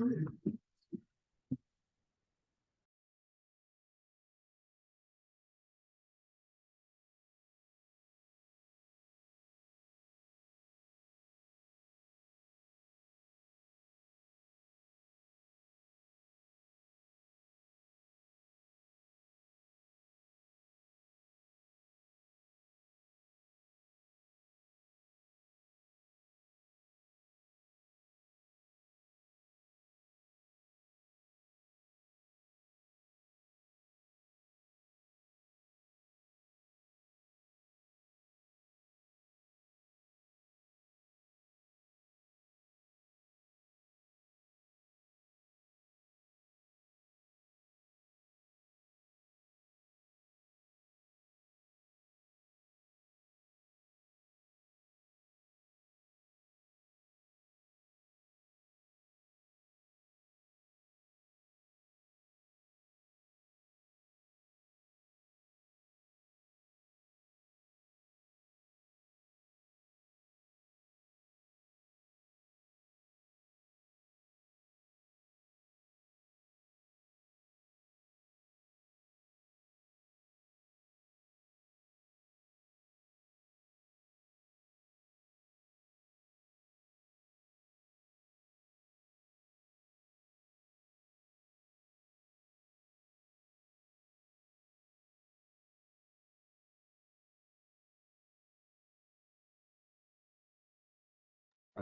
I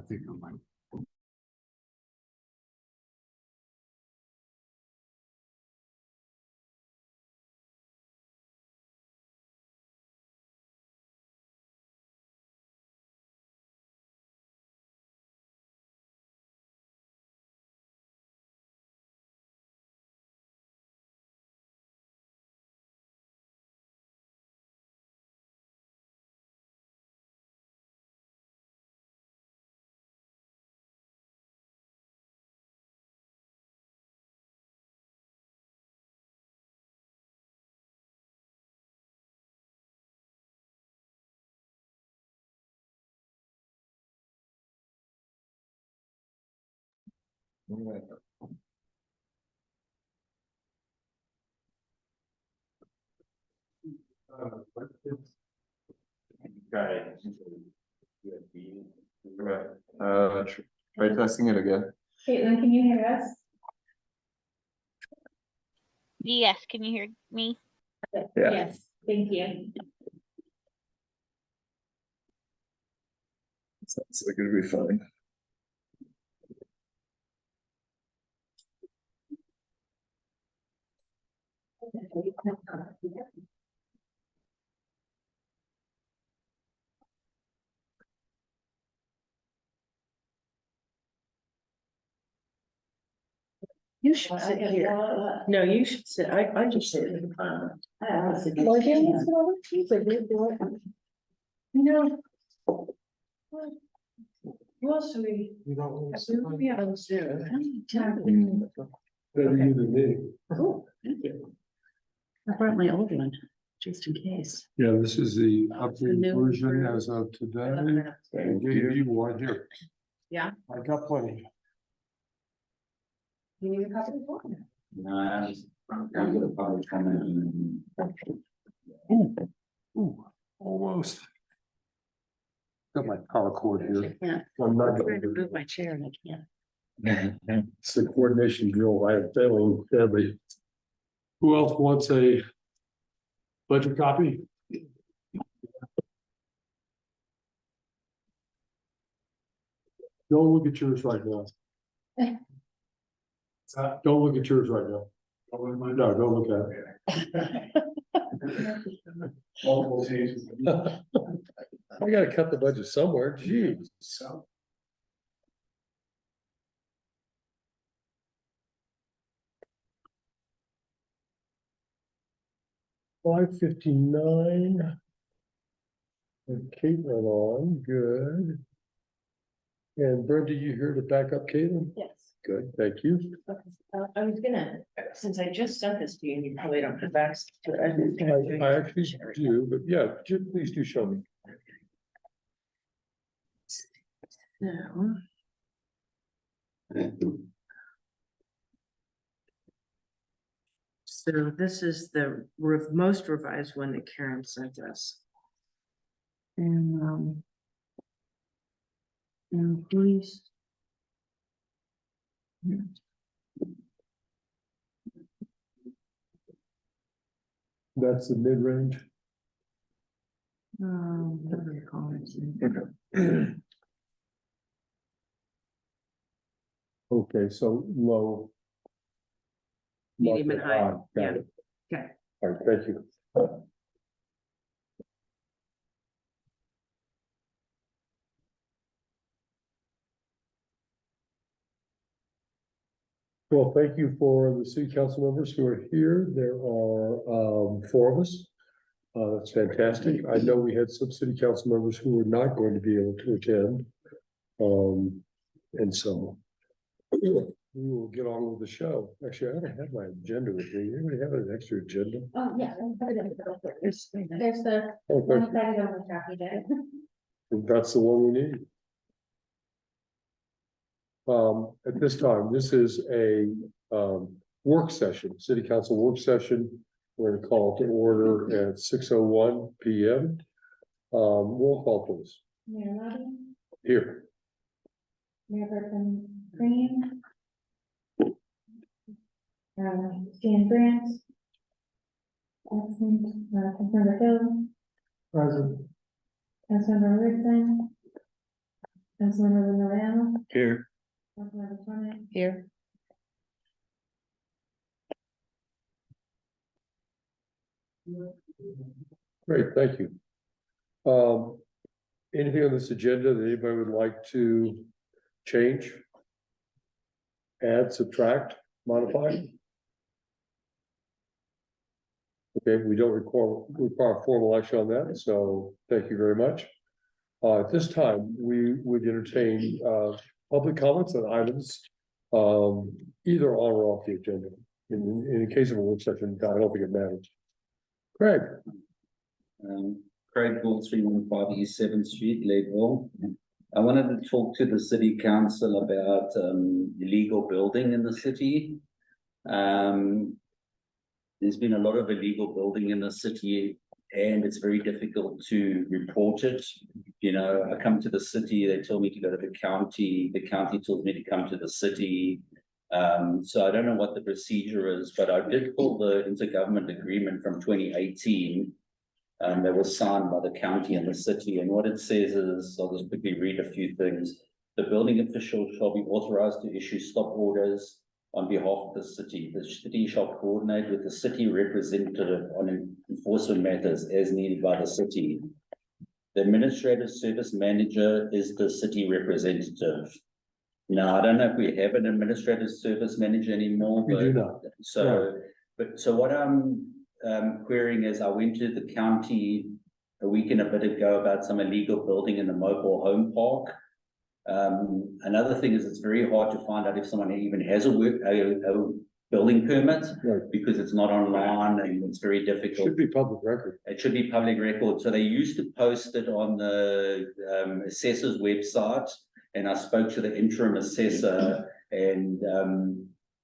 think I might. Try testing it again. Caitlin, can you hear us? Yes, can you hear me? Yeah. Yes, thank you. Sounds like it'll be fine. You should sit here. No, you should sit. I just sit in the front. You know. Who else do we? Yeah, let's do it. Better you than me. Oh, thank you. I brought my old one, just in case. Yeah, this is the The updated new version version. as of today. I Thank gave you. you one here. Yeah. I got plenty. You need a copy of the book? Nah, I'm gonna probably come in. Ooh, almost. Got my power cord I here. can't. I'm not I'm trying to gonna. move my chair and I can't. It's the coordination drill. I have failing badly. Who else wants a ledger copy? Don't look at yours right now. Don't look at yours right now. No, don't look at it. I gotta cut the budget somewhere, geez. 5:59. And Caitlin on, good. And Brenda, you here to back up Caitlin? Yes. Good, thank you. I was gonna, since I just sent this to you, and you probably don't have access to it. I actually do, but yeah, please do show me. So. So this is the most revised one that Karen sent us. And please. That's the mid-range. What do they call it? Okay, so low. Medium and high, Got yeah. it. Okay. All right, thank you. Well, thank you for the city council members who are here. There are four of us. That's fantastic. I know we had some city council members who were not going to be able to attend. And so we will get on with the show. Actually, I don't have my agenda with me. Anybody have an extra agenda? Oh, yeah. There's the Oh, one thank you. sided on the copy there. That's the one we need. At this time, this is a work session, city council work session. We're gonna call it to order at 6:01 PM. Roll call please. Mayor Lobby, Here. Mayor Burton Green. Stan Brandt. Absent, Councilmember Hill, Present. Councilmember Richardson. Councilmember Milano, Here. Councilmember Torment, Here. Great, thank you. Anything on this agenda that anybody would like to change? Add, subtract, modify? Okay, we don't require formal action on that, so thank you very much. At this time, we would entertain public comments on items either on or off the agenda. In the case of a work session, I don't think it matters. Craig. Craig Gould, 315 East 7th Street, Lakeville. I wanted to talk to the city council about illegal building in the city. There's been a lot of illegal building in the city and it's very difficult to report it. You know, I come to the city, they tell me to go to the county tells me to come to the city. So I don't know what the procedure is, but I did pull the intergovernment agreement from 2018. That was signed by the county and the city, and what it says is, I'll just quickly read a few things. The building official shall be authorized to issue stop orders on behalf of the city. The city shall coordinate with the city representative on enforcement matters as needed by the city. The administrative service manager is the city representative. Now, I don't know if we have an administrative service manager anymore, We but do not. so what I'm querying is, I went to the county a week and a bit ago about some illegal building in the mobile home park. Another thing is, it's very hard to find out if someone even has a building permit, Right. because it's not online and it's very difficult. Should be public record. It should be public record. So they used to post it on the assessor's website, and I spoke to the interim assessor, and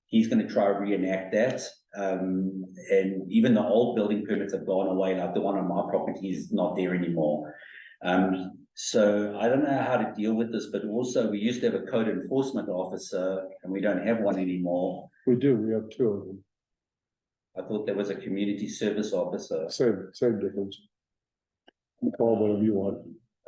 he's going to try to reenact that. And even the old building permits have gone away, like the one on my property is not there anymore. So I don't know how to deal with this, but also we used to have a code enforcement officer and we don't have one anymore. We do, we have two of them. I thought there was a community service officer. Same difference. You call whatever you want.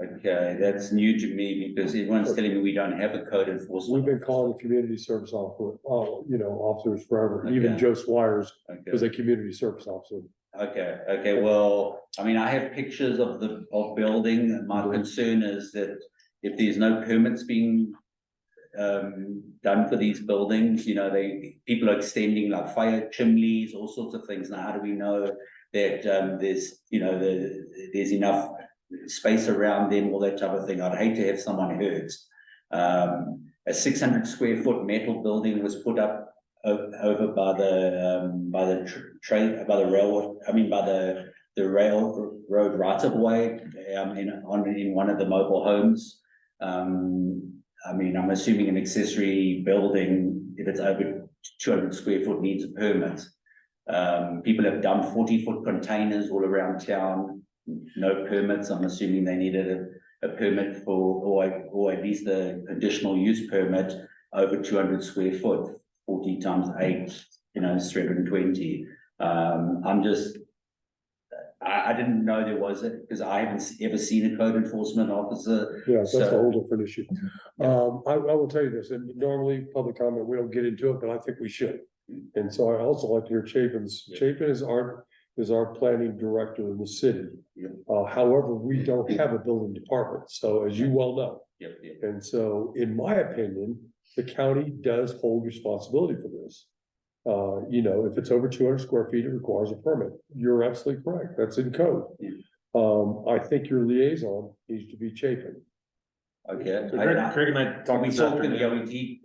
Okay, that's new to me because everyone's telling me we don't have a code enforcement. We've been calling the community service officer, officers forever. Even Okay. Joe Swires Okay. was a community service officer. Okay, well, I mean, I have pictures of the building, and my concern is that if there's no permits being done for these buildings, people are extending like fire chimneys, all sorts of things. Now, how do we know that there's enough space around them, all that type of thing? I'd hate to have someone hurt. A 600 square foot metal building was put up over by the railroad right of way in one of the mobile homes. I mean, I'm assuming an accessory building, if it's over 200 square foot, needs a permit. People have dumped 40-foot containers all around town, no permits. I'm assuming they needed a permit for, or at least a conditional use permit over 200 square foot, 40 times 8, is 320. I didn't know there was it, because I haven't ever seen a code enforcement officer. Yeah, that's a So- whole different issue. I will tell you this, and normally public comment, we don't get into it, but I think we should. And so I also like to hear Chapin's. Yeah. Chapin is our planning director in the city. Yeah. However, we don't have a building department, so as you well know. Yep, yep. And so, in my opinion, the county does hold responsibility for this. If it's over 200 square feet, it requires a permit. You're absolutely correct. That's in code. Yeah. I think your liaison needs to be Chapin. Okay. So Craig and I talked We this talked, afternoon. he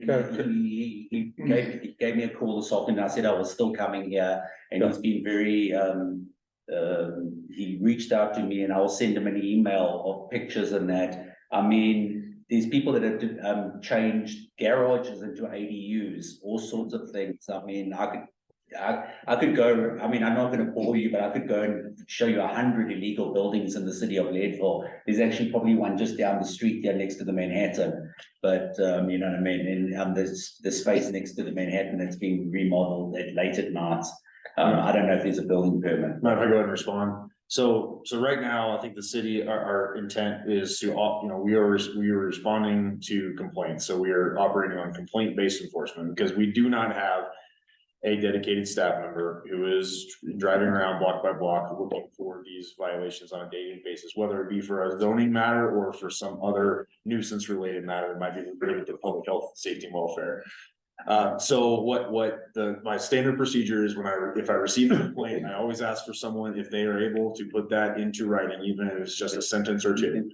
gave me a call this afternoon. I said I was still coming here, and he's been very, he reached out to me, and I'll send him an email of pictures and that. I mean, there's people that have changed garages into ADUs, all sorts of things. I mean, I could go, I mean, I'm not gonna bore you, but I could go and show you 100 illegal buildings in the city of Leadville. There's actually probably one just down the street there next to the Manhattan. But, you know what I mean, and there's the space next to the Manhattan that's being remodeled late at night. I don't know if there's a building permit. Mind if I go ahead and respond? So right now, I think the city, our intent is to, we are responding to complaints. So we are operating on complaint-based enforcement, because we do not have a dedicated staff member who is driving around block by block looking for these violations on a daily basis, whether it be for a zoning matter or for some other nuisance related matter that might be related to public health, safety, and welfare. So my standard procedure is if I receive a complaint, I always ask for someone if they are able to put that into writing, even if it's just a sentence or two.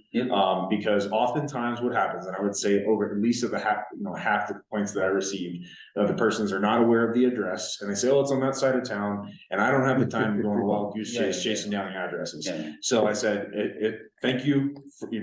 Because oftentimes what happens, and I would say over at least half the complaints that I received, the persons are not aware of the address, and they say, oh, it's on that side of town, and I don't have the time to go on a wild goose chase chasing down the addresses. Yeah. So I said, thank you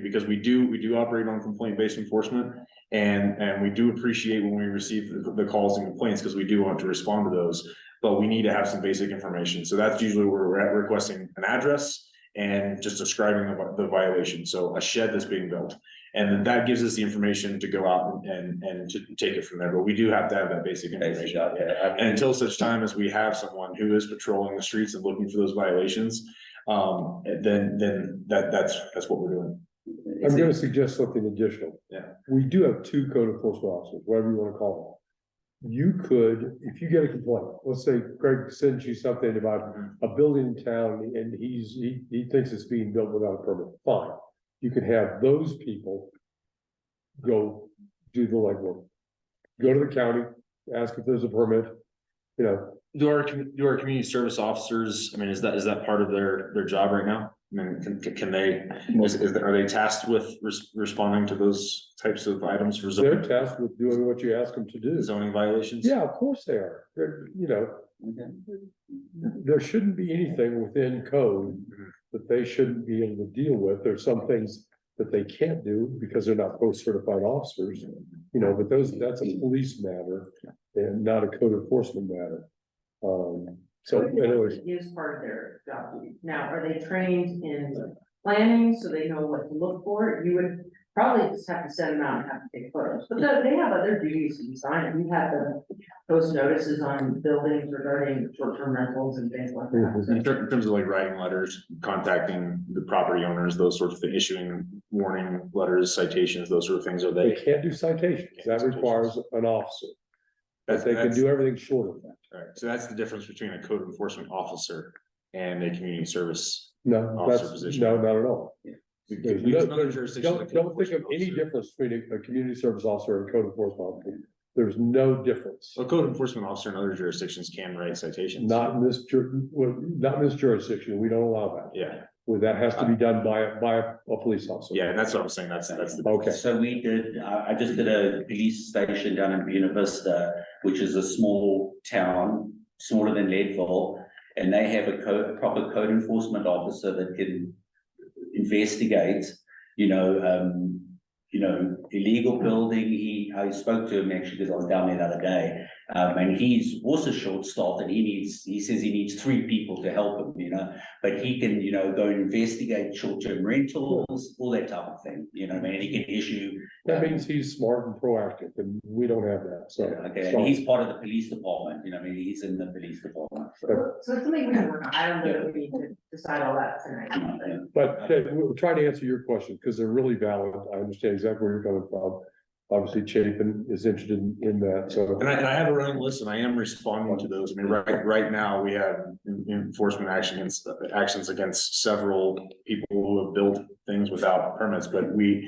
because we do operate on complaint-based enforcement. And we do appreciate when we receive the calls and complaints, because we do want to respond to those, but we need to have some basic information. So that's usually where we're at, requesting an address and just describing the violation. So a shed that's being built, and then that gives us the information to go out and to take it from there. But we do have to have that basic information. And until such time as we have someone who is patrolling the streets and looking for those violations, then that's what we're doing. I'm gonna suggest something additional. Yeah. We do have 2 code enforcement officers, whatever you wanna call them. You could, if you get a complaint, let's say Craig sends you something about a building in town and he thinks it's being built without a permit, fine. You could have those people go do the legwork. Go to the county, ask if there's a permit, Do our community service officers, I mean, is that part of their job right now? I mean, can they, are they tasked with responding to those types of items for they're tasked with doing what you ask them to do. zoning violations? Yeah, of course they are. There shouldn't be anything within code that they shouldn't be able to deal with. There's some things that they can't do because they're not post-certified officers, but that's a police matter and not a code enforcement matter. So anyways, It is part of their job. Now, are they trained in planning so they know what to look for? You would probably just have to send them out and have to take photos, but they have other duties to sign. We have to post notices on buildings regarding short-term rentals and things like that. In terms of like writing letters, contacting the property owners, those sorts of things, issuing warning letters, citations, those sort of things, are they they? can't do citations. That requires an officer. But they can do everything short of that. Right, so that's the difference between a code enforcement officer and a community service. No, Officer that's, position. no, not at all. There's We use no- another jurisdiction like Don't code think of enforcement any officer. difference between a community service officer and a code enforcement officer. There's no difference. A code enforcement officer in other jurisdictions can write citations. Not in this not in this jurisdiction. We don't allow that. Yeah, Well, that has to be done by a police officer. yeah, and that's what I'm saying, that's the. Okay. So we did, I just did a police station down in Buena Vista, which is a small town, smaller than Leadville. And they have a proper code enforcement officer that can investigate, illegal building. I spoke to him actually because I was down there the other day. And he's also short-staffed and he says he needs 3 people to help him, but he can, go and investigate short-term rentals, all that type of thing, and he can issue. That means he's smart and proactive, and we don't have that, so. Okay, so- and he's part of the police department, he's in the police department. So, So it's something we can work on. I don't know that we need to decide all that tonight. But we'll try to answer your question, because they're really valid. I understand exactly where you're coming from. Obviously, Chapin is interested in that, so. And I have a running list and I am responding to those. I mean, right now, we have enforcement actions against several people who have built things without permits, but we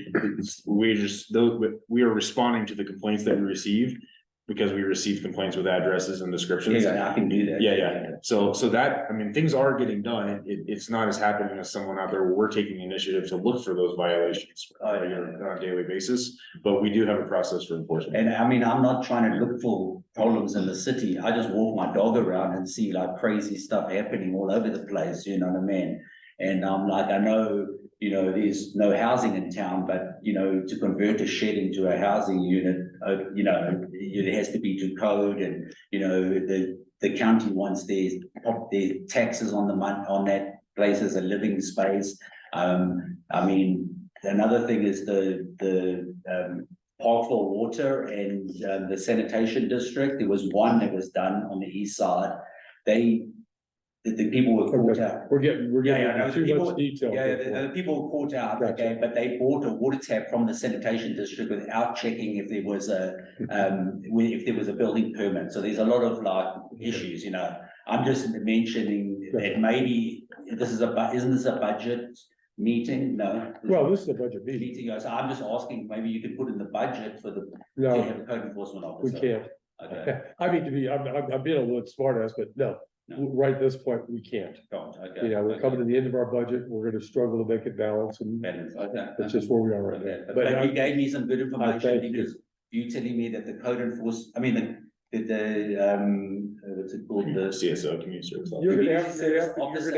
are responding to the complaints that we received. Because we received complaints with addresses and descriptions. yeah, I can do that. Yeah. So that, I mean, things are getting done. It's not as happening as someone out there where we're taking the initiative to look for those violations on a daily basis. But we do have a process for enforcement. And I mean, I'm not trying to look for problems in the city. I just walk my dog around and see like crazy stuff happening all over the place, you know what I mean? And I'm like, I know, there's no housing in town, but, to convert a shed into a housing unit, it has to be to code and, the county wants their taxes on the month on that place as a living space. I mean, another thing is the Parkville Water and the sanitation district. There was one that was done on the east side. The people were caught out. We're getting Yeah, too people- much detail. Yeah, the people were caught out, Gotcha. okay, but they bought a water tap from the sanitation district without checking if there was a building permit. So there's a lot of like issues, I'm just mentioning that maybe isn't this a budget meeting? No. Well, this is a budget meeting. Meeting, so I'm just asking, maybe you could put in the budget for to No, have a code enforcement we officer. can't. Okay, I mean, I'm being a little smart ass, but no, No. right at this point, we can't. okay. We're coming to the end of our budget. We're gonna struggle to make it balance, and Okay. that's just where we are right Okay, now. but you I- gave me some good information thank you. because you telling me that the code what's it called, the CSO, community service. Officer. You're gonna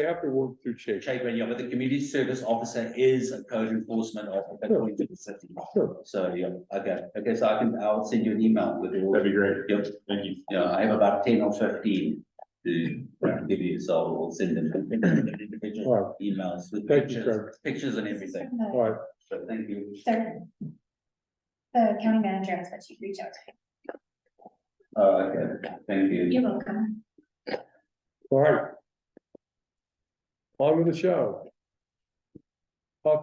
have to work through Chase. Chapin, yeah, but the community service officer is a code enforcement officer according to the city. Sure. So, yeah, okay, so I'll send you an email with all. That'd be great. Yep, Thank you. yeah, I have about 10 or 15 to give you, so I'll send them individual All emails with Thank you, pictures, sir. pictures and everything, All right, so thank you. Sir. The county manager asked that you reach out to him. Okay, thank you. You're welcome. all right. On with the show.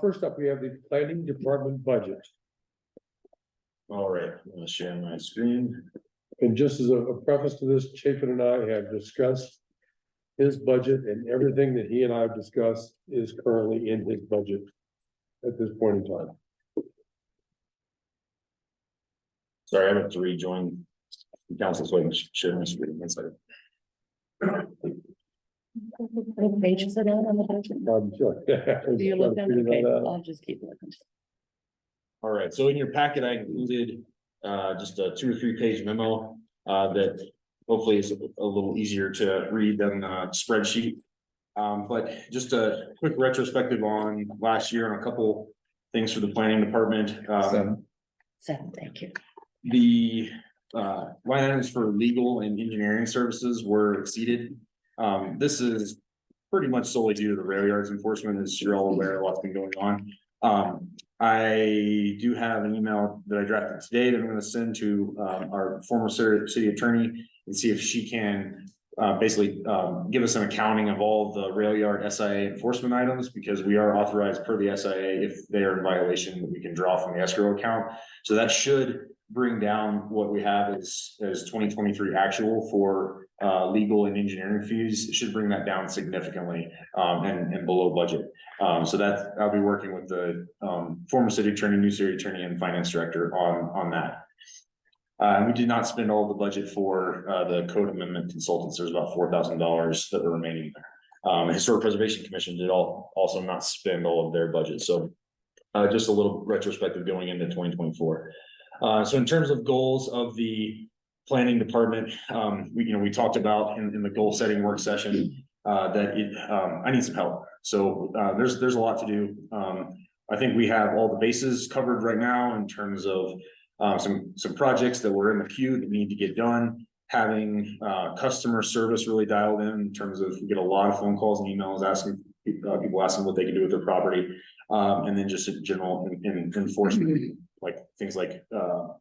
First up, we have the planning department budget. All right, I'm gonna share my screen. And just as a preface to this, Chapin and I have discussed his budget, and everything that he and I have discussed is currently in his budget at this point in time. Sorry, I have to rejoin the council, so I can share my screen. One second. What page is it on the budget? Sure. Do you look at it? Okay, I'll just keep looking. All right, so in your packet, I included just a 2 or 3 page memo that hopefully is a little easier to read than a spreadsheet. But just a quick retrospective on last year on a couple things for the planning department. Seven, thank you. The line items for legal and engineering services were exceeded. This is pretty much solely due to the rail yards enforcement, as you're all aware of what's been going on. I do have an email that I drafted today that I'm gonna send to our former city attorney and see if she can basically give us an accounting of all the rail yard SIA enforcement items, because we are authorized per the SIA, if they are in violation, we can draw from the escrow account. So that should bring down what we have as 2023 actual for legal and engineering fees. It should bring that down significantly and below budget. So that I'll be working with the former city attorney, new city attorney, and finance director on that. We did not spend all the budget for the code amendment consultants. There's about $4,000 that were remaining there. Historic Preservation Commission did also not spend all of their budget. So just a little retrospective going into 2024. So in terms of goals of the planning department, we talked about in the goal setting work session that I need some help. So there's a lot to do. I think we have all the bases covered right now in terms of some projects that were in the queue that need to get done. having, customer service really dialed in terms of, we get a lot of phone calls and emails asking, people asking what they can do with their property. And then just in general in enforcement, like things like,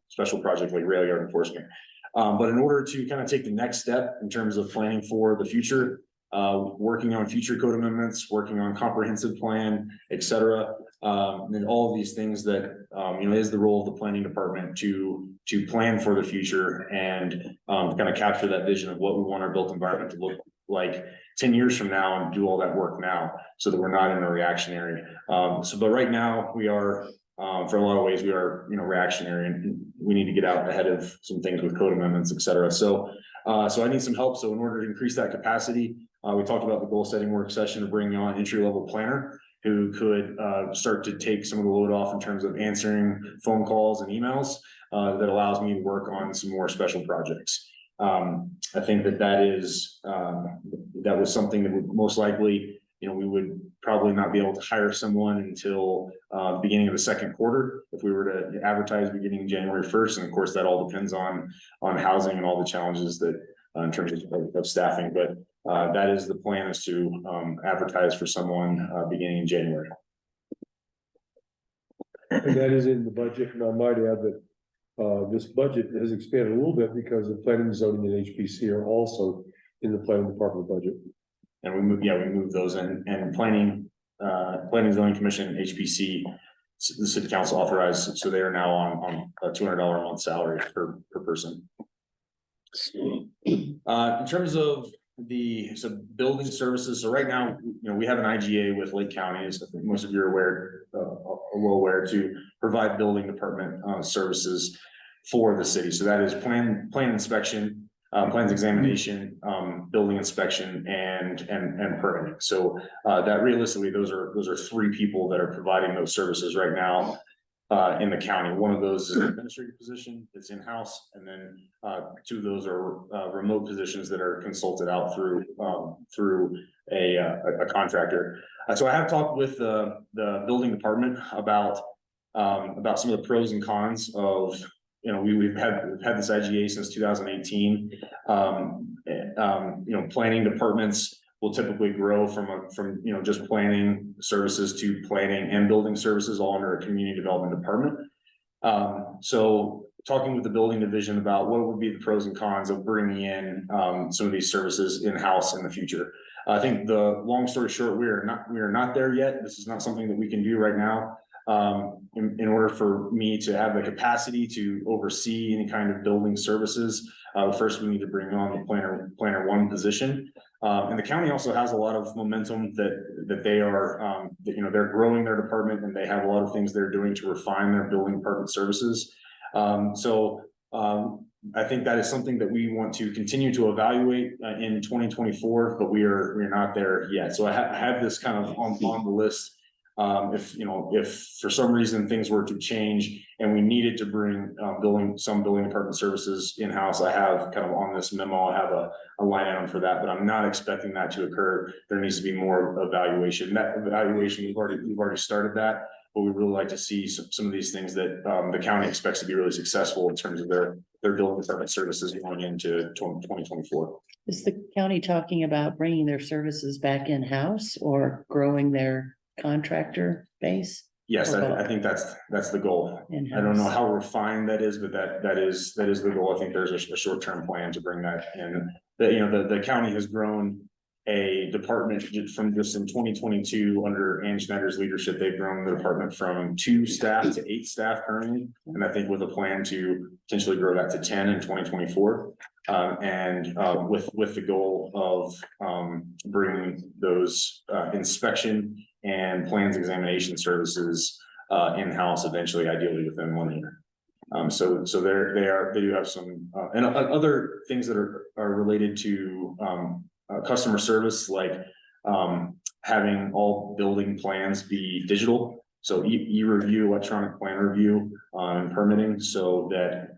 special projects like rail yard enforcement. But in order to kind of take the next step in terms of planning for the future, working on future code amendments, working on comprehensive plan, et cetera. And all of these things that, is the role of the planning department to plan for the future and, kind of capture that vision of what we want our built environment to look like 10 years from now and do all that work now so that we're not in a reactionary. But right now we are, for a lot of ways, we are, reactionary and we need to get out ahead of some things with code amendments, et cetera. So I need some help. So in order to increase that capacity, we talked about the goal setting work session of bringing on entry level planner who could start to take some of the load off in terms of answering phone calls and emails that allows me to work on some more special projects. I think that was something that would most likely, we would probably not be able to hire someone until beginning of the second quarter if we were to advertise beginning January 1st. And of course, that all depends on housing and all the challenges that in terms of staffing. But that is the plan, is to advertise for someone beginning in January. And that is in the budget, and I might add that this budget has expanded a little bit because the planning, zoning, and HPC are also in the planning department budget. And we moved those in, and planning, zoning commission, HPC, the city council authorized, so they are now on a $200 a month salary per person. In terms of building services, so right now, we have an IGA with Lake County, as I think most of you are well aware, to provide building department services for the city. So that is plan inspection, plans examination, building inspection, and permitting. So that realistically, those are three people that are providing those services right now in the county. One of those is an administrative position that's in-house, and then two of those are remote positions that are consulted out through a contractor. So I have talked with the building department about some of the pros and cons of, we've had this IGA since 2018. Planning departments will typically grow from just planning services to planning and building services all under a community development department. So talking with the building division about what would be the pros and cons of bringing in some of these services in-house in the future. I think the long story short, we are not there yet. This is not something that we can do right now. In order for me to have the capacity to oversee any kind of building services, first we need to bring on the planner one position. And the county also has a lot of momentum that they are, they're growing their department, and they have a lot of things they're doing to refine their building department services. I think that is something that we want to continue to evaluate in 2024, but we are not there yet. So I have this kind of on the list. If for some reason things were to change and we needed to bring building department services in-house, I have kind of on this memo, I have a line item for that, but I'm not expecting that to occur. There needs to be more evaluation. That evaluation, we've already started that, but we really like to see some of these things that the county expects to be really successful in terms of their building department services going into 2024. Is the county talking about bringing their services back in-house or growing their contractor base? Yes, I think that's the goal. I don't know how refined that is, but that is the goal. I think there's a short-term plan to bring that in. The county has grown a department from just in 2022 under Ann Schneider's leadership. They've grown the department from 2 staff to 8 staff currently, and I think with a plan to potentially grow that to 10 in 2024. With the goal of bringing those inspection and plans examination services in-house eventually, ideally within 1 year. So they do have some and other things that are related to customer service, like having all building plans be digital. So e-review, electronic plan review, and permitting, so that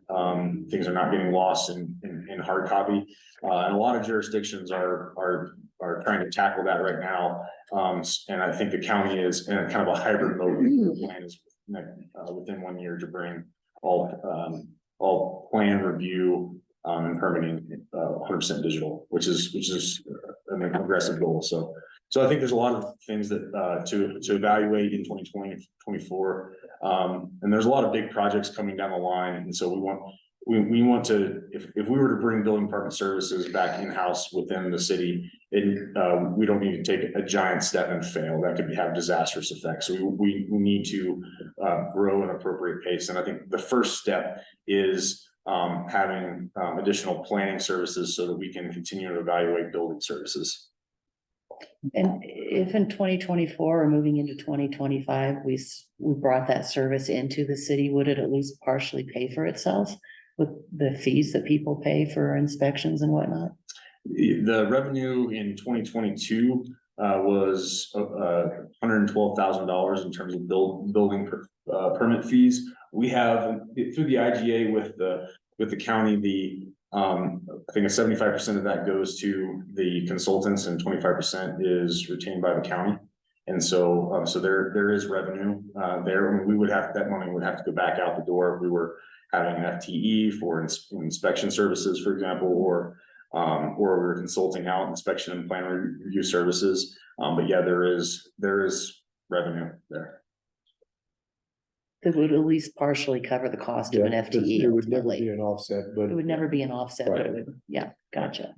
things are not getting lost in hard copy. And a lot of jurisdictions are trying to tackle that right now. And I think the county is in a kind of a hybrid mode. The plan is within 1 year to bring all plan review And permitting, 100% digital, which is an aggressive goal, so I think there's a lot of things that, to evaluate in 2024. And there's a lot of big projects coming down the line, and so we want to, if we were to bring building department services back in-house within the city, we don't need to take a giant step and fail. That could have disastrous effects. So we need to grow at an appropriate pace. And I think the first step is having additional planning services so that we can continue to evaluate building services. And if in 2024 or moving into 2025, we brought that service into the city, would it at least partially pay for itself with the fees that people pay for inspections and whatnot? The revenue in 2022 was $112,000 in terms of building permit fees. We have through the IGA with the county, I think 75% of that goes to the consultants and 25% is retained by the county. And so there is revenue there. We would have, that money would have to go back out the door if we were having an FTE for inspection services, for example, or we were consulting out inspection and plan review services. But yeah, there is revenue there. That would at least partially cover the cost of an Yeah, FTE. it would never ultimately. be an offset, but It would never be an offset, but Right. it would, yeah, gotcha.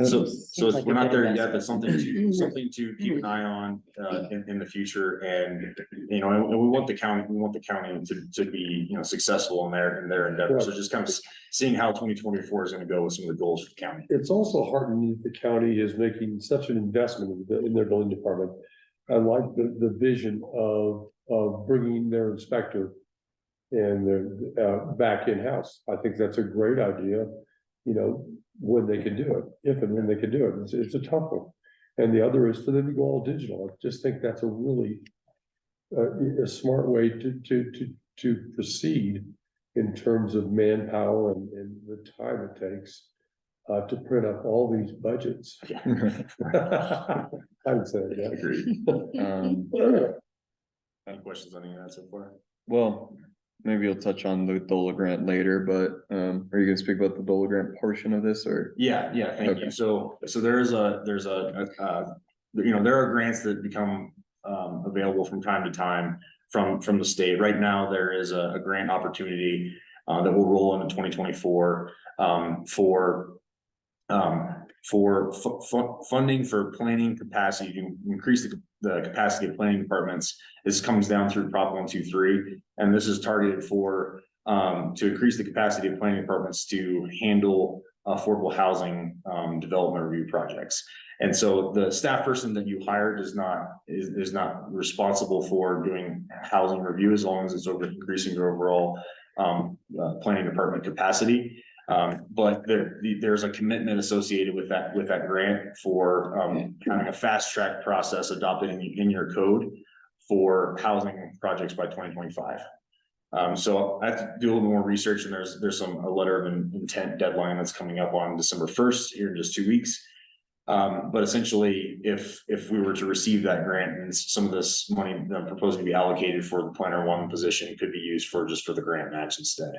So Seems like we're a not good there yet, investment. but something to keep an eye on in the future. And you know, and we want the county to be, successful in their endeavor. So just kind of seeing how 2024 is going to go with some of the goals for the county. it's also heartening that the county is making such an investment in their building department. I like the vision of bringing their inspector and their back in-house. I think that's a great idea, when they can do it, if and when they can do it. It's a tough one. And the other is for them to go all digital. I just think that's a really a smart way to proceed in terms of manpower and the time it takes to print up all these budgets. I would say that. Agreed. Any questions on any of that so far? Well, maybe you'll touch on the DOLA grant later, but are you gonna speak about the DOLA grant portion of this or? Yeah, thank Okay. you. So there are grants that become available from time to time from the state. Right now, there is a grant opportunity that will roll into 2024 for funding for planning capacity to increase the capacity of planning departments. This comes down through Prop 123, and this is targeted for to increase the capacity of planning departments to handle affordable housing development review projects. And so the staff person that you hired is not responsible for doing housing review as long as it's increasing your overall planning department capacity. But there's a commitment associated with that grant for having a fast track process adopted in your code for housing projects by 2025. So I have to do a little more research, and there's a letter of intent deadline that's coming up on December 1st here in just 2 weeks. But essentially, if we were to receive that grant, and some of this money proposing to be allocated for the planner one position could be used for the grant match instead.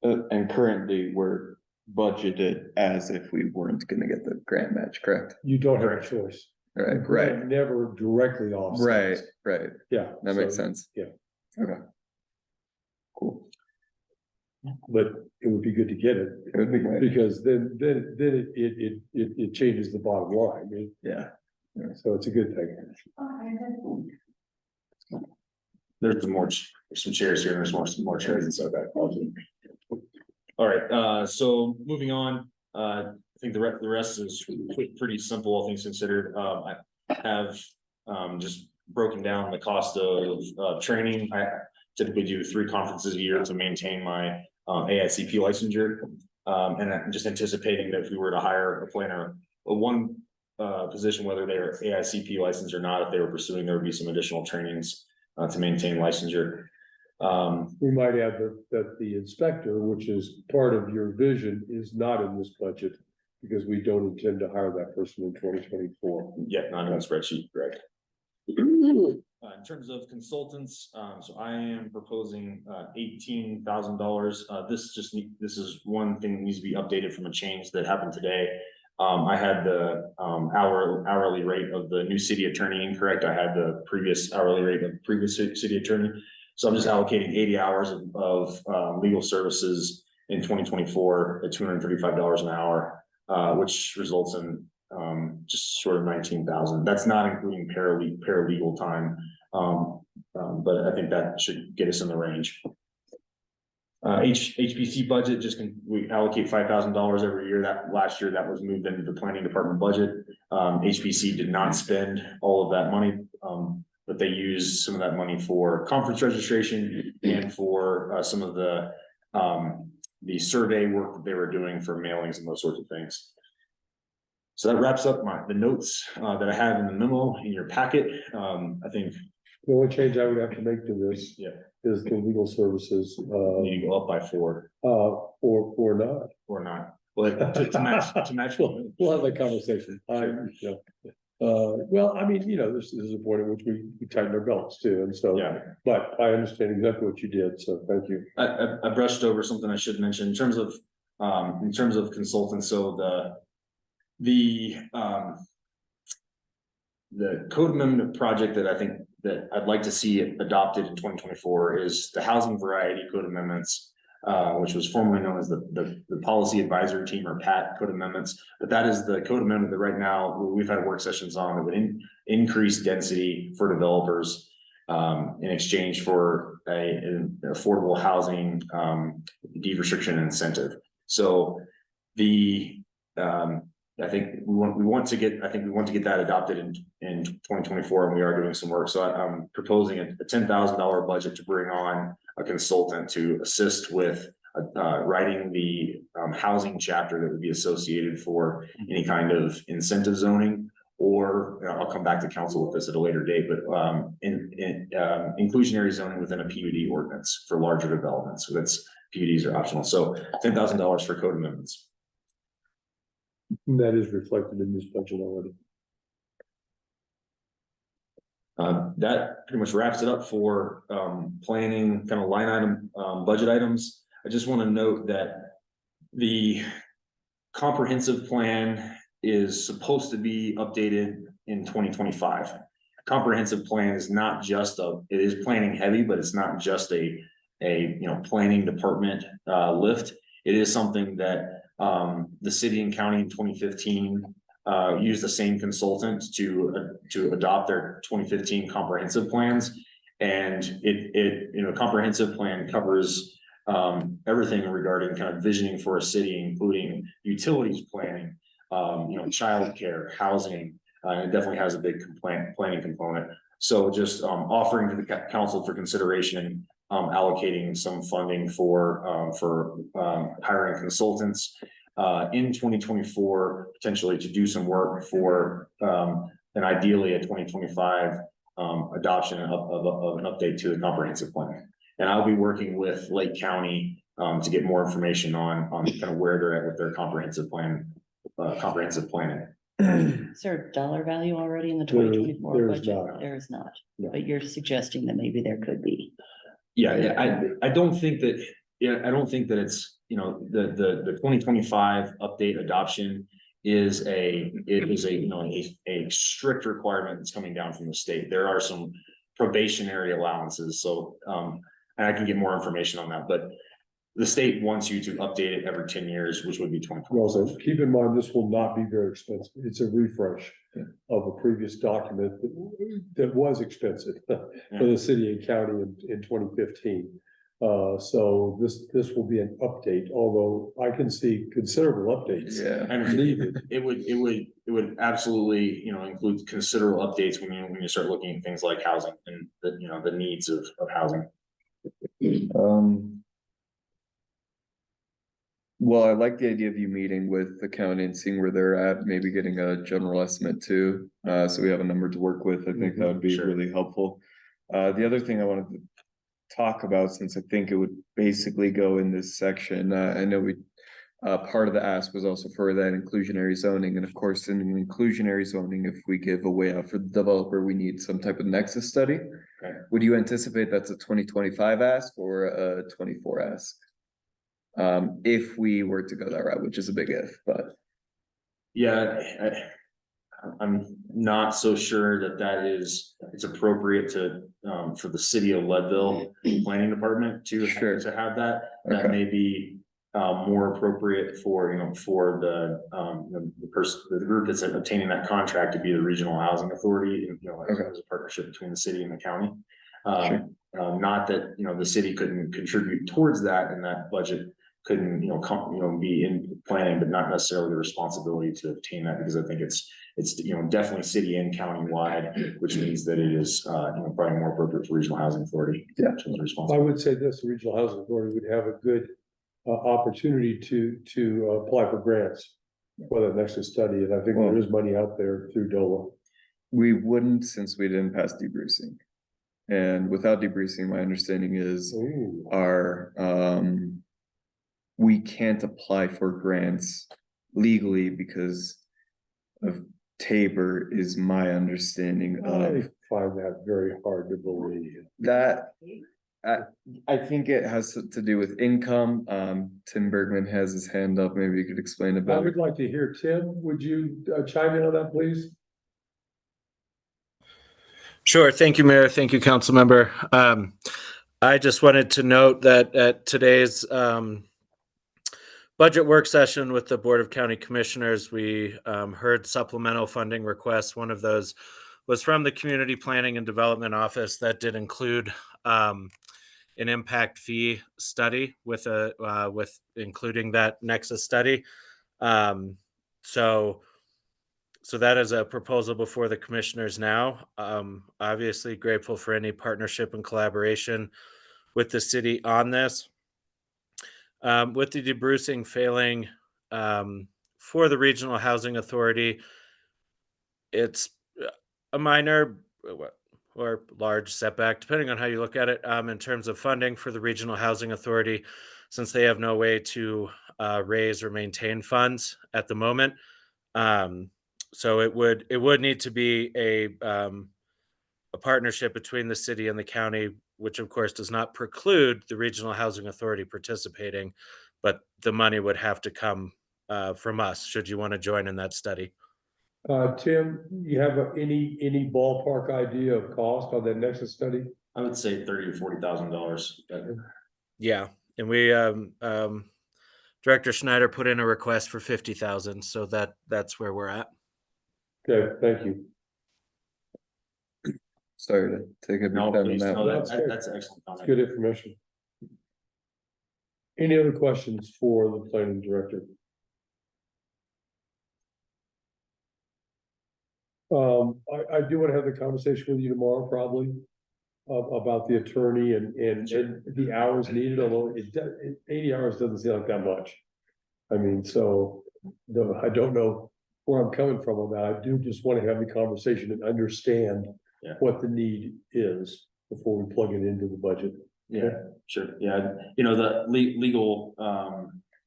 And currently we're budgeted as if we weren't gonna get the grant match, correct? You don't have a choice. The Right, grant never directly offsets. right. Yeah. That makes so, sense. yeah. Okay. Cool. But it would be good to get it, It would be great. because then it changes the bottom line. Yeah. So it's a good thing. There's some chairs here, and there's more chairs inside that. All right, so moving on, I think the rest is pretty simple, all things considered. I have just broken down the cost of training. I typically do 3 conferences a year to maintain my AICP licensure. And I'm just anticipating that if we were to hire a planner, one position, whether they're AICP licensed or not, if they were pursuing, there would be some additional trainings to maintain licensure. We might add that the inspector, which is part of your vision, is not in this budget, because we don't intend to hire that person in 2024. Yeah, not in the spreadsheet, correct? In terms of consultants, so I am proposing $18,000. This is one thing that needs to be updated from a change that happened today. I had the hourly rate of the new city attorney incorrect. I had the previous hourly rate of the previous city attorney. So I'm just allocating 80 hours of legal services in 2024 at $235 an hour, which results in just short of 19,000. That's not including paralegal time. But I think that should get us in the range. HPC budget, we allocate $5,000 every year. That last year that was moved into the planning department budget. HPC did not spend all of that money, but they used some of that money for conference registration and for some of the survey work that they were doing for mailings and those sorts of things. So that wraps up the notes that I have in the memo in your packet. I think The only change I would have to make to this is the legal services, you go up by 4 or not. or not. Well, to match. We'll have that conversation. Well, I mean, this is a point at which we tighten our belts too, and so. Yeah. But I understand exactly what you did, so thank you. I brushed over something I should mention in terms of consultants. So the code amendment project that I think that I'd like to see adopted in 2024 is the housing variety code amendments, which was formerly known as the policy advisory team, or PAT code amendments. But that is the code amendment that right now we've had work sessions on that would increase density for developers in exchange for an affordable housing deed restriction incentive. So I think we want to get that adopted in 2024, and we are doing some work. So I'm proposing a $10,000 budget to bring on a consultant to assist with writing the housing chapter that would be associated for any kind of incentive zoning, or I'll come back to council with this at a later date, but inclusionary zoning within a PUD ordinance for larger developments. So PUDs are optional. So $10,000 for code amendments. That is reflected in this budget already. That pretty much wraps it up for planning kind of line item budget items. I just want to note that the comprehensive plan is supposed to be updated in 2025. Comprehensive plan is not just it is planning heavy, but it's not just a planning department lift. It is something that the city and county in 2015 used the same consultant to adopt their 2015 comprehensive plans. And comprehensive plan covers everything regarding kind of visioning for a city, including utilities planning, childcare, housing. It definitely has a big planning component. So just offering to the council for consideration, allocating some funding for hiring consultants in 2024, potentially to do some work for and ideally a 2025 adoption of an update to the comprehensive plan. And I'll be working with Lake County to get more information on kind of where they're at with their comprehensive planning. Is there a dollar value already in the 2024 there is budget? not. There is not, No. but you're suggesting that maybe there could be. I don't think that it's, the 2025 update adoption is a strict requirement that's coming down from the state. There are some probationary allowances. So, and I can get more information on that, but the state wants you to update it every 10 years, which would be 20. Also, keep in mind, this will not be very expensive. It's a refresh of a previous document that was expensive for the city and county in 2015. So this will be an update, although I can see considerable updates. And Needed. it would absolutely, include considerable updates when you start looking at things like housing and the needs of housing. Well, I like the idea of you meeting with the county and seeing where they're at, maybe getting a general estimate too. So we have a number to work with. I think that would be Sure. really helpful. The other thing I wanted to talk about, since I think it would basically go in this section, I know part of the ask was also for that inclusionary zoning, and of course, in an inclusionary zoning, if we give a way out for the developer, we need some type of nexus study. Okay. Would you anticipate that's a 2025 ask or a 24 ask? If we were to go that route, which is a big if, but. Yeah, I'm not so sure that that is, it's appropriate to, for the city of Leadville Planning Department to Sure. to have that. That Okay. may be, more appropriate for, for the, the person, the group that's obtaining that contract to be the Regional Housing Authority, Okay. as a partnership between the city and the county. Sure. Not that, the city couldn't contribute towards that and that budget couldn't, be in planning, but not necessarily the responsibility to obtain that, because I think it's, definitely city and county wide, which means that it is, probably more appropriate for Regional Housing Authority. Yeah. in terms of I responsibility. would say this, the Regional Housing Authority would have a good opportunity to apply for grants for that nexus study, and I think there is money out there through DOLA. We wouldn't, since we didn't pass debrucing. And without debrucing, my understanding is Ooh. our, we can't apply for grants legally because of Tabor is my understanding I of find that very hard to believe. that. I think it has to do with income. Tim Bergman has his hand up. Maybe you could explain I about it. would like to hear, Tim, would you chime in on that, please? Sure. Thank you, Mayor. Thank you, council member. I just wanted to note that at today's budget work session with the Board of County Commissioners, we heard supplemental funding requests. One of those was from the Community Planning and Development Office that did include an impact fee study with including that Nexus study. So that is a proposal before the commissioners now. Obviously grateful for any partnership and collaboration with the city on this. With the debrucing failing for the Regional Housing Authority, it's a minor or large setback, depending on how you look at it, in terms of funding for the Regional Housing Authority, since they have no way to raise or maintain funds at the moment. So it would need to be a partnership between the city and the county, which of course does not preclude the Regional Housing Authority participating, but the money would have to come from us, should you want to join in that study. Tim, you have any ballpark idea of cost on that Nexus study? I would say $30,000 to $40,000. Yeah, and we Director Schneider put in a request for 50,000, so that's where we're at. Okay, thank you. Sorry to take a big No, time on please, that. no, one. that's excellent It's comment. good information. Any other questions for the planning director? I do want to have the conversation with you tomorrow, probably, about the attorney and the hours needed, although 80 hours doesn't seem like that much. I mean, so, I don't know where I'm coming from on that. I do just want to have the conversation and understand Yeah. what the need is before we plug it into the budget. Yeah, sure. Yeah, the legal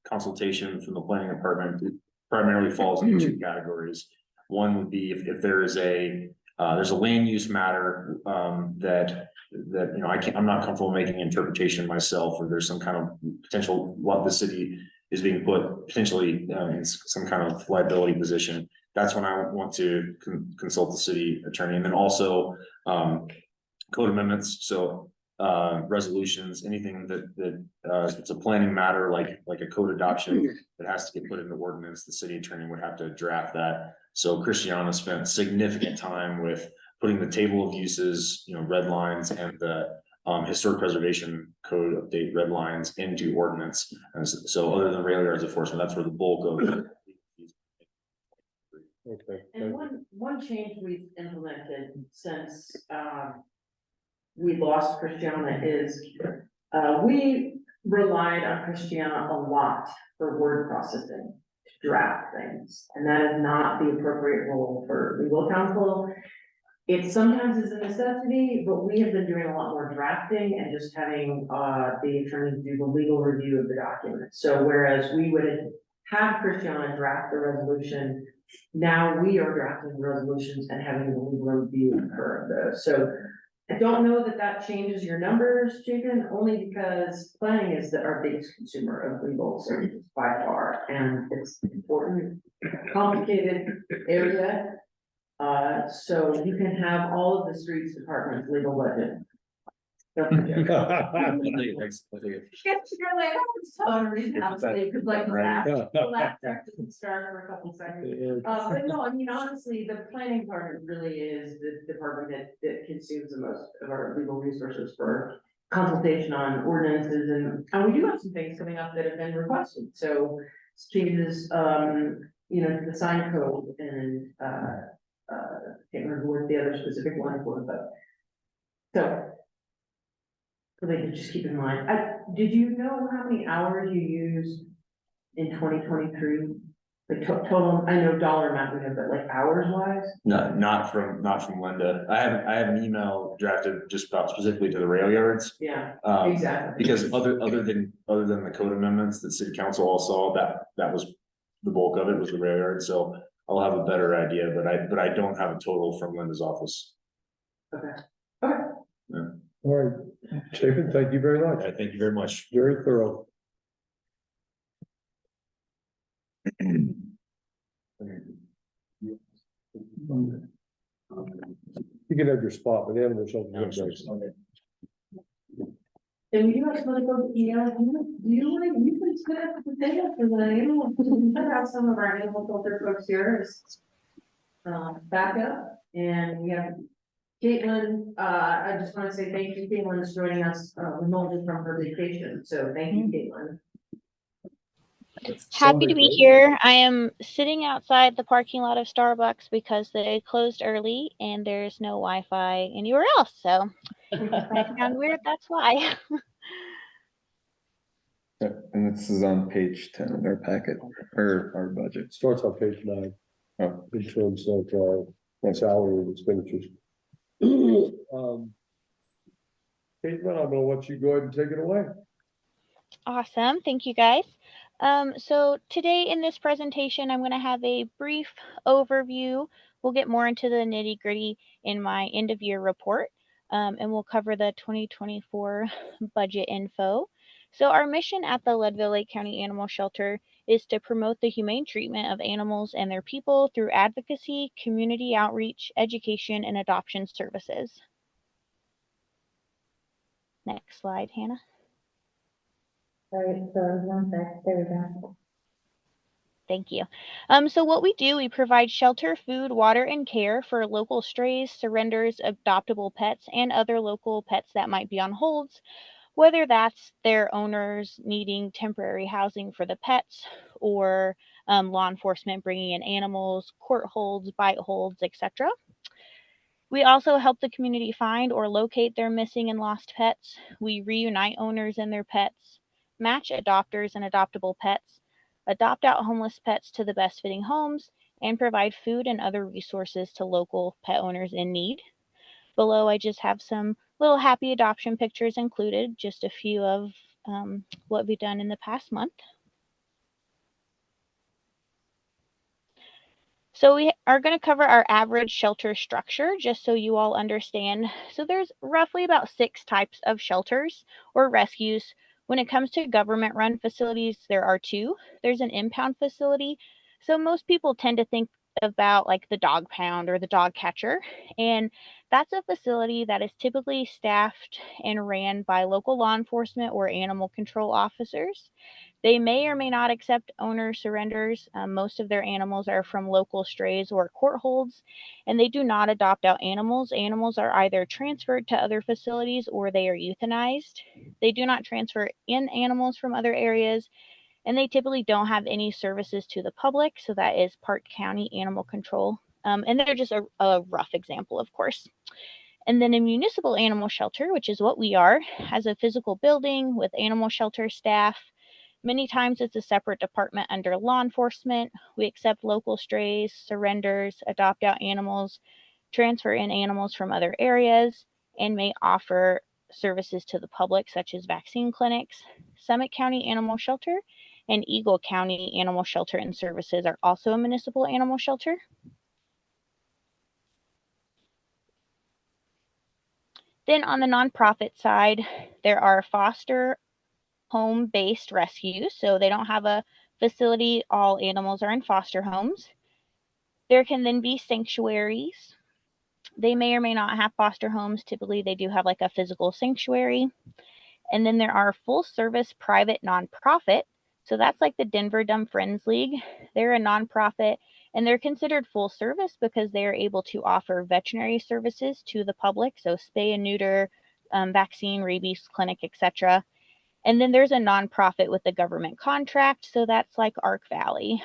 consultation from the planning department primarily falls into two categories. One would be if there is there's a land use matter that I'm not comfortable making interpretation myself, or there's some kind of potential what the city is being put potentially in some kind of liability position. That's when I want to consult the city attorney, and then also code amendments. So resolutions, anything that it's a planning matter, like a code adoption that has to get put into ordinance, the city attorney would have to draft that. So Christiana spent significant time with putting the table of uses, red lines, and the historic preservation code update red lines into ordinance. And so other than rail yards enforcement, that's where the bulk of Okay. And one change we've implemented since, we lost Christiana is, we relied on Christiana a lot for word processing, to draft things, and that is not the appropriate role for legal counsel. It sometimes is a necessity, but we have been doing a lot more drafting and just having, the attorney do the legal review of the document. So whereas we would have Christiana draft the resolution. Now we are drafting the resolutions and having the legal review occur of those. So I don't know that that changes your numbers, Jason, only because planning is our biggest consumer of legal services by far, and it's important, complicated area. So you can have all of the streets department's legal budget. Don't forget. It's really, it's a reason I was saying, because like the laugh track doesn't start for a couple seconds. But no, I mean, honestly, the planning department really is the department that consumes the most of our legal resources for consultation on ordinances, and we do have some things coming up that have been requested, so changes, you know, to the sign code and, can't remember what the other specific ones were, but. So they could just keep in mind, did you know how many hours you used in 2023? The total, I know dollar amount we have, but like hours wise? No, not from Linda. I have an email drafted just about specifically to the rail yards. Yeah, Um, exactly. because other than the code amendments that city council all saw, that was the bulk of it was the rail yard, so I'll have a better idea, but I don't have a total from Linda's office. Okay. Yeah. All right, Chapin, thank you very much. Thank you very much. Very thorough. You can have your spot, but animal shelter. And you guys wanna go, yeah, you can sit at the table for the animal, we could have some of our animal filter folks here as back up, and we have Caitlin, I just wanna say thank you, Caitlin is joining us, remotely from her vacation, so thank you, Caitlin. Happy to be here. I am sitting outside the parking lot of Starbucks because they closed early and there's no Wi-Fi anywhere else. So if I sound weird, that's why. And this is on page 10 of our packet, or our budget. Starts on page 9. Oh. In terms of salary and expenditures. Caitlin, I'm gonna let you go ahead and take it away. Awesome. Thank you guys. So today in this presentation, I'm going to have a brief overview. We'll get more into the nitty gritty in my end of year report, and we'll cover the 2024 budget info. So our mission at the Leadville Lake County Animal Shelter is to promote the humane treatment of animals and their people through advocacy, community outreach, education, and adoption services. Next slide, Hannah. Sorry, so one sec, there we go. Thank you. So what we do, we provide shelter, food, water, and care for local strays, surrenders, adoptable pets, and other local pets that might be on holds, whether that's their owners needing temporary housing for the pets or law enforcement bringing in animals, court holds, bite holds, etc. We also help the community find or locate their missing and lost pets. We reunite owners and their pets, match adopters and adoptable pets, adopt out homeless pets to the best fitting homes, and provide food and other resources to local pet owners in need. Below, I just have some little happy adoption pictures included, just a few of what we've done in the past month. So we are going to cover our average shelter structure, just so you all understand. So there's roughly about 6 types of shelters or rescues. When it comes to government-run facilities, there are 2. There's an impound facility. So most people tend to think about like the dog pound or the dog catcher. And that's a facility that is typically staffed and ran by local law enforcement or animal control officers. They may or may not accept owner surrenders. Most of their animals are from local strays or court holds, and they do not adopt out animals. Animals are either transferred to other facilities or they are euthanized. They do not transfer in animals from other areas, and they typically don't have any services to the public. So that is Park County Animal Control. And they're just a rough example, of course. And then a municipal animal shelter, which is what we are, has a physical building with animal shelter staff. Many times it's a separate department under law enforcement. We accept local strays, surrenders, adopt out animals, transfer in animals from other areas, and may offer services to the public, such as vaccine clinics. Summit County Animal Shelter and Eagle County Animal Shelter and Services are also a municipal animal shelter. Then on the nonprofit side, there are foster home-based rescues. So they don't have a facility. All animals are in foster homes. There can then be sanctuaries. They may or may not have foster homes. Typically, they do have like a physical sanctuary. And then there are full-service private nonprofit. So that's like the Denver Dumb Friends League. They're a nonprofit, and they're considered full service because they are able to offer veterinary services to the public. So spay and neuter, vaccine, rabies clinic, etc. And then there's a nonprofit with a government contract. So that's like Ark Valley.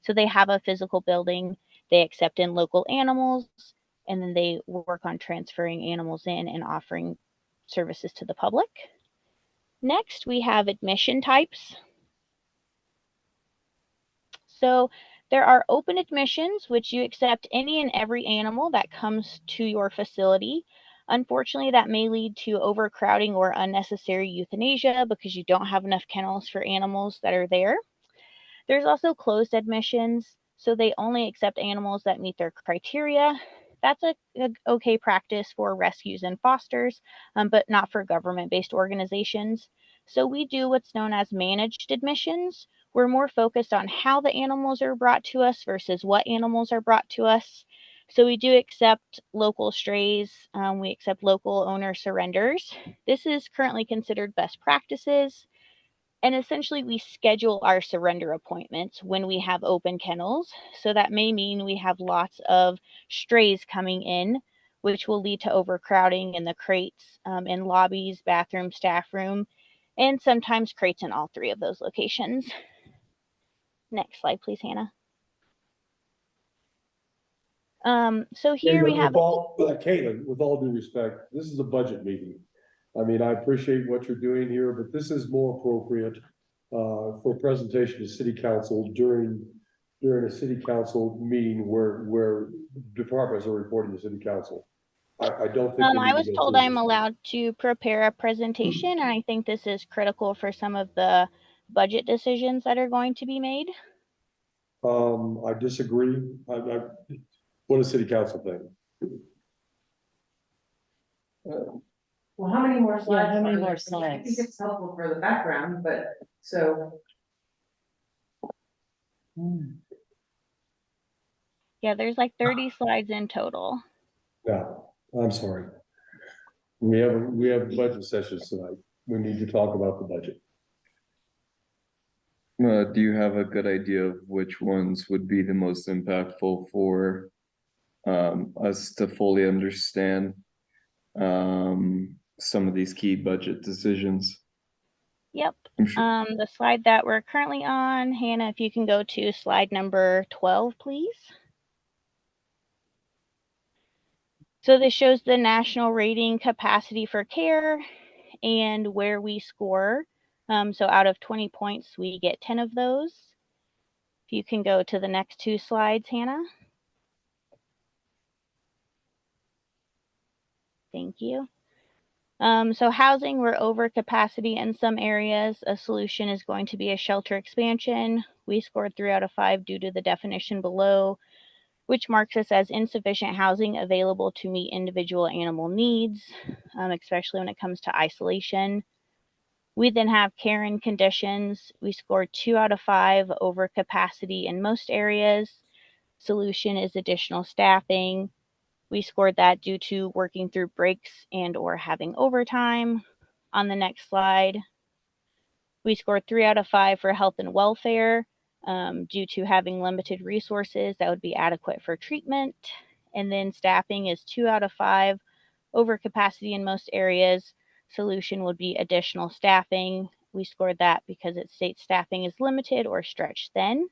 So they have a physical building. They accept in local animals, and then they work on transferring animals in and offering services to the public. Next, we have admission types. So there are open admissions, which you accept any and every animal that comes to your facility. Unfortunately, that may lead to overcrowding or unnecessary euthanasia because you don't have enough kennels for animals that are there. There's also closed admissions, so they only accept animals that meet their criteria. That's a okay practice for rescues and fosters, but not for government-based organizations. So we do what's known as managed admissions. We're more focused on how the animals are brought to us versus what animals are brought to us. So we do accept local strays. We accept local owner surrenders. This is currently considered best practices. And essentially, we schedule our surrender appointments when we have open kennels. So that may mean we have lots of strays coming in, which will lead to overcrowding in the crates, in lobbies, bathroom, staff room, and sometimes crates in all three of those locations. Next slide, please, Hannah. So here we have. Caitlin, with all due respect, this is a budget meeting. I mean, I appreciate what you're doing here, but this is more appropriate for presentation to city council during a city council meeting where departments are reporting to city council. I don't think. I was told I'm allowed to prepare a presentation, and I think this is critical for some of the budget decisions that are going to be made. I disagree. What does city council think? Well, how many more slides? how many are there? more I slides? think it's helpful for the background, but so. Yeah, there's like 30 slides in total. No, I'm sorry. We have budget sessions tonight. We need to talk about the budget. Do you have a good idea of which ones would be the most impactful for us to fully understand some of these key budget decisions? Yep. I'm sure. The slide that we're currently on, Hannah, if you can go to slide number 12, please. So this shows the national rating capacity for care and where we score. So out of 20 points, we get 10 of those. If you can go to the next two slides, Hannah. Thank you. So housing, we're over capacity in some areas. A solution is going to be a shelter expansion. We scored 3 out of 5 due to the definition below, which marks us as insufficient housing available to meet individual animal needs, especially when it comes to isolation. We then have care and conditions. We scored 2 out of 5 over capacity in most areas. Solution is additional staffing. We scored that due to working through breaks and or having overtime. On the next slide, we scored 3 out of 5 for health and welfare due to having limited resources that would be adequate for treatment. And then staffing is 2 out of 5 over capacity in most areas. Solution would be additional staffing. We scored that because it states staffing is limited or stretched thin.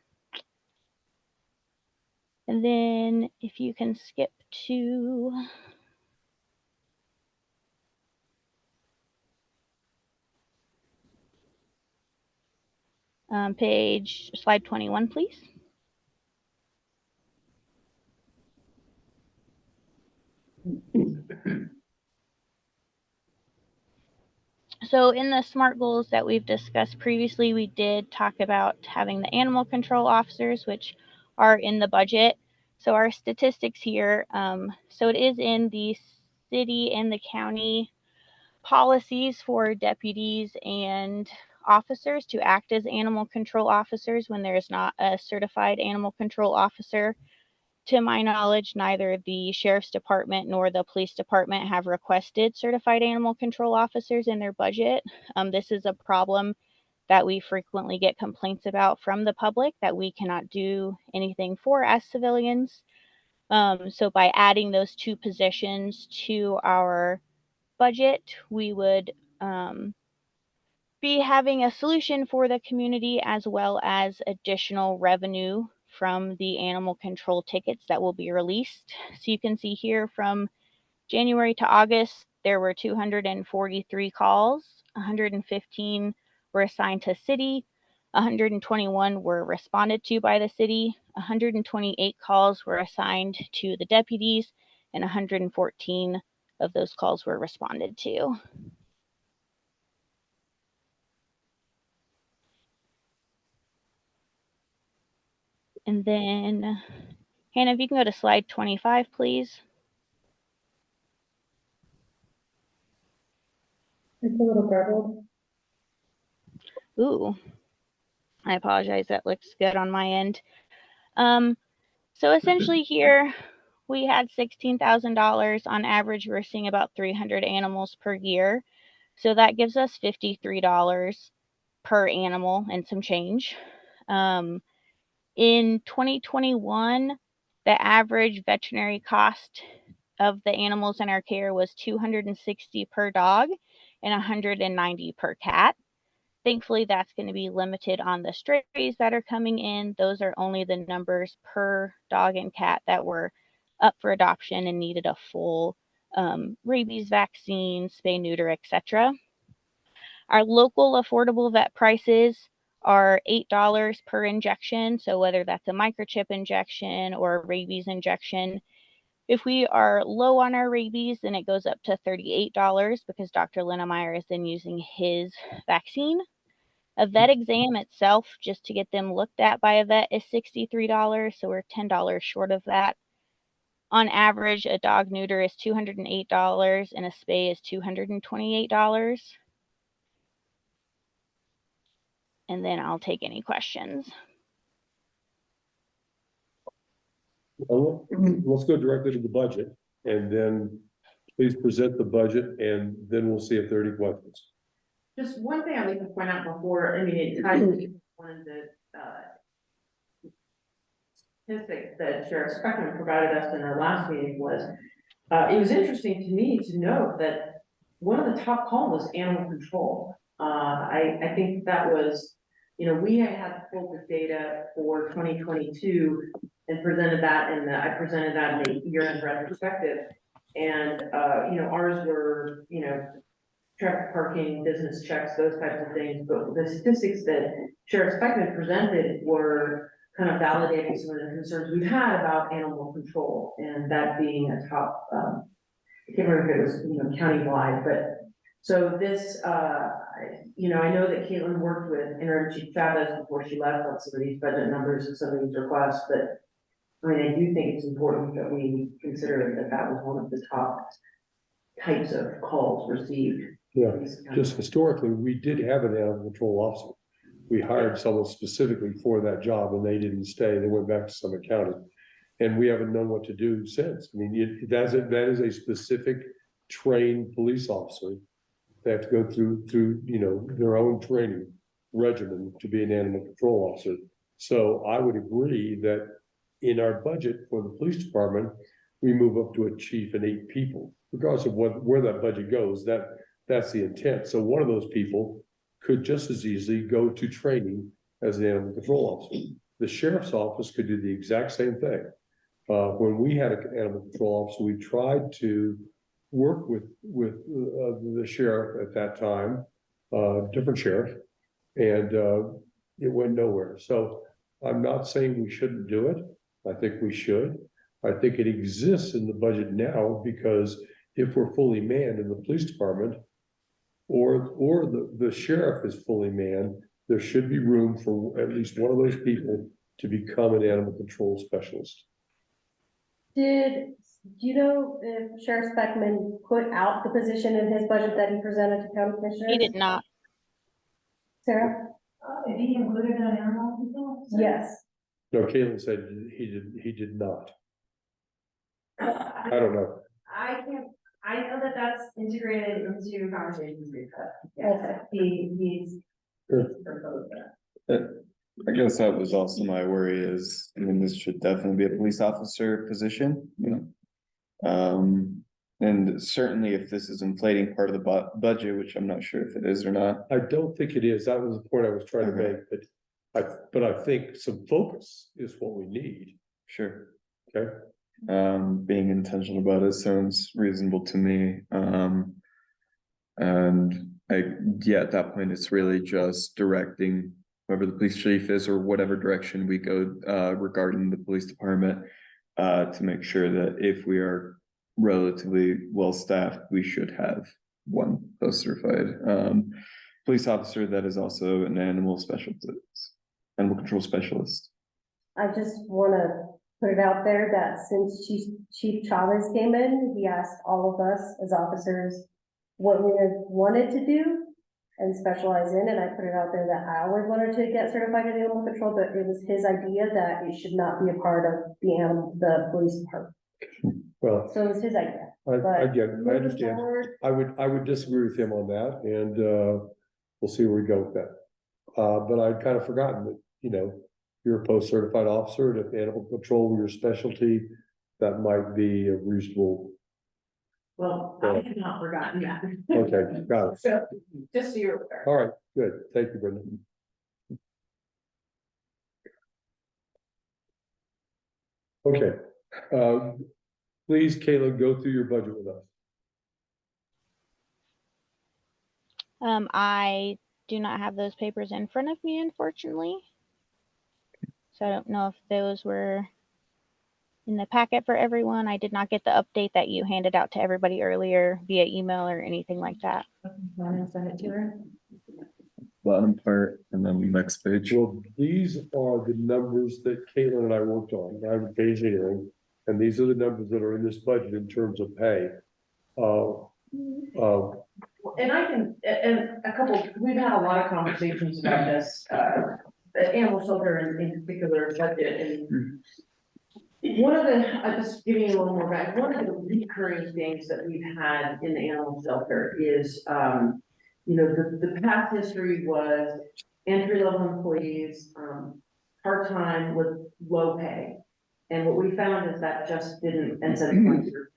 And then if you can skip to slide 21, please. So in the SMART goals that we've discussed previously, we did talk about having the animal control officers, which are in the budget. So our statistics here, so it is in the city and the county policies for deputies and officers to act as animal control officers when there is not a certified animal control officer. To my knowledge, neither the sheriff's department nor the police department have requested certified animal control officers in their budget. This is a problem that we frequently get complaints about from the public that we cannot do anything for as civilians. So by adding those two positions to our budget, we would be having a solution for the community as well as additional revenue from the animal control tickets that will be released. So you can see here from January to August, there were 243 calls, 115 were assigned to city, 121 were responded to by the city, 128 calls were assigned to the deputies, and 114 of those calls were responded to. And then, Hannah, if you can go to slide 25, please. It's a little garbled. Ooh, I apologize. That looks good on my end. So essentially here we had $16,000 on average. We're seeing about 300 animals per year. So that gives us $53 per animal and some change. In 2021, the average veterinary cost of the animals in our care was $260 per dog and $190 per cat. Thankfully, that's going to be limited on the strays that are coming in. Those are only the numbers per dog and cat that were up for adoption and needed a full rabies vaccine, spay, neuter, etc. Our local affordable vet prices are $8 per injection. So whether that's a microchip injection or a rabies injection, if we are low on our rabies, then it goes up to $38 because Dr. Linnemeyer is then using his vaccine. A vet exam itself, just to get them looked at by a vet, is $63. So we're $10 short of that. On average, a dog neuter is $208 and a spay is $228. And then I'll take any questions. Well, let's go directly to the budget and then please present the budget and then we'll see if there are any questions. Just one thing I'd like to point out before, I mean, it ties into one of the, statistics that Sheriff Speckman provided us in our last meeting was, it was interesting to me to note that one of the top calls was animal control. I think that was, you know, we had pulled the data for 2022 and presented that I presented that in the year-end retrospective. And, you know, ours were, you know, traffic parking, business checks, those types of things. But the statistics that Sheriff Speckman presented were kind of validating some of the concerns we've had about animal control and that being a top, I can't remember if it was, you know, countywide, but so this, you know, I know that Caitlin worked with Interim Chief Chavez before she left on some of these budget numbers and some of these requests, but I mean, I do think it's important that we consider that that was one of the top types of calls received. Yeah, just historically, we did have an animal control officer. We hired someone specifically for that job and they didn't stay. They went back to Summit County. And we haven't known what to do since. I mean, that is a specific trained police officer. They have to go through, you know, their own training regimen to be an animal control officer. So I would agree that in our budget for the police department, we move up to a chief and 8 people, regardless of where that budget goes. That's the intent. So one of those people could just as easily go to training as an animal control officer. The sheriff's office could do the exact same thing. When we had an animal control officer, we tried to work with the sheriff at that time, different sheriff, and it went nowhere. So I'm not saying we shouldn't do it. I think we should. I think it exists in the budget now because if we're fully manned in the police department, or the sheriff is fully manned, there should be room for at least one of those people to become an animal control specialist. Do you know if Sheriff Speckman put out the position in his budget that he presented to county commissioners? He did not. Sarah? Did he include an animal control? Yes. No, Caitlin said he did not. I don't know. I know that that's integrated into conversations we've had. Okay. He's Sure. proposed that. I guess that was also my worry is, I mean, this should definitely be a police officer position, you know? And certainly if this is inflating part of the budget, which I'm not sure if it is or not. I don't think it is. That was the point I was trying to Okay. make, but I think some focus is what we need. Sure. Okay. Being intentional about it sounds reasonable to me. And at that point, it's really just directing whoever the police chief is or whatever direction we go, regarding the police department, to make sure that if we are relatively well staffed, we should have one post certified, police officer that is also an animal control specialist. I just wanna put it out there that since Chief Chavez came in, he asked all of us as officers what we wanted to do and specialize in, and I put it out there that I always wanted to get certified in animal control, but it was his idea that it should not be a part of the police department. Well, So it was his idea. I get it. I Moving understand. forward, I would disagree with him on that, and we'll see where we go with that. But I'd kind of forgotten that, you know, you're a post-certified officer, and if animal control were your specialty, that might be a reasonable. Well, I have not forgotten that. Okay, got it. So, just so you're aware. All right, good. Thank you, Brenda. Okay, please, Kayla, go through your budget with us. I do not have those papers in front of me, unfortunately. So I don't know if those were in the packet for everyone. I did not get the update that you handed out to everybody earlier via email or anything like that. wanna send it to her? Bottom part and then the next page. Well, these are the numbers that Caitlin and I worked on. I have page hearing, and these are the numbers that are in this budget in terms of pay. And I can, and we've had a lot of conversations about this, the animal shelter in particular budget and. One of the, I'm just giving you a little more back, one of the recurring things that we've had in the animal shelter is, you know, the past history was entry-level employees, part-time with low pay. And what we found is that just didn't end up going to retention.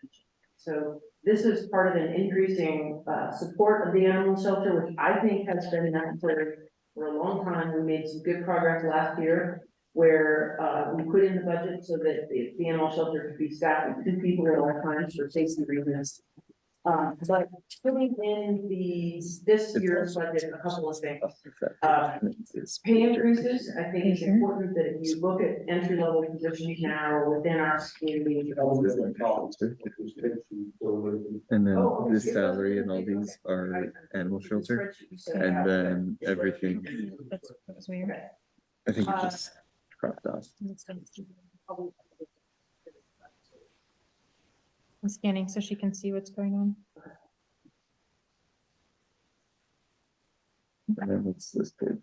So this is part of an increasing, support of the animal shelter, which I think has been that for a long time. We made some good progress last year, where we put in the budget so that the animal shelter could be staffed with 2 people at all times for safety reasons. But putting in this year's budget, a couple of things. Pay increases, I think it's important that if you look at entry level positions now within our community. And then this salary and all these are animal shelter, and then everything, I think it just cropped off. I'm scanning so she can see what's going on. And then it's this page.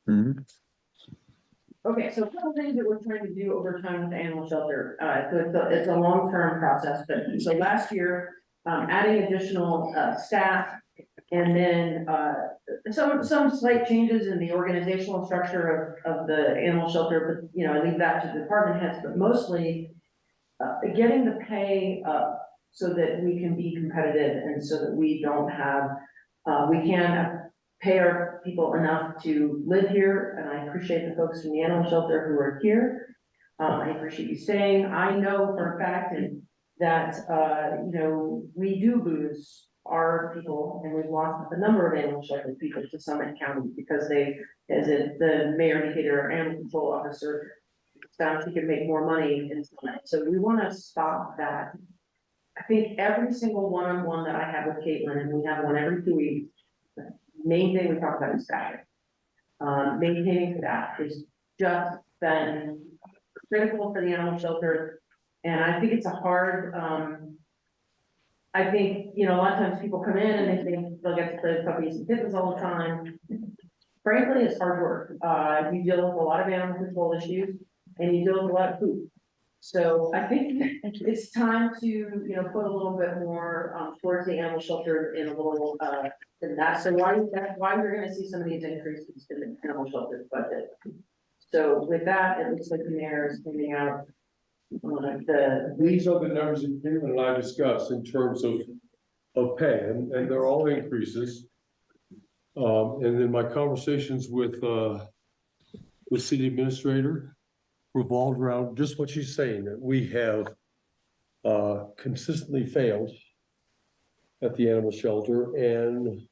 Mhm. Okay, so a couple things that we're trying to do over time with the animal shelter, so it's a long-term process, but so last year, adding additional, staff. And then, some slight changes in the organizational structure of the animal shelter, but, you know, I leave that to the department heads, but mostly. Getting the pay up so that we can be competitive and so that we don't have, we can pay our people enough to live here, and I appreciate the folks from the animal shelter who are here. I appreciate you staying. I know for a fact that, you know, we do lose our people, and we've lost a number of animal shelter people to Summit County because they, as the mayor indicated, our animal control officer found he could make more money in Summit. So we wanna stop that. I think every single one-on-one that I have with Caitlin, and we have one every 2 weeks, the main thing we talk about is staffing. Maintaining staff is just been critical for the animal shelter. And I think it's a hard, I think, you know, a lot of times people come in and they think they'll get to play with puppies and kittens all the time. Frankly, it's hard work. You deal with a lot of animal control issues and you deal with a lot of food. So I think it's time to, you know, put a little bit more, towards the animal shelter in a little, than that. So that's why we're gonna see some of these increases in the animal shelter budget. So with that, it looks like the mayor is handing out These are the numbers that Caitlin and I discussed in terms of pay, and they're all increases. And then my conversations with city administrator revolved around just what she's saying, that we have consistently failed at the animal shelter, and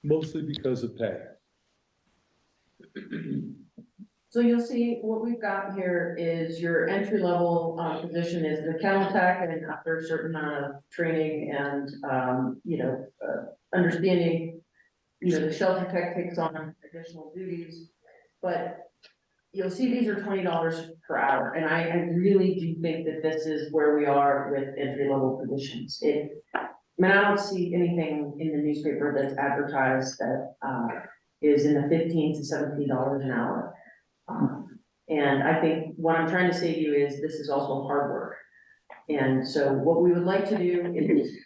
mostly because of pay. So you'll see what we've got here is your entry level position is the kennel tech, and after a certain amount of training and understanding, you know, the shelter tech takes on additional duties. But you'll see these are $20 per hour, and I really do think that this is where we are with entry level positions. I mean, I don't see anything in the newspaper that's advertised that is in the $15 to $17 an hour. And I think what I'm trying to say to you is this is also hard work. And so what we would like to do is,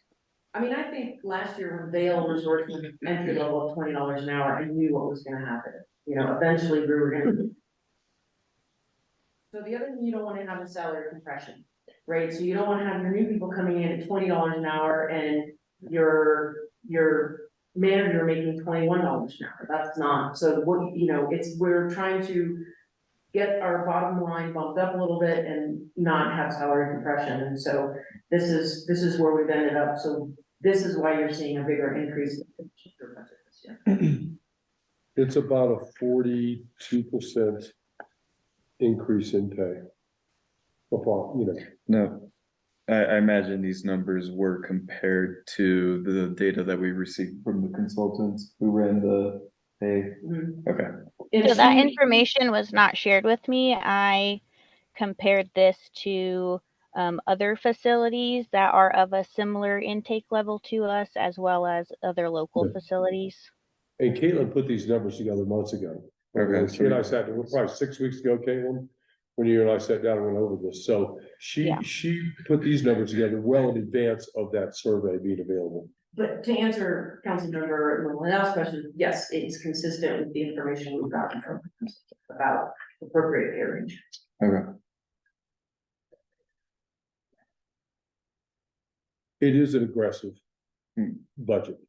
I mean, I think last year when Vail Resort was entry level of $20 an hour, I knew what was gonna happen. You know, eventually we were gonna. So the other thing you don't wanna have is salary compression, right? So you don't wanna have your new people coming in at $20 an hour and your manager making $21 an hour. That's not, so what, you know, we're trying to get our bottom line bumped up a little bit and not have salary compression. And so this is where we've ended up. So this is why you're seeing a bigger increase in the budget this year. It's about a 42% increase in pay. Upon, you know. No, I imagine these numbers were compared to the data that we received from the consultants who ran the pay. Mhm. Okay. And So that she- information was not shared with me. I compared this to other facilities that are of a similar intake level to us, as well as other local Yeah. facilities. And Caitlin put these numbers together months ago. Okay. She and I sat, probably 6 weeks ago, Caitlin, when you and I sat down and went over this. So Yeah. she put these numbers together well in advance of that survey being available. But to answer Councilmember Lindell's question, yes, it's consistent with the information we've gotten from about appropriate pay range. Okay. It is an aggressive Hmm. budget,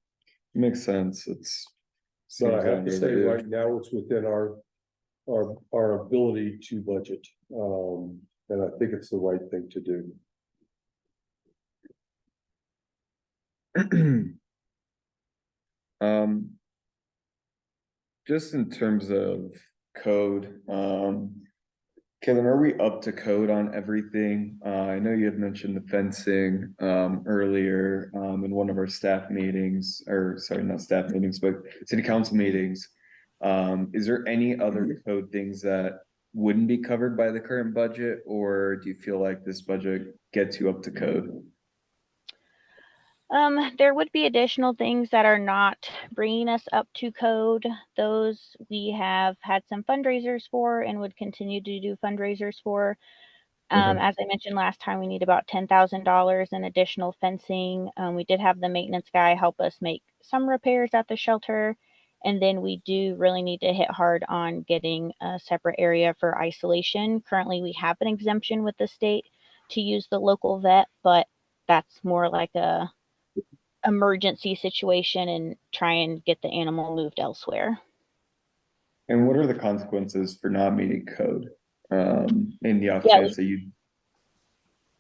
Makes sense. but I seems have to say overdue. right now it's within our ability to budget. And I think it's the right thing to do. Just in terms of code, Kevin, are we up to code on everything? I know you had mentioned the fencing, earlier, in one of our staff meetings, or sorry, not staff meetings, but city council meetings. Is there any other code things that wouldn't be covered by the current budget, or do you feel like this budget gets you up to code? There would be additional things that are not bringing us up to code. Those we have had some fundraisers for and would continue to do fundraisers for. As I mentioned last time, we need about $10,000 in additional fencing. We did have the maintenance guy help us make some repairs at the shelter. And then we do really need to hit hard on getting a separate area for isolation. Currently, we have an exemption with the state to use the local vet, but that's more like a emergency situation and try and get the animal moved elsewhere. And what are the consequences for not meeting code? In the off Yeah, chance that you.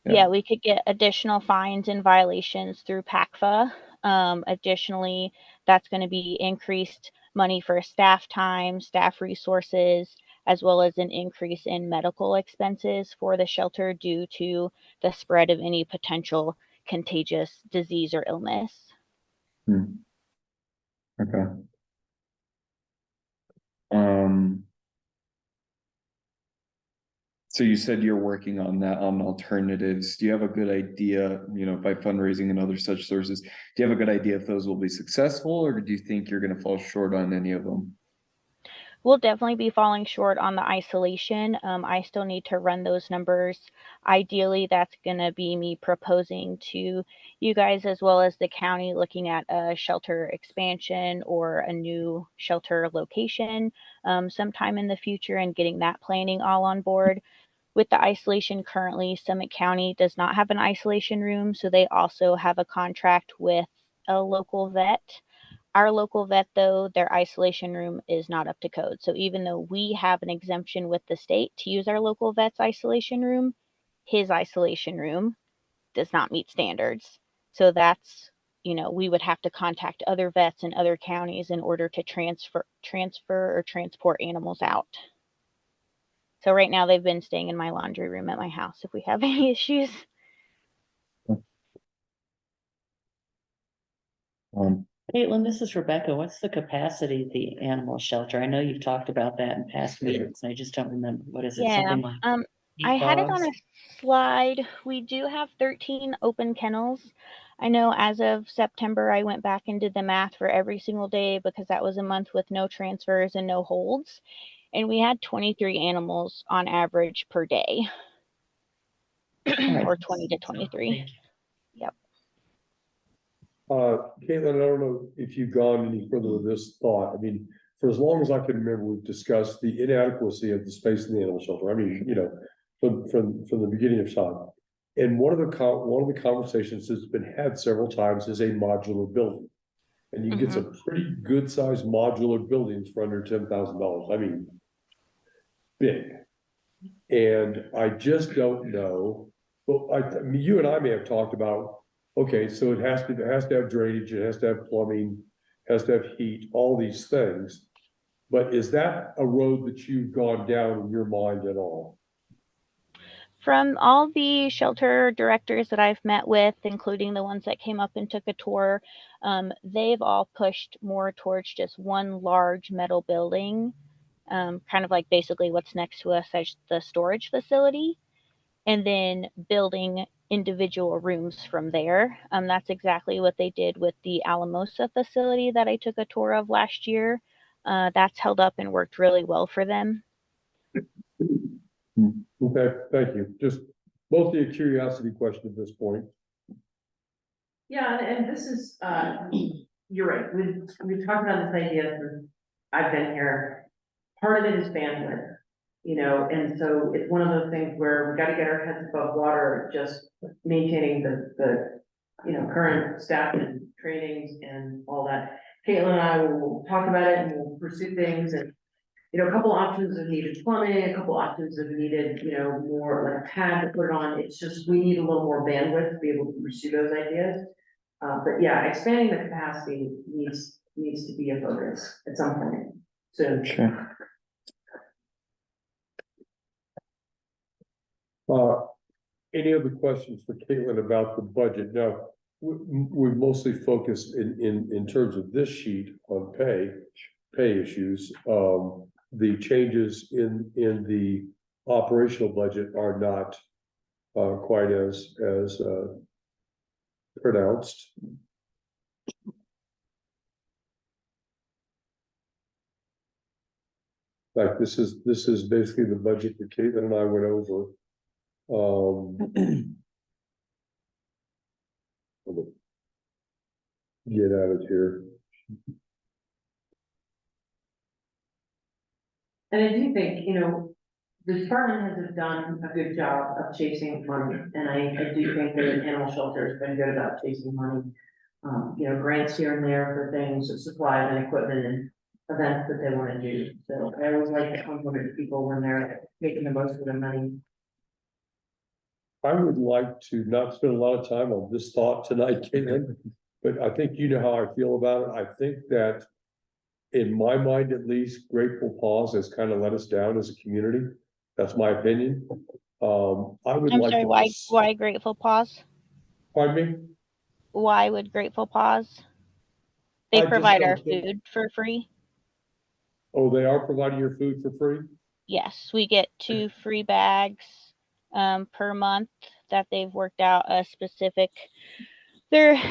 Yeah, we could get additional fines and violations through PACFA. Additionally, that's going to be increased money for staff time, staff resources, as well as an increase in medical expenses for the shelter due to the spread of any potential contagious disease or illness. Okay. Um. So you said you're working on that, on alternatives. Do you have a good idea, you know, by fundraising and other such sources? Do you have a good idea if those will be successful, or do you think you're gonna fall short on any of them? We'll definitely be falling short on the isolation. I still need to run those numbers. Ideally, that's going to be me proposing to you guys as well as the county looking at a shelter expansion or a new shelter location sometime in the future and getting that planning all on board. With the isolation currently, Summit County does not have an isolation room, so they also have a contract with a local vet. Our local vet, though, their isolation room is not up to code. So even though we have an exemption with the state to use our local vet's isolation room, his isolation room does not meet standards. So that's, we would have to contact other vets in other counties in order to transfer or transport animals out. So right now they've been staying in my laundry room at my house if we have any issues. Caitlin, this is Rebecca. What's the capacity of the animal shelter? I know you've talked about that in past meetings. I just don't remember. What is it? Yeah, Something like I had it on dogs? a slide. We do have 13 open kennels. I know as of September, I went back and did the math for every single day because that was a month with no transfers and no holds. And we had 23 animals on average per day, Right. or 20 to 23. Yep. Caitlin, I don't know if you've gone any further with this thought. I mean, for as long as I can remember, we've discussed the inadequacy of the space in the animal shelter. I mean, from the beginning of time. And one of the conversations that's been had several times is a modular building. And you can get some pretty good sized modular buildings for under $10,000. I mean, big. And I just don't know. Well, I mean, you and I may have talked about, okay, so it has to have drainage, it has to have plumbing, has to have heat, all these things. But is that a road that you've gone down in your mind at all? From all the shelter directors that I've met with, including the ones that came up and took a tour, they've all pushed more towards just one large metal building, kind of like basically what's next to us as the storage facility, and then building individual rooms from there. That's exactly what they did with the Alamosa facility that I took a tour of last year. That's held up and worked really well for them. Okay, thank you. Just mostly a curiosity question at this point. Yeah, and this is, you're right, we've talked about this idea since I've been here. Part of it is bandwidth, and so it's one of those things where we gotta get our heads above water, just maintaining the current staff and trainings and all that. Caitlin and I will talk about it and we'll pursue things and, a couple options have needed plumbing, a couple options have needed, more like a pad to put it on. It's just, we need a little more bandwidth to be able to pursue those ideas. But yeah, expanding the capacity needs to be a focus at some point soon. Sure. Any other questions for Caitlin about the budget? Now, we mostly focused in terms of this sheet on pay issues. The changes in the operational budget are not quite as pronounced. Like this is basically the budget that Caitlin and I went over. Get out of here. And I do think, the department has done a good job of chasing money, and I do think that animal shelter has been good about chasing money. Grants here and there for things, supplies and equipment and events that they want to do. So I always like to compliment people when they're making the most of their money. I would like to not spend a lot of time on this thought tonight, Caitlin, but I think you know how I feel about it. I think that in my mind, at least, Grateful Paws has kind of let us down as a community. That's my opinion. I would I'm like sorry, to. why Grateful Paws? Pardon me? Why would Grateful Paws? I They just provide don't our think- food for free. Oh, they are providing your food for free? Yes, we get 2 free bags per month that they've worked out a specific. They're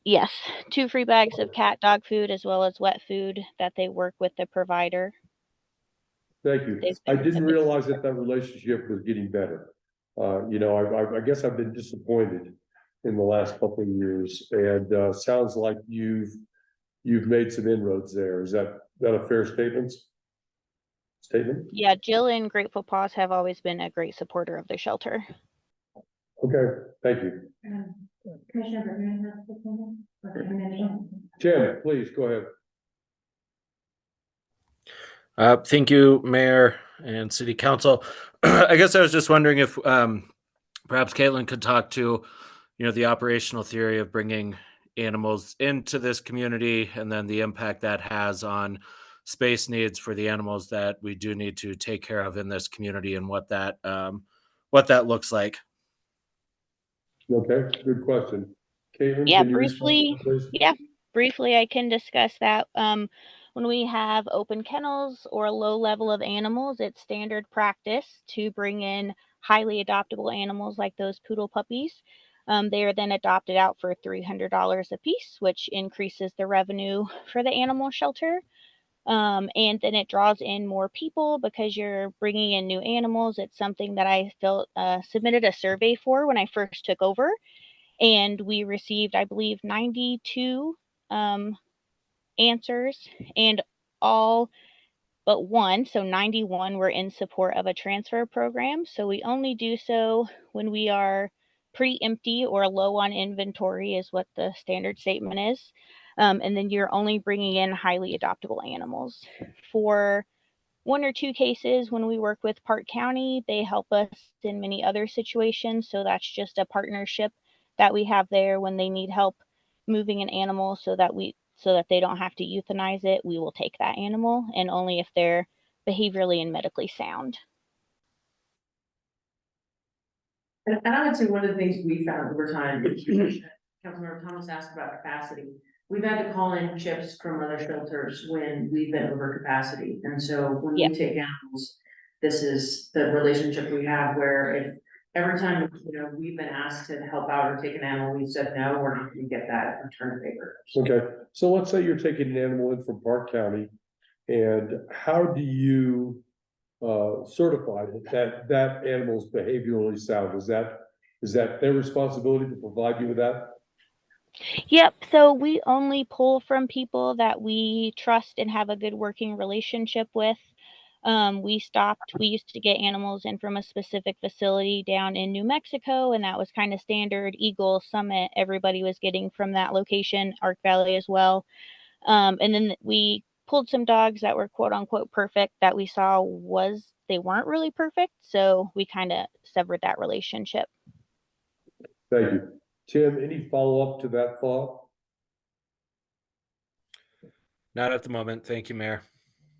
yes, 2 free bags of cat dog food as well as wet food that they work with the provider. Thank you. They've I been didn't a big realize that that relationship was getting better. I guess I've been disappointed in the last couple of years, and sounds like you've made some inroads there. Is that a fair statement? Yeah, Jill and Grateful Paws have always been a great supporter of the shelter. Okay, thank you. Commissioner Bergman has the comment? Or Commissioner? Jim, please go ahead. Thank you, Mayor and City Council. I guess I was just wondering if perhaps Caitlin could talk to, the operational theory of bringing animals into this community and then the impact that has on space needs for the animals that we do need to take care of in this community and what that looks like. Okay, good question. Caitlin, Yeah, can you respond, please? briefly, I can discuss that. When we have open kennels or a low level of animals, it's standard practice to bring in highly adoptable animals like those poodle puppies. They are then adopted out for $300 a piece, which increases the revenue for the animal shelter. And then it draws in more people because you're bringing in new animals. It's something that I submitted a survey for when I first took over. And we received, I believe, 92 answers, and all but one, so 91 were in support of a transfer program. So we only do so when we are pretty empty or low on inventory is what the standard statement is. And then you're only bringing in highly adoptable animals. For 1 or 2 cases when we work with Park County, they help us in many other situations. So that's just a partnership that we have there when they need help moving an animal so that they don't have to euthanize it. We will take that animal, and only if they're behaviorally and medically sound. And I would say one of the things we found over time, Councilmember Thomas asked about capacity. We've had to call in chips from other shelters when we've been over capacity. And so when we take animals, this is the relationship we have where if every time, we've been asked to help out or take an animal, we said, no, we're not gonna get that return favor. Okay, so let's say you're taking an animal in from Park County, and how do you certify that animal's behaviorally sound? Is that their responsibility to provide you with that? Yep. So we only pull from people that we trust and have a good working relationship with. We used to get animals in from a specific facility down in New Mexico, and that was kind of standard. Eagle, Summit, everybody was getting from that location, Ark Valley as well. And then we pulled some dogs that were quote unquote perfect that we saw they weren't really perfect. So we kind of severed that relationship. Thank you. Tim, any follow-up to that thought? Not at the moment. Thank you, Mayor.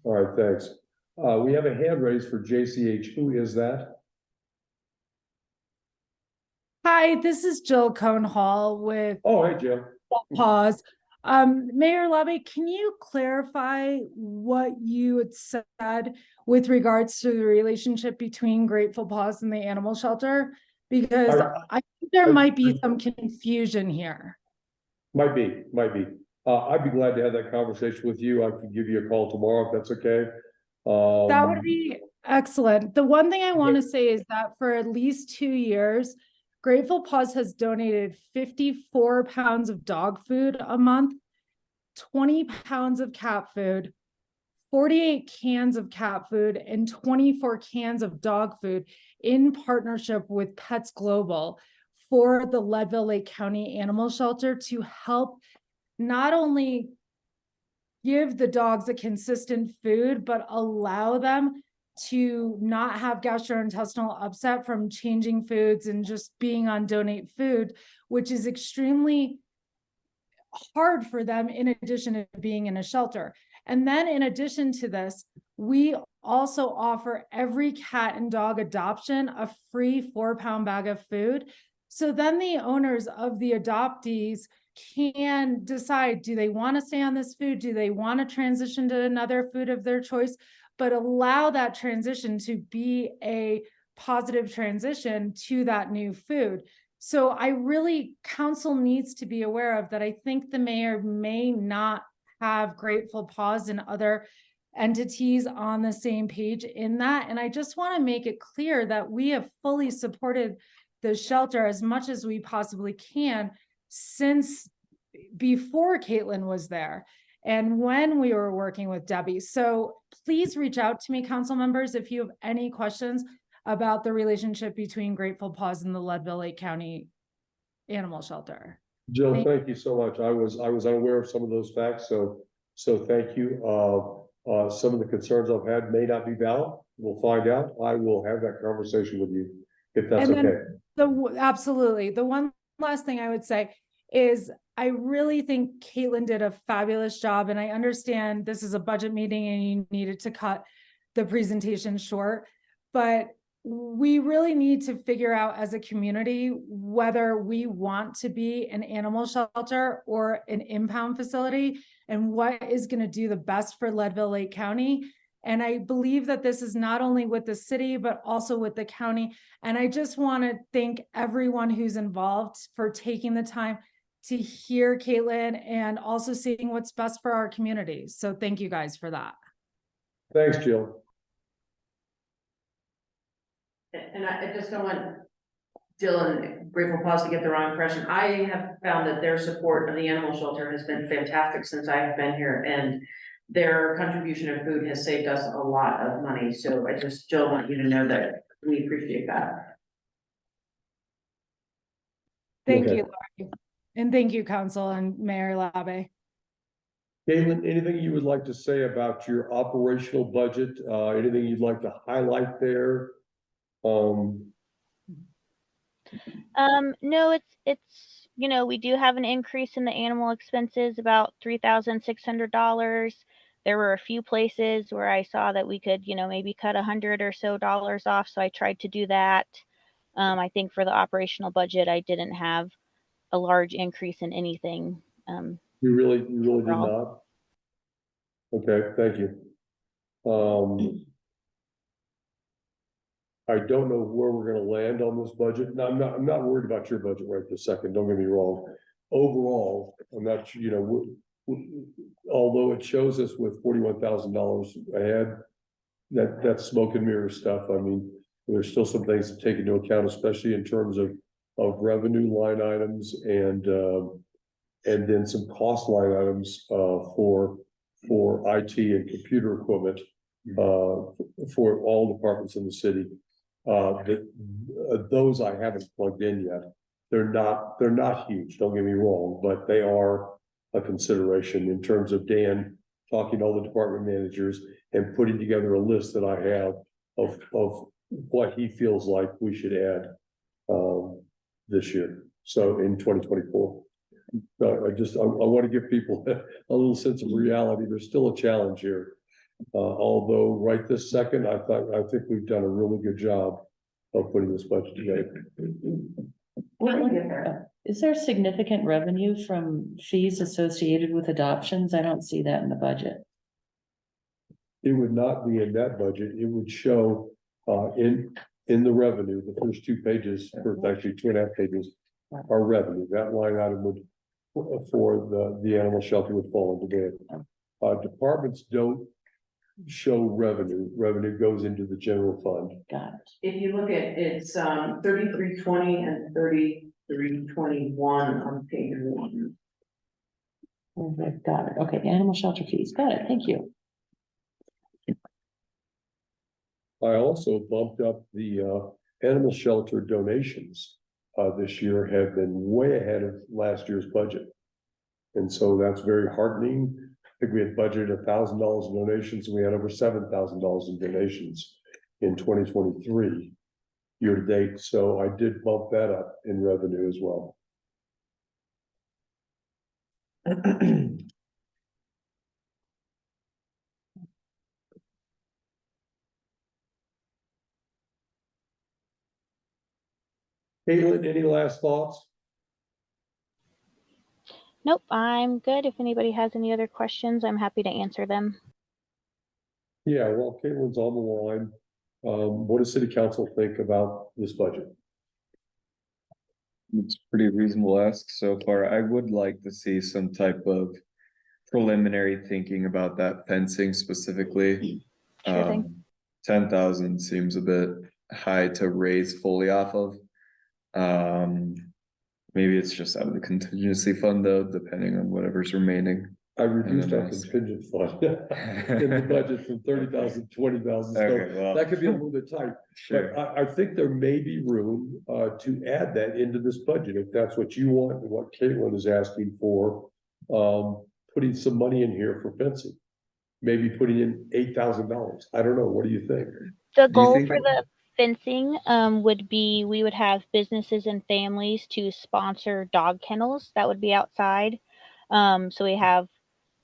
All right, thanks. We have a hand raised for JCH. Who is that? Hi, this is Jill Cone Hall with Oh, hey, Jim. Pause. Mayor Levy, can you clarify what you had said with regards to the relationship between Grateful Paws and the animal shelter? Because I think there might be some confusion here. Might be. I'd be glad to have that conversation with you. I could give you a call tomorrow if that's okay. That would be excellent. The one thing I want to say is that for at least 2 years, Grateful Paws has donated 54 pounds of dog food a month, 20 pounds of cat food, 48 cans of cat food, and 24 cans of dog food in partnership with Pets Global for the Leadville Lake County Animal Shelter to help not only give the dogs a consistent food, but allow them to not have gastrointestinal upset from changing foods and just being on donate food, which is extremely hard for them in addition to being in a shelter. And then in addition to this, we also offer every cat and dog adoption a free 4-pound bag of food. So then the owners of the adoptees can decide, do they want to stay on this food? Do they want to transition to another food of their choice? But allow that transition to be a positive transition to that new food. So I really, council needs to be aware of that. I think the mayor may not have Grateful Paws and other entities on the same page in that. And I just want to make it clear that we have fully supported the shelter as much as we possibly can since before Caitlin was there and when we were working with Debbie. So please reach out to me, council members, if you have any questions about the relationship between Grateful Paws and the Leadville Lake County Animal Shelter. Jill, thank you so much. I was unaware of some of those facts, so thank you. Some of the concerns I've had may not be valid. We'll find out. I will have that conversation with you if that's And then okay. Absolutely. The one last thing I would say is I really think Caitlin did a fabulous job, and I understand this is a budget meeting and you needed to cut the presentation short, but we really need to figure out as a community whether we want to be an animal shelter or an impound facility and what is going to do the best for Leadville Lake County. And I believe that this is not only with the city, but also with the county. And I just want to thank everyone who's involved for taking the time to hear Caitlin and also seeing what's best for our community. So thank you guys for that. Thanks, Jill. And I just don't want Jill and Grateful Paws to get the wrong impression. I have found that their support of the animal shelter has been fantastic since I have been here, and their contribution of food has saved us a lot of money. So I just still want you to know that we appreciate that. Thank Okay. you, Lori. And thank you, Council and Mayor Labbe. Caitlin, anything you would like to say about your operational budget? Anything you'd like to highlight there? No, it's, we do have an increase in the animal expenses, about $3,600. There were a few places where I saw that we could, maybe cut $100 or so off. So I tried to do that. I think for the operational budget, I didn't have a large increase in anything. You really did not? Okay, thank you. I don't know where we're gonna land on this budget. No, I'm not worried about your budget right this second, don't get me wrong. Overall, I'm not, although it shows us with $41,000 ahead, that's smoke and mirror stuff. I mean, there's still some things to take into account, especially in terms of revenue line items and then some cost line items for IT and computer equipment for all departments in the city. Those I haven't plugged in yet. They're not huge, don't get me wrong, but they are a consideration in terms of Dan talking to all the department managers and putting together a list that I have of what he feels like we should add this year. So in 2024. I want to give people a little sense of reality. There's still a challenge here. Although right this second, I think we've done a really good job of putting this budget together. Is there significant revenue from fees associated with adoptions? I don't see that in the budget. It would not be in that budget. It would show in the revenue, the first 2 pages, or actually 2.5 pages, are revenue. That line item would, for the animal shelter, would fall into there. Departments don't show revenue. Revenue goes into the general fund. Got it. If you look at, it's 3320 and 3321 on page 1. Okay, got it. Okay, animal shelter fees. Got it. Thank you. I also bumped up the animal shelter donations this year, have been way ahead of last year's budget. And so that's very heartening. I think we had budgeted $1,000 in donations, and we had over $7,000 in donations in 2023 year to date. So I did bump that up in revenue as well. Caitlin, any last thoughts? Nope, I'm good. If anybody has any other questions, I'm happy to answer them. Yeah, well, Caitlin's on the line. What does city council think about this budget? It's pretty reasonable ask so far. I would like to see some type of preliminary thinking about that fencing specifically. Sure thing. 10,000 seems a bit high to raise fully off of. Maybe it's just out of the contingency fund though, depending on whatever's remaining. I reduced our MS. contingent fund in the budget from 30,000 to 20,000, so Okay, well, that could be a little bit tight. sure. But I think there may be room to add that into this budget, if that's what you want and what Caitlin is asking for. Putting some money in here for fencing, maybe putting in $8,000. I don't know, what do you think? The Do you goal think- for the fencing would be we would have businesses and families to sponsor dog kennels that would be outside. So we have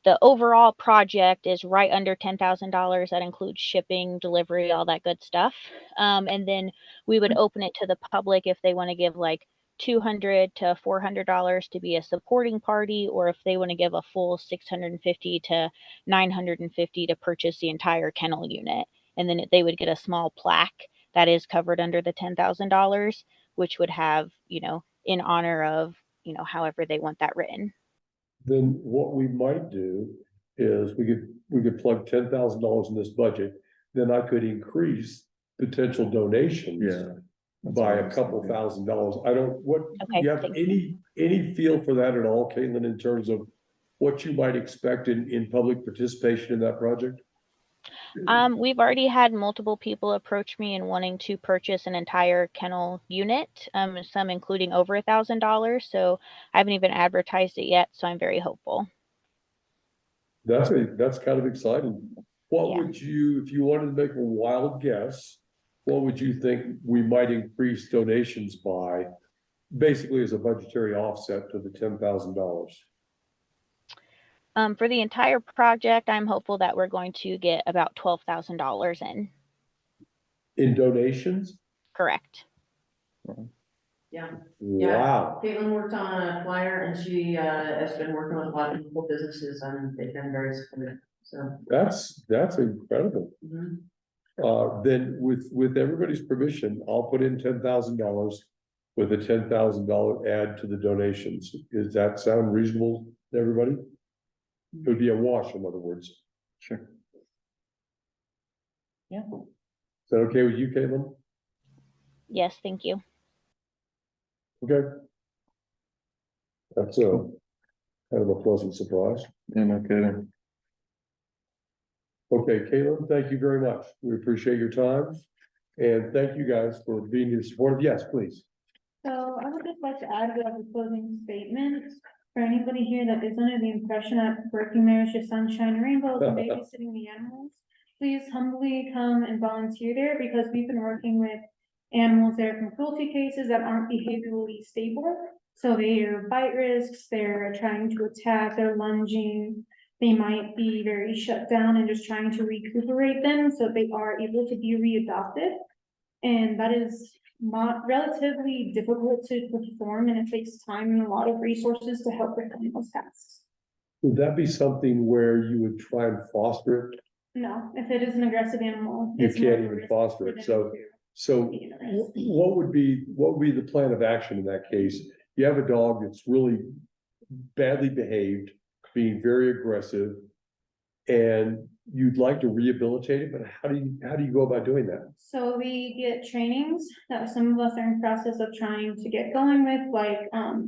the overall project is right under $10,000. That includes shipping, delivery, all that good stuff. And then we would open it to the public if they want to give like $200 to $400 to be a supporting party, or if they want to give a full $650 to $950 to purchase the entire kennel unit. And then they would get a small plaque that is covered under the $10,000, which would have, in honor of, however they want that written. Then what we might do is we could plug $10,000 in this budget, then I could increase potential donations. Yeah. That's By what I a was couple thinking. $1,000s. I don't, Okay, you have thank you. any feel for that at all, Caitlin, in terms of what you might expect in public participation in that project? We've already had multiple people approach me and wanting to purchase an entire kennel unit, some including over $1,000. So I haven't even advertised it yet. So I'm very hopeful. That's kind of exciting. What Yeah. would you, if you wanted to make a wild guess, what would you think we might increase donations by? Basically as a budgetary offset to the $10,000. For the entire project, I'm hopeful that we're going to get about $12,000 in. In donations? Correct. Yeah. Wow, Caitlin worked on a flyer and she has been working with a lot of local businesses and they've been very supportive, so. that's incredible. Mhm. Then with everybody's permission, I'll put in $10,000 with a $10,000 add to the donations. Does that sound reasonable to everybody? It would be a wash, in other words. Sure. Yeah. Is that okay with you, Caitlin? Yes, thank you. Okay. That's a kind of a pleasant surprise. Yeah, no kidding. Okay, Caitlin, thank you very much. We appreciate your time. And thank you guys for being supportive. Yes, please. So I would just like to add a closing statement for anybody here that is under the impression that working there is just sunshine and rainbows and babysitting the animals. Please humbly come and volunteer there, because we've been working with animals there from cruelty cases that aren't behaviorally stable. So they are bite risks, they're trying to attack, they're lunging. They might be very shut down and just trying to recuperate them so they are able to be readopted. And that is not relatively difficult to perform, and it takes time and a lot of resources to help perform those tasks. Would that be something where you would try and foster it? No, if it is an aggressive animal. You it's more can't even risk foster for it, them so- to- So Be an arrest. what would be the plan of action in that case? You have a dog that's really badly behaved, being very aggressive, and you'd like to rehabilitate it, but how do you go about doing that? So we get trainings that some of us are in process of trying to get going with, like,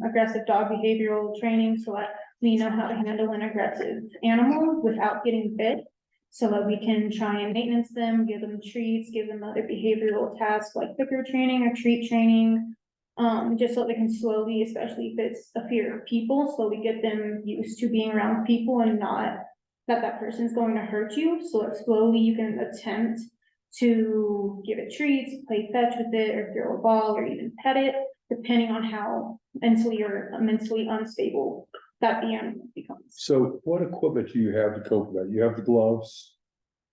aggressive dog behavioral training, so that we know how to handle an aggressive animal without getting bit. So that we can try and maintenance them, give them treats, give them other behavioral tasks like clicker training or treat training. Just so they can slowly, especially if it's a fear of people, slowly get them used to being around people and not that person's going to hurt you, so that slowly you can attempt to give it treats, play fetch with it, or throw a ball, or even pet it, depending on how mentally or mentally unstable that the animal becomes. So what equipment do you have to cope with that? You have the gloves?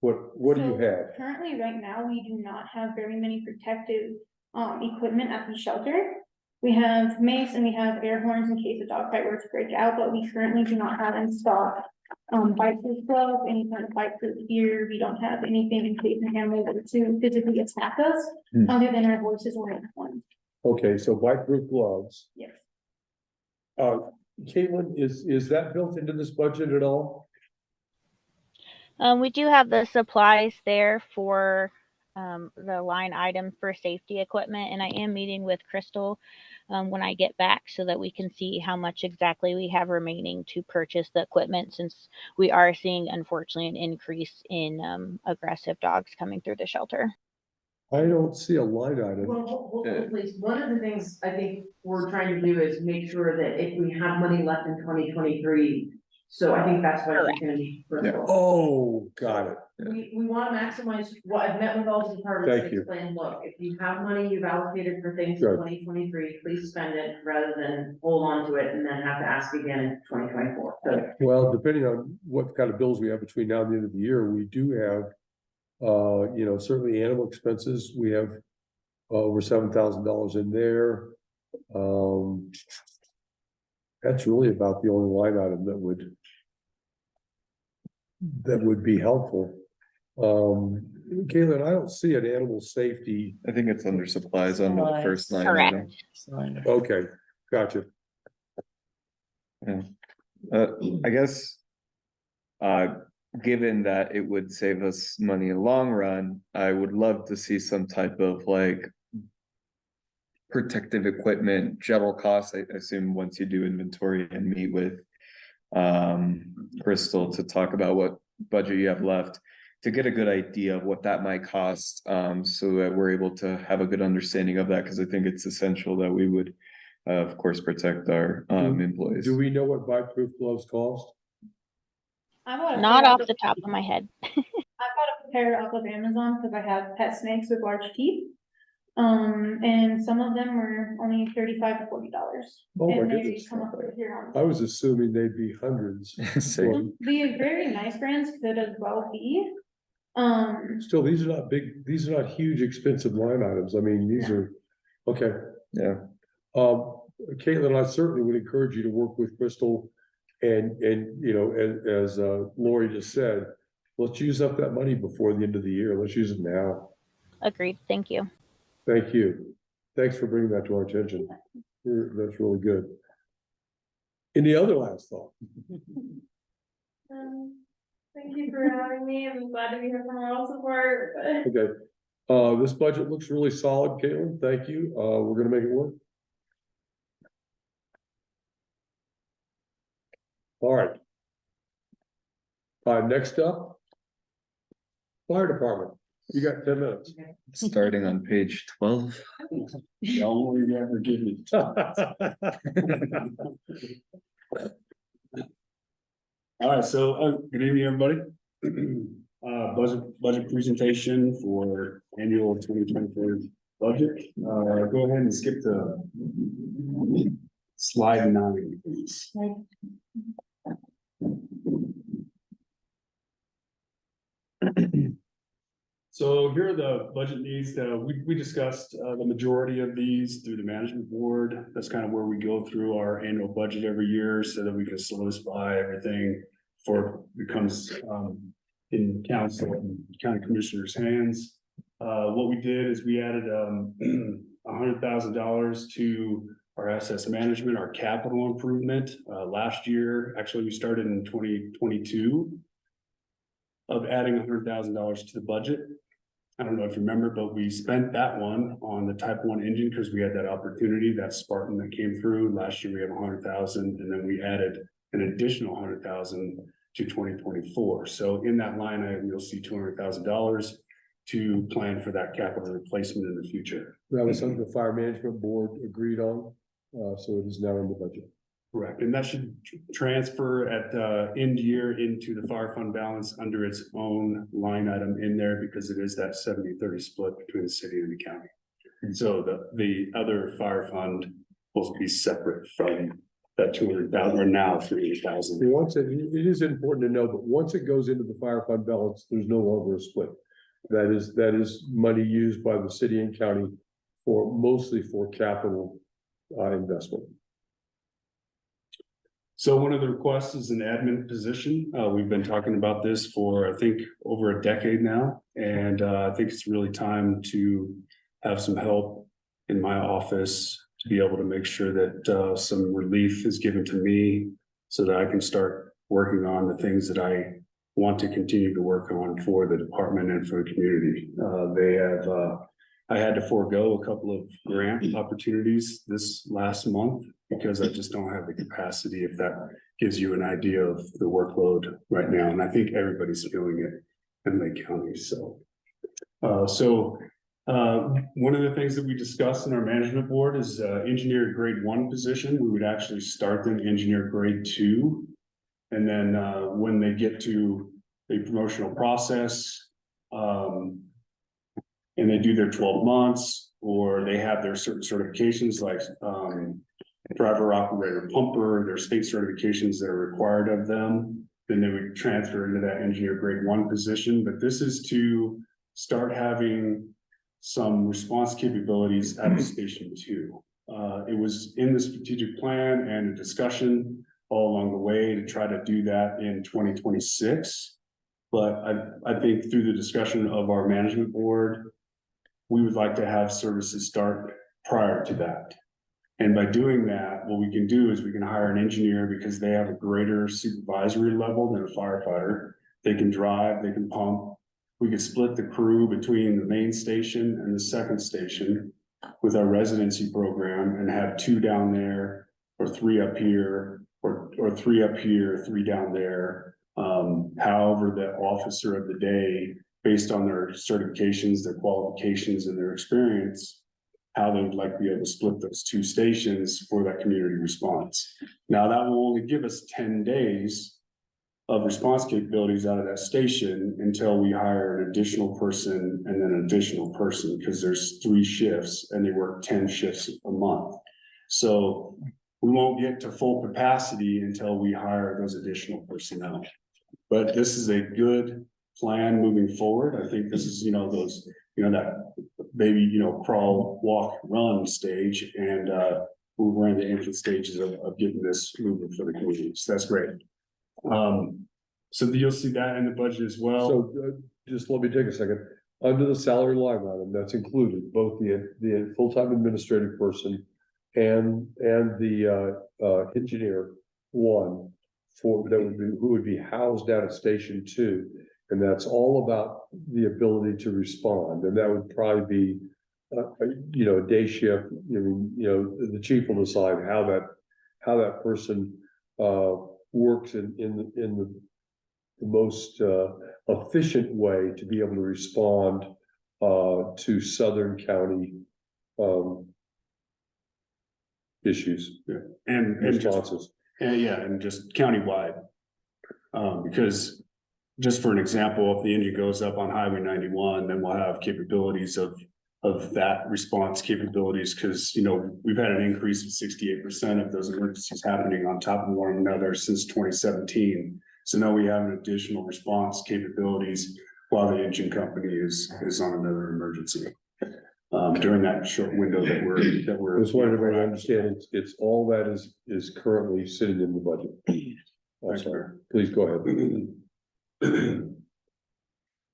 What do you So have? Currently, right now, we do not have very many protective equipment at the shelter. We have mace and we have air horns in case a dog fight were to break out, but we currently do not have in stock bite-proof gloves, any kind of bite-proof gear. We don't have anything in case an animal were to physically attack us, Hmm. other than our horses or air horns. Okay, so bite-proof gloves. Yes. Caitlin, is that built into this budget at all? We do have the supplies there for the line item for safety equipment, and I am meeting with Crystal when I get back so that we can see how much exactly we have remaining to purchase the equipment, since we are seeing, unfortunately, an increase in aggressive dogs coming through the shelter. I don't see a line item. Well, please, one of the things I think we're trying to do is make sure that if we have money left in 2023, so I think that's why she's gonna be. Oh, got it. We wanna maximize, what I've met with all the departments Thank to you. explain, look, if you have money you've allocated for things in Good. 2023, please spend it rather than hold on to it and then have to ask again in 2024. So Well, depending on what kind of bills we have between now and the end of the year, we do have, certainly animal expenses, we have over $7,000 in there. That's really about the only line item that would be helpful. Caitlin, I don't see an animal safety. I think it's under supplies under the first line. item. Correct. Okay, gotcha. Yeah. I guess. Given that it would save us money in the long run, I would love to see some type of like. Protective equipment, general costs, I assume once you do inventory and meet with. Crystal to talk about what budget you have left. To get a good idea of what that might cost, so that we're able to have a good understanding of that, because I think it's essential that we would. Of course, protect our employees. Do we know what bite-proof gloves cost? I bought a Not pair off the top of my head. I bought a pair off of Amazon because I have pet snakes with large teeth. And some of them were only $35 to $40. Oh my And they goodness. come up with here on. I was assuming they'd be hundreds. Same. The very nice brands could as well be. Still, these are not big, these are not huge, expensive line items. I mean, these are, okay. Yeah. Caitlin, I certainly would encourage you to work with Crystal and, as Lori just said, let's use up that money before the end of the year. Let's use it now. Agreed. Thank you. Thank you. Thanks for bringing that to our attention. That's really good. Any other last thought? Thank you for having me. I'm glad to be here for moral support. Okay, this budget looks really solid, Caitlin. Thank you. We're gonna make it work. All right. Next up. Fire department. You got 10 minutes. Starting on page 12. Y'all will never give me. All right, so, good evening, everybody. Budget presentation for annual 2024 budget. Go ahead and skip to slide 9, please. So here are the budget needs that we discussed, the majority of these through the management board. That's kind of where we go through our annual budget every year so that we can solidify everything before it becomes in council and county commissioners' hands. What we did is we added $100,000 to our assets management, our capital improvement. Last year, actually, we started in 2022 of adding $100,000 to the budget. I don't know if you remember, but we spent that one on the Type 1 engine because we had that opportunity, that Spartan that came through. Last year we had 100,000, and then we added an additional 100,000 to 2024. So in that line item, you'll see $200,000 to plan for that capital replacement in the future. That was something the fire management board agreed on, so it is now in the budget. Correct, and that should transfer at end year into the fire fund balance under its own line item in there because it is that 70-30 split between the city and the county. And so the other fire fund will be separate from that 200,000 or now 300,000. Once it is important to know, but once it goes into the fire fund balance, there's no longer a split. That is money used by the city and county mostly for capital investment. So one of the requests is an admin position. We've been talking about this for, I think, over a decade now. And I think it's really time to have some help in my office to be able to make sure that some relief is given to me so that I can start working on the things that I want to continue to work on for the department and for the community. I had to forego a couple of grant opportunities this last month because I just don't have the capacity, if that gives you an idea of the workload right now. And I think everybody's feeling it in Lake County. So one of the things that we discussed in our management board is engineer grade 1 position. We would actually start them engineer grade 2. And then when they get to a promotional process, and they do their 12 months, or they have their certain certifications like driver, operator, pumper, their state certifications that are required of them, then they would transfer into that engineer grade 1 position. But this is to start having some response capabilities at Station 2. It was in the strategic plan and a discussion all along the way to try to do that in 2026. But I think through the discussion of our management board, we would like to have services start prior to that. And by doing that, what we can do is we can hire an engineer because they have a greater supervisory level than a firefighter. They can drive, they can pump. We could split the crew between the main station and the second station with our residency program and have 2 down there or 3 up here or 3 up here, 3 down there. However, the officer of the day, based on their certifications, their qualifications, and their experience, how they would like to be able to split those 2 stations for that community response. Now, that will only give us 10 days of response capabilities out of that station until we hire an additional person and then an additional person, because there's 3 shifts and they work 10 shifts a month. So we won't get to full capacity until we hire those additional personnel. But this is a good plan moving forward. I think this is, those, that baby, crawl, walk, run stage, and we're in the infant stages of getting this moving for the community. So that's great. So you'll see that in the budget as well. So just let me take a second. Under the salary line item, that's included both the full-time administrative person and the engineer 1 who would be housed down at Station 2. And that's all about the ability to respond. And that would probably be, a day shift. The chief will decide how that person works in the most efficient way to be able to respond to Southern County issues. Yeah. And responses. And just countywide. Because just for an example, if the engine goes up on Highway 91, then we'll have capabilities of that response capabilities, because we've had an increase of 68% of those emergencies happening on top of one another since 2017. So now we have an additional response capabilities while the engine company is on another emergency. During that short window that we're. Just wanted everybody to understand, it's all that is currently sitting in the budget. Thanks, Mayor. Please go ahead.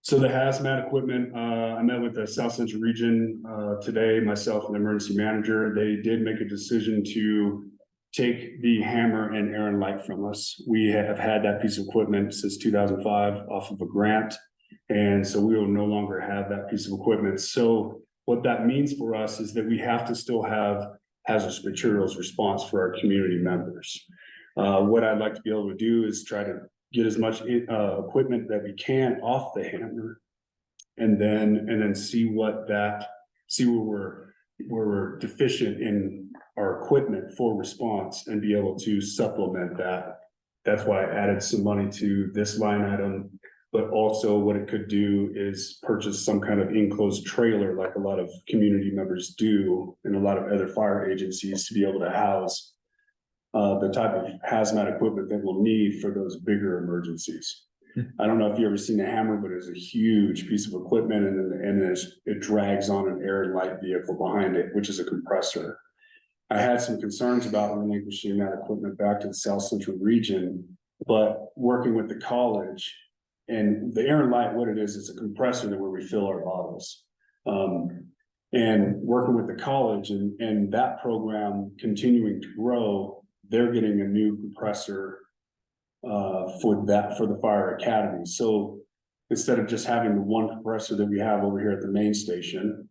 So the hazmat equipment, I met with the South Central region today, myself and the emergency manager. They did make a decision to take the hammer and Aaron light from us. We have had that piece of equipment since 2005 off of a grant. And so we will no longer have that piece of equipment. So what that means for us is that we have to still have hazardous materials response for our community members. What I'd like to be able to do is try to get as much equipment that we can off the hammer, and then see where we're deficient in our equipment for response and be able to supplement that. That's why I added some money to this line item, but also what it could do is purchase some kind of enclosed trailer like a lot of community members do and a lot of other fire agencies to be able to house the type of hazmat equipment that we'll need for those bigger emergencies. I don't know if you ever seen a hammer, but it's a huge piece of equipment and it drags on an air and light vehicle behind it, which is a compressor. I had some concerns about relinquishing that equipment back to the South Central region, but working with the college and the air and light, what it is, it's a compressor where we fill our bottles. And working with the college and that program continuing to grow, they're getting a new compressor for the fire academy. So instead of just having the one compressor that we have over here at the main station,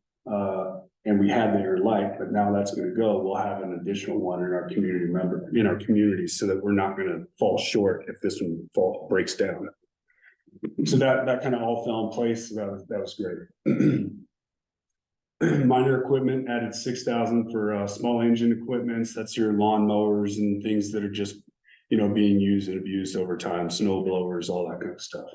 and we had the air light, but now that's gonna go, we'll have an additional one in our community so that we're not gonna fall short if this one breaks down. So that kind of all fell in place. That was great. Minor equipment added 6,000 for small engine equipments. That's your lawn mowers and things that are just, being used and abused over time, snow blowers, all that kind of stuff.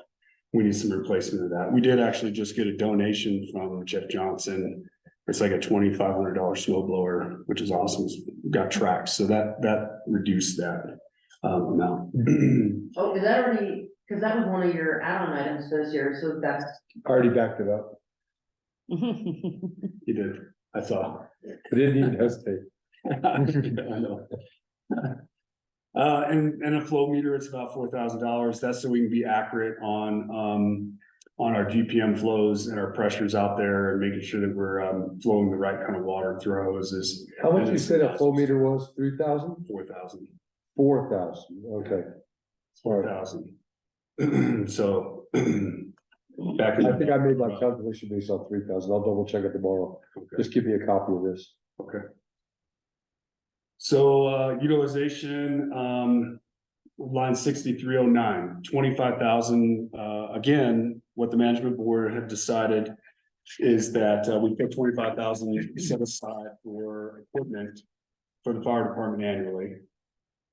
We need some replacement of that. We did actually just get a donation from Jeff Johnson. It's like a $2,500 snow blower, which is awesome. It's got tracks, so that reduced that amount. Oh, is that already, because that was one of your add-on items this year, so that's. Already backed it up. You did, I saw. I didn't even hesitate. I know. And a flow meter, it's about $4,000. That's so we can be accurate on our GPM flows and our pressures out there and making sure that we're flowing the right kind of water through our hoses. How much you said a flow meter was? 3,000? 4,000. 4,000, okay. 4,000. So. Back in I think I made my calculation based on 3,000. I'll double check it tomorrow. Okay. Just give me a copy of this. Okay. So utilization, line 6309, 25,000. Again, what the management board have decided is that we put 25,000 set aside for equipment for the fire department annually.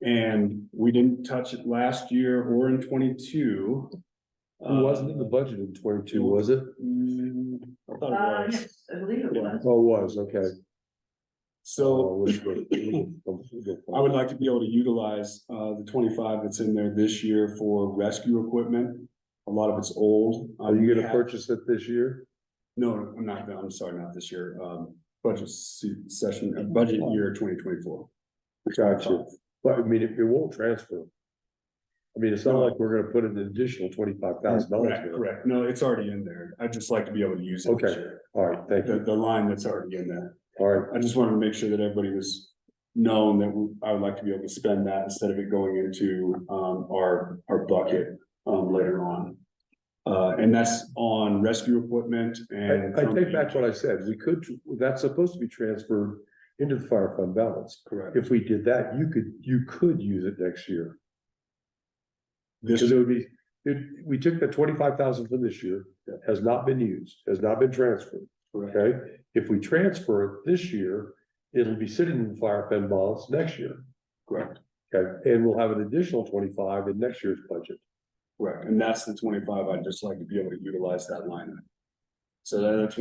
And we didn't touch it last year or in 22. It wasn't in the budget in 22, was it? I thought it was. Yes, I believe it was. Oh, it was, okay. So I would like to be able to utilize the 25 that's in there this year for rescue equipment. A lot of it's old. Are you gonna purchase it this year? No, I'm not. I'm sorry, not this year. Budget session, budget year 2024. Gotcha. But I mean, it won't transfer. I mean, it's not like we're gonna put an additional $25,000. Correct. No, it's already in there. I'd just like to be able to use it this Okay. year. All right, thank you. The line that's already in there. All right, I just wanted to make sure that everybody was known that I would like to be able to spend that instead of it going into our bucket later on. And that's on rescue equipment and. I take back what I said. We could, that's supposed to be transferred into the fire fund balance. Correct. If we did that, you could use it next year. This, Because it would be, we took the 25,000 from this year, that has not been used, has not been transferred, correct. okay? If we transfer it this year, it'll be sitting in the fire fund balance next year, Correct. okay? And we'll have an additional 25 in next year's budget. Correct. And that's the 25. I'd just like to be able to utilize that line. So that's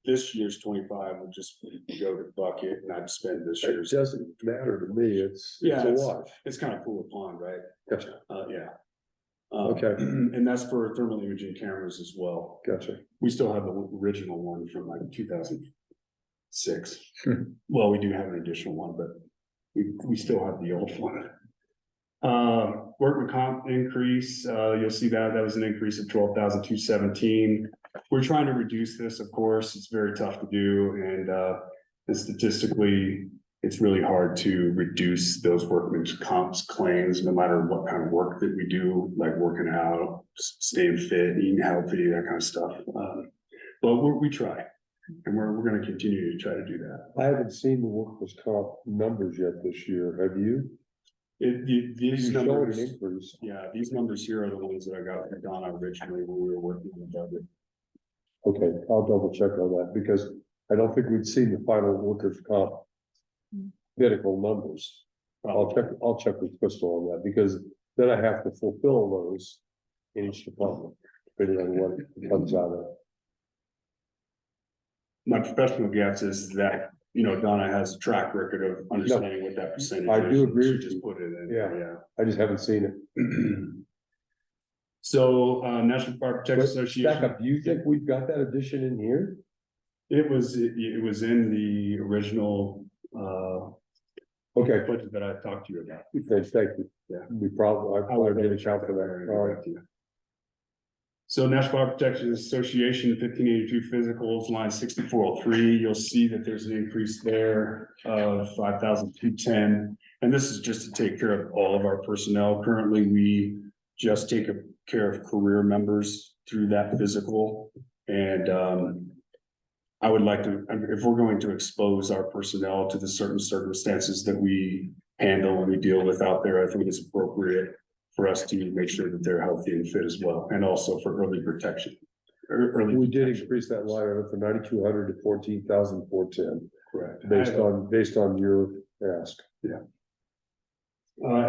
this year's 25 would just go to the bucket and I'd spend this It year's. doesn't matter to me, it's Yeah, a wash. It's kind of pool of pond, right? Gotcha, Yeah. Okay. And that's for thermal imaging cameras as well. gotcha. We still have the original one from like 2006. Hmm. Well, we do have an additional one, but we still have the old one. Workman comp increase, you'll see that was an increase of 12,217. We're trying to reduce this, of course. It's very tough to do, and statistically, it's really hard to reduce those workman's comps claims, no matter what kind of work that we do, like working out, staying fit, eating healthy, that kind of stuff. But we try, and we're gonna continue to try to do that. I haven't seen the workers' comp numbers yet this year, have you? These You showed numbers, an increase. yeah, these numbers here are the ones that I got from Donna originally when we were working on the budget. Okay, I'll double check on that, because I don't think we'd seen the final workers' comp medical numbers. I'll check with Crystal on that, because then I have to fulfill those in each department, depending on what it comes out of. My professional guess is that you know, Donna has a track record of understanding what that percentage is. I do agree She with just you. put it in. Yeah. I just haven't seen it. So, National Fire Protection But Association. back up, do you think we've got that addition in here? It was in the original, Okay, budget that I talked to you about. thank you. Yeah. We probably, I probably didn't account for that. All right. So National Fire Protection Association, 1582 physicals, line 6403, you'll see that there's an increase there of 5,210. And this is just to take care of all of our personnel. Currently, we just take care of career members through that physical. And I would like to, if we're going to expose our personnel to the certain circumstances that we handle and we deal with out there, I think it's appropriate for us to make sure that they're healthy and fit as well, and also for early protection. We did increase that line item from 9,200 to 14,410, Correct. based on your ask.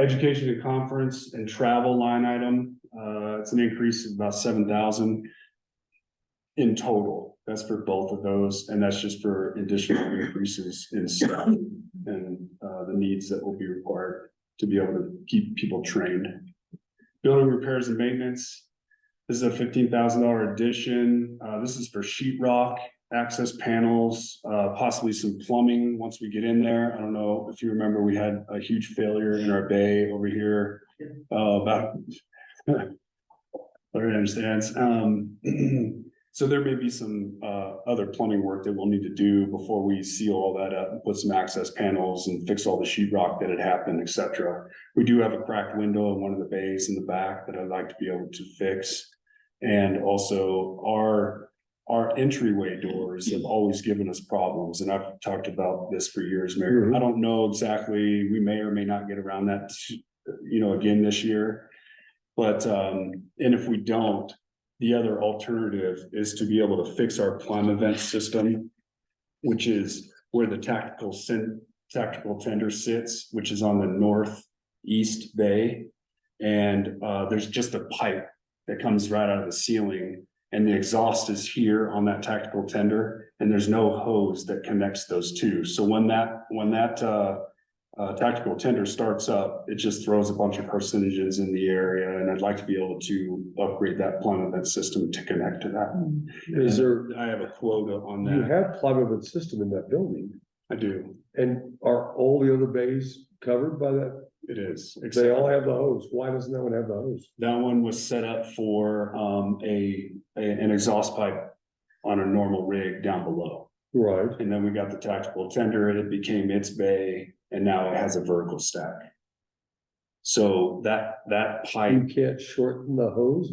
Education and conference and travel line item, it's an increase of about 7,000 in total. That's for both of those, and that's just for additional increases in staff and the needs that will be required to be able to keep people trained. Building repairs and maintenance. This is a $15,000 addition. This is for sheetrock, access panels, possibly some plumbing once we get in there. I don't know if you remember, we had a huge failure in our bay over here. About Larry understands. So there may be some other plumbing work that we'll need to do before we seal all that up and put some access panels and fix all the sheetrock that had happened, etc. We do have a cracked window in one of the bays in the back that I'd like to be able to fix. And also our entryway doors have always given us problems, and I've talked about this for years, Mayor. I don't know exactly, we may or may not get around that, you know, again this year. But and if we don't, the other alternative is to be able to fix our plum event system, which is where the tactical tender sits, which is on the northeast bay. And there's just a pipe that comes right out of the ceiling, and the exhaust is here on that tactical tender, and there's no hose that connects those two. So when that tactical tender starts up, it just throws a bunch of carcinogens in the area, and I'd like to be able to upgrade that plumb event system to connect to that. Is there, I have a quota on you that. have plumb event system in that building, I do. and are all the other bays covered by that? It is. They all have the hose. Why doesn't that one have the hose? That one was set up for an exhaust pipe on a normal rig down below. Right. And then we got the tactical tender, and it became its bay, and now it has a vertical stack. So that You pipe, can't shorten the hose?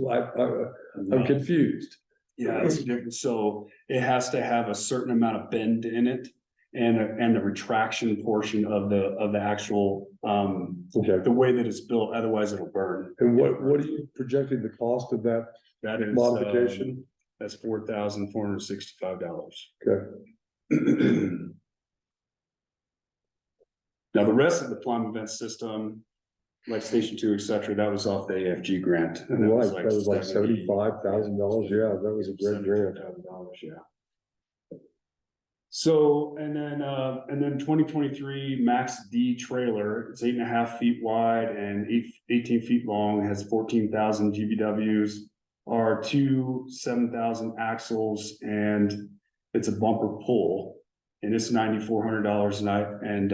I'm confused. yeah, it's different. So it has to have a certain amount of bend in it, and the retraction portion of the actual Okay. the way that it's built, otherwise it'll burn. And what are you projecting the cost of that That is modification? that's $4,465. Okay. Now, the rest of the plumb event system, like Station 2, et cetera, that was off the AFG grant. And that Right, that was like $70,000. $75,000. Yeah, that was a great grant. $75,000, yeah. So, and then 2023 Max D trailer, it's 8.5 feet wide and 18 feet long, has 14,000 GVWs, are two 7,000 axles, and it's a bumper pull. And it's $9,400 a night, and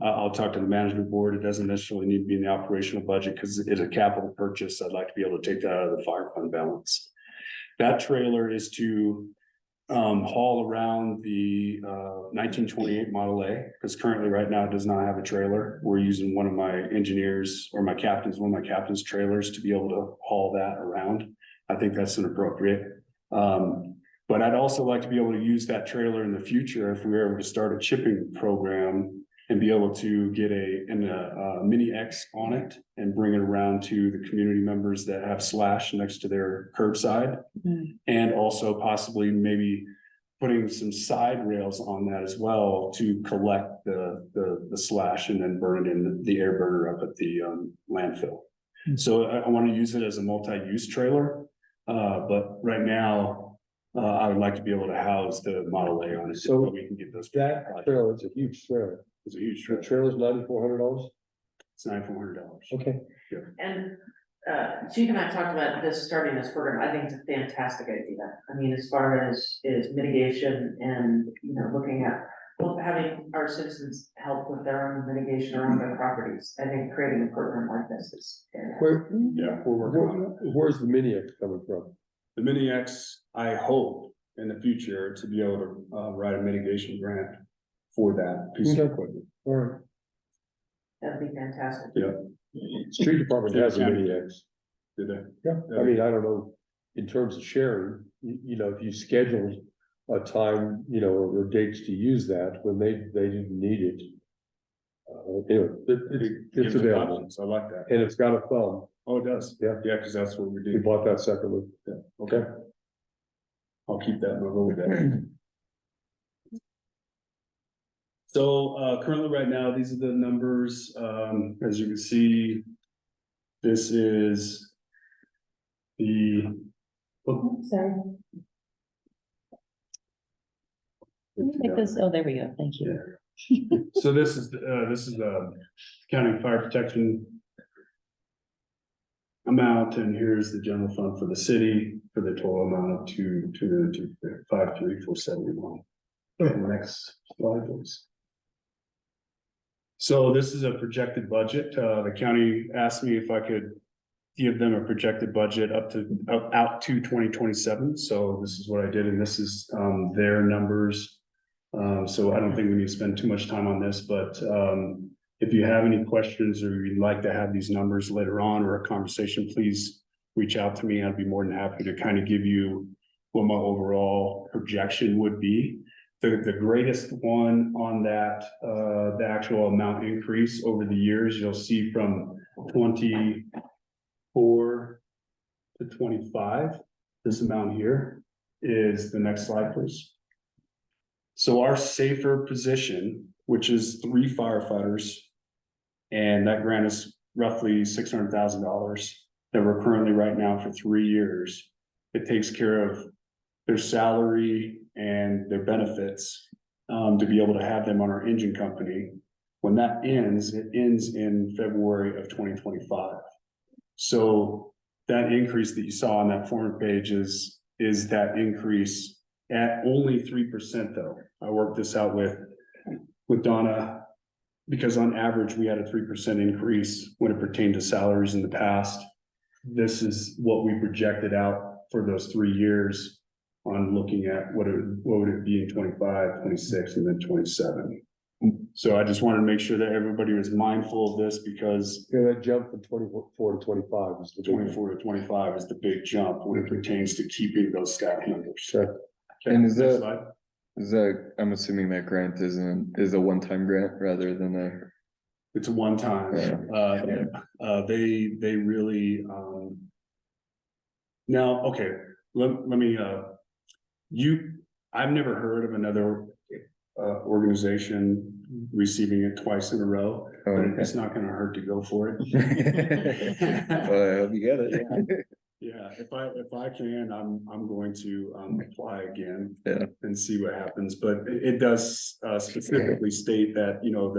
I'll talk to the management board. It doesn't necessarily need to be in the operational budget because it's a capital purchase. I'd like to be able to take that out of the fire fund balance. That trailer is to haul around the 1928 Model A, because currently right now it does not have a trailer. We're using one of my engineers or one of my captain's trailers to be able to haul that around. I think that's inappropriate. But I'd also like to be able to use that trailer in the future if we were able to start a chipping program and be able to get a mini X on it and bring it around to the community members that have slash next to their curbside. And also possibly maybe putting some side rails on that as well to collect the slash and then burn it in the air burner up at the landfill. So I want to use it as a multi-use trailer. But right now, I would like to be able to house the Model A on it, so So we can get those. That trailer, it's a huge trailer. It's a huge The trailer. trailer's $9,400? It's $9,400. Okay. And, Chief and I talked about this, starting this program, I think it's a fantastic idea. I mean, as far as is mitigation and, you know, looking at, well, having our citizens help with their own mitigation around their properties. I think creating a program like this is. Where, Yeah, we're working on it. where's the Mini X coming from? The Mini X, I hope in the future to be able to write a mitigation grant for that piece of Okay. equipment. All right. That'd be fantastic. Yeah, Street Department has a Mini X. did they? Yeah, I mean, I don't know, in terms of sharing, you know, if you scheduled a time, you know, or dates to use that when they didn't need it. Anyway, it's Gives us available, options. I like that. and it's got a thumb. Oh, it does. Yeah. Yeah, because that's what we We do. bought that separately. Yeah, okay. I'll keep that in my Rolodex. So, currently right now, these are the numbers, as you can see. This is the. Sorry. Make this, oh, there we go, thank you. So this is the county fire protection amount, and here's the general fund for the city for the total amount of 53471. Next slide, please. So this is a projected budget. The county asked me if I could give them a projected budget out to 2027. So this is what I did, and this is their numbers. So I don't think we need to spend too much time on this, but if you have any questions or you'd like to have these numbers later on or a conversation, please reach out to me. I'd be more than happy to kind of give you what my overall projection would be. The greatest one on that, the actual amount increase over the years, you'll see from 24 to 25. This amount here is the next slide, please. So our safer position, which is 3 firefighters, and that grant is roughly $600,000 that we're currently right now for 3 years. It takes care of their salary and their benefits to be able to have them on our engine company. When that ends, it ends in February of 2025. So that increase that you saw on that former page is that increase at only 3% though. I worked this out with Donna, because on average, we had a 3% increase when it pertained to salaries in the past. This is what we projected out for those 3 years on looking at what would it be in 25, 26, and then 27. So I just wanted to make sure that everybody was mindful of this because Yeah, that jump from 24 to 25 is the big one. 24 to 25 is the big jump when it pertains to keeping those staff members. Sure. Okay, And is next that- slide. I'm assuming that grant is a one-time grant rather than a. It's a one time, they really, now, okay, let me, I've never heard of another organization receiving it twice in a row, Oh, but okay. it's not gonna hurt to go for it. Well, I hope you get it. Yeah, if I can, I'm going to apply again. Yeah. And see what happens, but it does specifically state that, you know,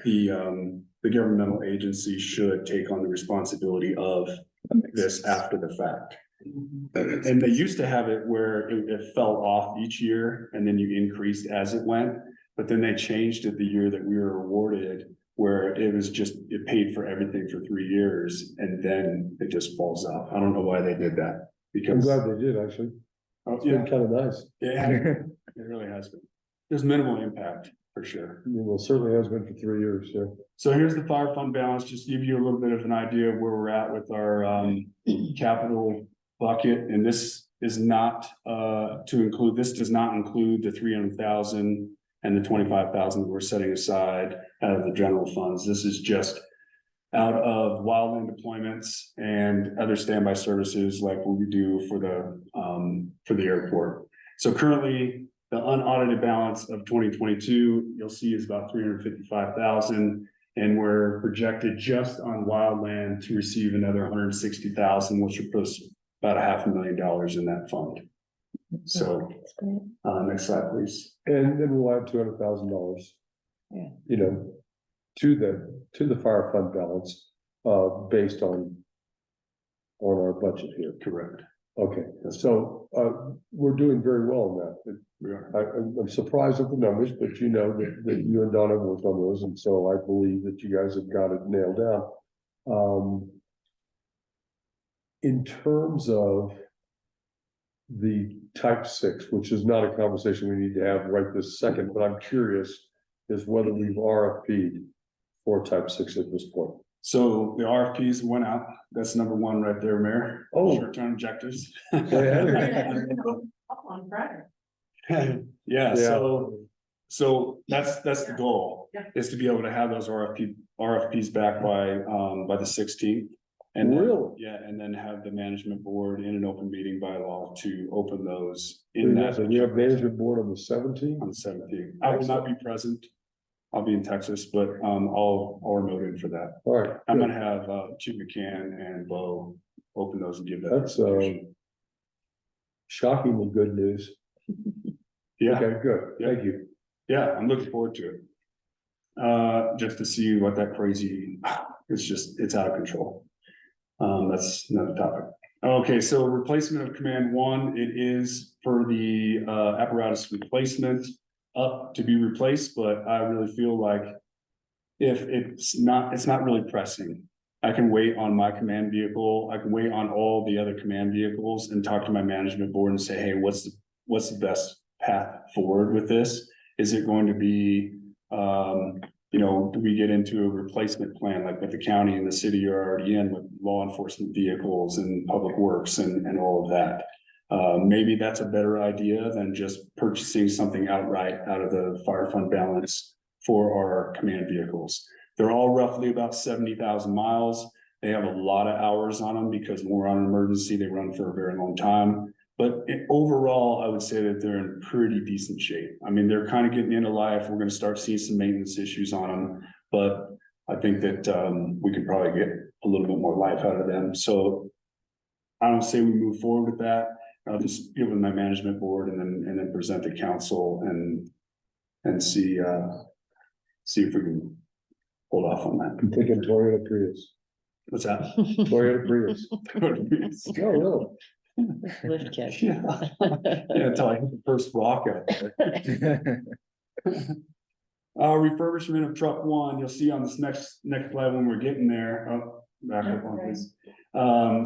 the governmental agency should take on the responsibility of this after the fact. And they used to have it where it fell off each year and then you increased as it went. But then they changed it the year that we were awarded, where it was just, it paid for everything for 3 years and then it just falls off. I don't know why they did that. I'm Because, glad they did, actually. oh, It's been yeah, kind of nice. it really has been. There's minimal impact for sure. I mean, well, certainly has been for 3 years, yeah. So here's the fire fund balance, just to give you a little bit of an idea of where we're at with our capital bucket, and this is not this does not include the 300,000 and the 25,000 that we're setting aside out of the general funds. This is just out of wildland deployments and other standby services like what we do for the airport. So currently, the unaudited balance of 2022, you'll see is about 355,000. And we're projected just on wildland to receive another 160,000, which would put us about $500,000 in that fund. So, next slide, please. And then we'll add $200,000. Yeah. You know, to the fire fund balance, based on our budget here. Correct. Okay, so, we're doing very well on that. We are. I'm surprised at the numbers, but you know that you and Donna worked on those, and so I believe that you guys have got it nailed down. In terms of the type 6, which is not a conversation we need to have right this second, but I'm curious is whether we've RFP'd for type 6 at this point. So the RFPs went out. That's number one right there, Mayor. Oh. Short-term objectives. Up on Friday. Yeah, so that's the goal, Yeah. is to be able to have those RFPs back by the 16th. And then, Really? yeah, and then have the management board in an open meeting by law to open those So in that. you have management board on the 17th? On the 17th. I will not be present. I'll be in Texas, but I'll remote in for that. All right. I'm good. gonna have Chief McCann and Bo open those and give that. That's, information. Shockingly good news. Yeah, Okay, good. Thank you. yeah, I'm looking forward to it. Just to see what that crazy, it's out of control. That's another topic. Okay, so replacement of Command 1, it is for the apparatus replacement up to be replaced, but I really feel like if it's not really pressing. I can wait on my command vehicle, I can wait on all the other command vehicles and talk to my management board and say, hey, what's the best path forward with this? Is it going to be, do we get into a replacement plan like what the county and the city are already in with law enforcement vehicles and public works and all of that? Maybe that's a better idea than just purchasing something outright out of the fire fund balance for our command vehicles. They're all roughly about 70,000 miles. They have a lot of hours on them because when we're on an emergency, they run for a very long time. But overall, I would say that they're in pretty decent shape. I mean, they're kind of getting into life. We're gonna start seeing some maintenance issues on them, but I think that we can probably get a little bit more life out of them. So I don't say we move forward with that. I'll just give them my management board and then present to council and see if we can hold off on that. I'm thinking Toyota Prius. What's that? Toyota Prius. No, no. Lift kit. Yeah, until I hit the first rock out there. Refurbishment of truck 1, you'll see on this next slide when we're getting there. Oh, back up on this.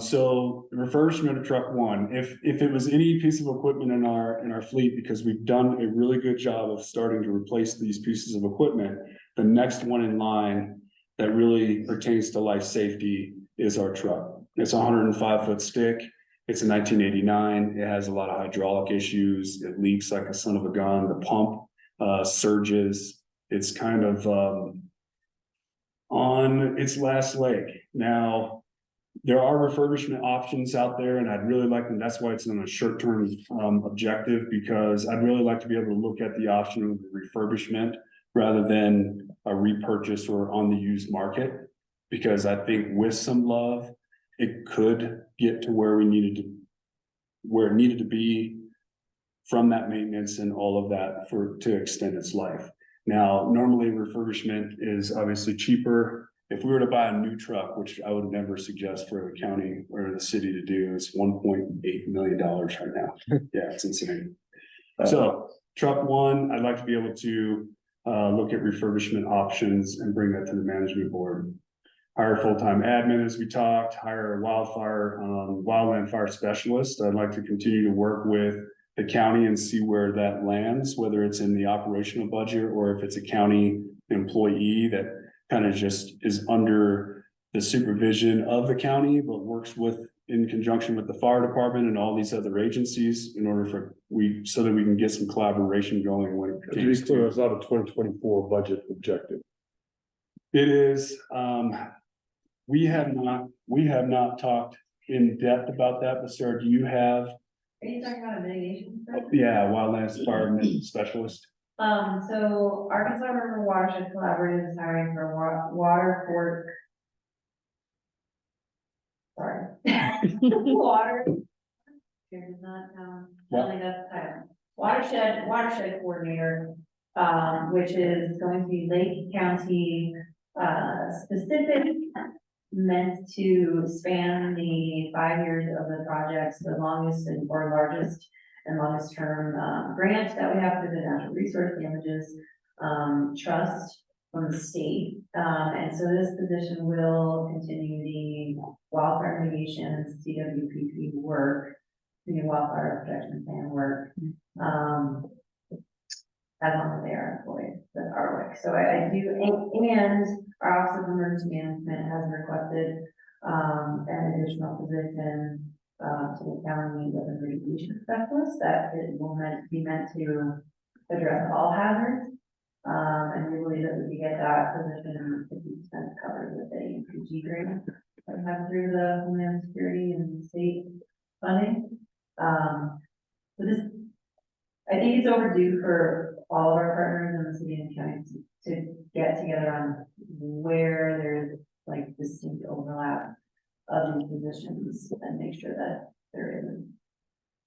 So the refurbishment of truck 1, if it was any piece of equipment in our fleet, because we've done a really good job of starting to replace these pieces of equipment, the next one in line that really pertains to life safety is our truck. It's a 105-foot stick. It's a 1989. It has a lot of hydraulic issues. It leaks like a son of a gun. The pump surges. It's kind of on its last leg. Now, there are refurbishment options out there, and I'd really like them. That's why it's on a short-term objective, because I'd really like to be able to look at the option of refurbishment rather than a repurchase or on the used market. Because I think with some love, it could get to where it needed to be from that maintenance and all of that to extend its life. Now, normally refurbishment is obviously cheaper. If we were to buy a new truck, which I would never suggest for the county or the city to do, it's $1.8 million right now. Yeah, it's insane. So truck 1, I'd like to be able to look at refurbishment options and bring that to the management board. Hire a full-time admin, as we talked, hire a wildland fire specialist. I'd like to continue to work with the county and see where that lands, whether it's in the operational budget or if it's a county employee that kind of just is under the supervision of the county, but works in conjunction with the fire department and all these other agencies in order so that we can get some collaboration going when it To be pertains clear, to. it's not a 2024 budget objective. It is, we have not talked in depth about that, but Sarah, do you have? Are you talking about a mitigation? stuff? Yeah, wildland fire specialist. So Arkansas River Watershed Collaborative is hiring for water fork. Sorry. Water Here's not, What? really that's title. Watershed coordinator, which is going to be Lake County, specific, meant to span the 5 years of the projects, the longest or largest and longest term, grant that we have for the Natural Resource Damages, Trust from the state. And so this position will continue the wildfire mitigation, CWPP work, the wildfire protection plan work, as long as they are employed with Arwick. So I do, and our Office of Emergency Management has requested, an additional position, to the county with a mitigation specialist that it will be meant to address all hazards. And we believe that we can get that position 50% covered with a PG grant that we have through the Homeland Security and state funding. So this, I think it's overdue for all of our partners in the city and county to get together on where there's like distinct overlap of these positions and make sure that there isn't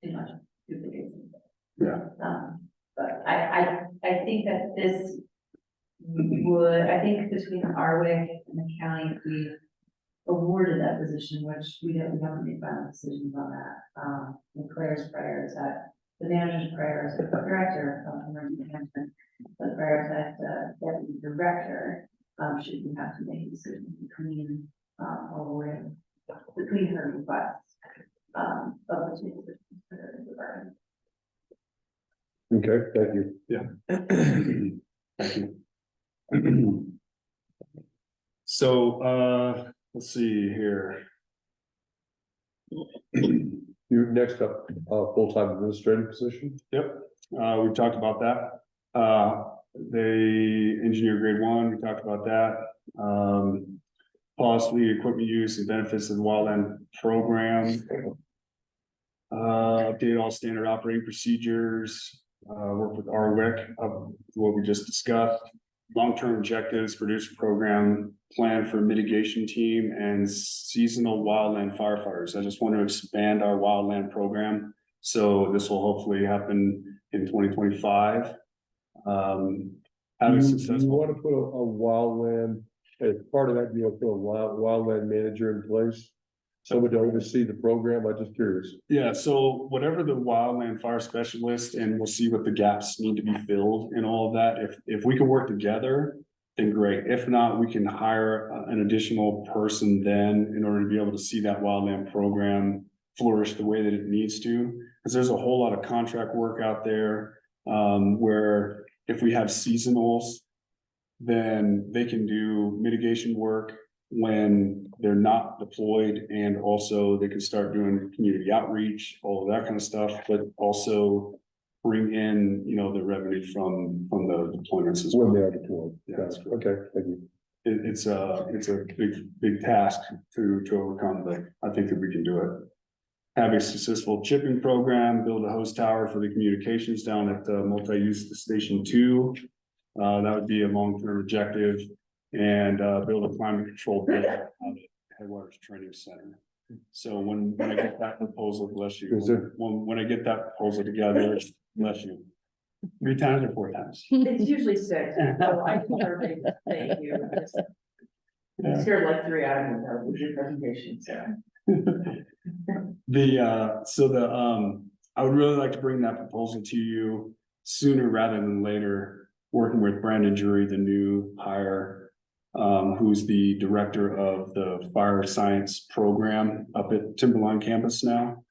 too much duplication. Yeah. But I think that this would, I think between Arwick and the county, if we awarded that position, which we haven't made final decisions on that. The Claire's prioritized, the manager's prioritized, the director of emergency management, but prioritized the deputy director, should we have to make a decision between, awarding, between her requests, of the two positions for the department. Okay, thank you. Thank you. So, let's see here. You next up, full-time administrative position? Yep, we talked about that. The engineer grade 1, we talked about that. Possibly equipment use and benefits of the wildland program. Update all standard operating procedures, work with RWIC, what we just discussed. Long-term objectives, produce a program, plan for mitigation team and seasonal wildland firefighters. I just want to expand our wildland program. So this will hopefully happen in 2025. Having You successful. want to put a wildland, as part of that, you want to put a wildland manager in place? Someone to oversee the program, I'm just curious. Yeah, so whatever the wildland fire specialist, and we'll see what the gaps need to be filled and all of that. If we can work together, then great. If not, we can hire an additional person then in order to be able to see that wildland program flourish the way that it needs to. Because there's a whole lot of contract work out there, where if we have seasonals, then they can do mitigation work when they're not deployed, and also they can start doing community outreach, all of that kind of stuff, but also bring in, you know, the revenue from the deployments as well. When they are deployed. Yeah, Got that's it. Okay, thank you. It's a big task to overcome, but I think that we can do it. Have a successful chipping program, build a host tower for the communications down at multi-use station 2. That would be a long-term objective. And build a climate control building out at Headwaters Training Center. So when I get that proposal, bless you, Is it- when I get that proposal together, bless you. 3 times or 4 times? It's usually 6, so I think everybody, thank you. Yeah. Scared like 3 out of them, with your presentation, so. I would really like to bring that proposal to you sooner rather than later, working with Brandon Drury, the new hire. Who's the director of the fire science program up at Timberline campus now.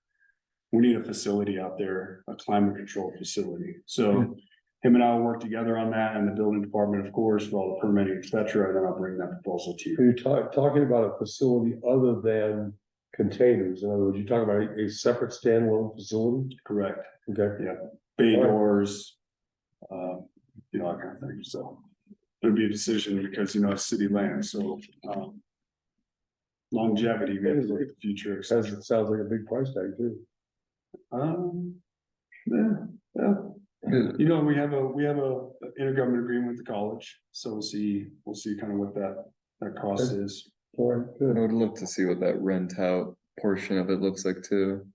We need a facility out there, a climate control facility. So him and I will work together on that, and the building department, of course, for all the permitting, et cetera, and then I'll bring that proposal to Are you. you talking about a facility other than containers? In other words, you're talking about a separate standalone facility? Correct. Okay. Bay All right. doors, you know, that kind of thing, so. It'll be a decision because, you know, it's city land, so, longevity, we have to look at the future. et cetera. Sounds like a big price tag too. Yeah. You know, we have a intergovernment agreement with the college, so we'll see kind of what that cost is. All right, I good. would love to see what that rent out portion of it looks like too.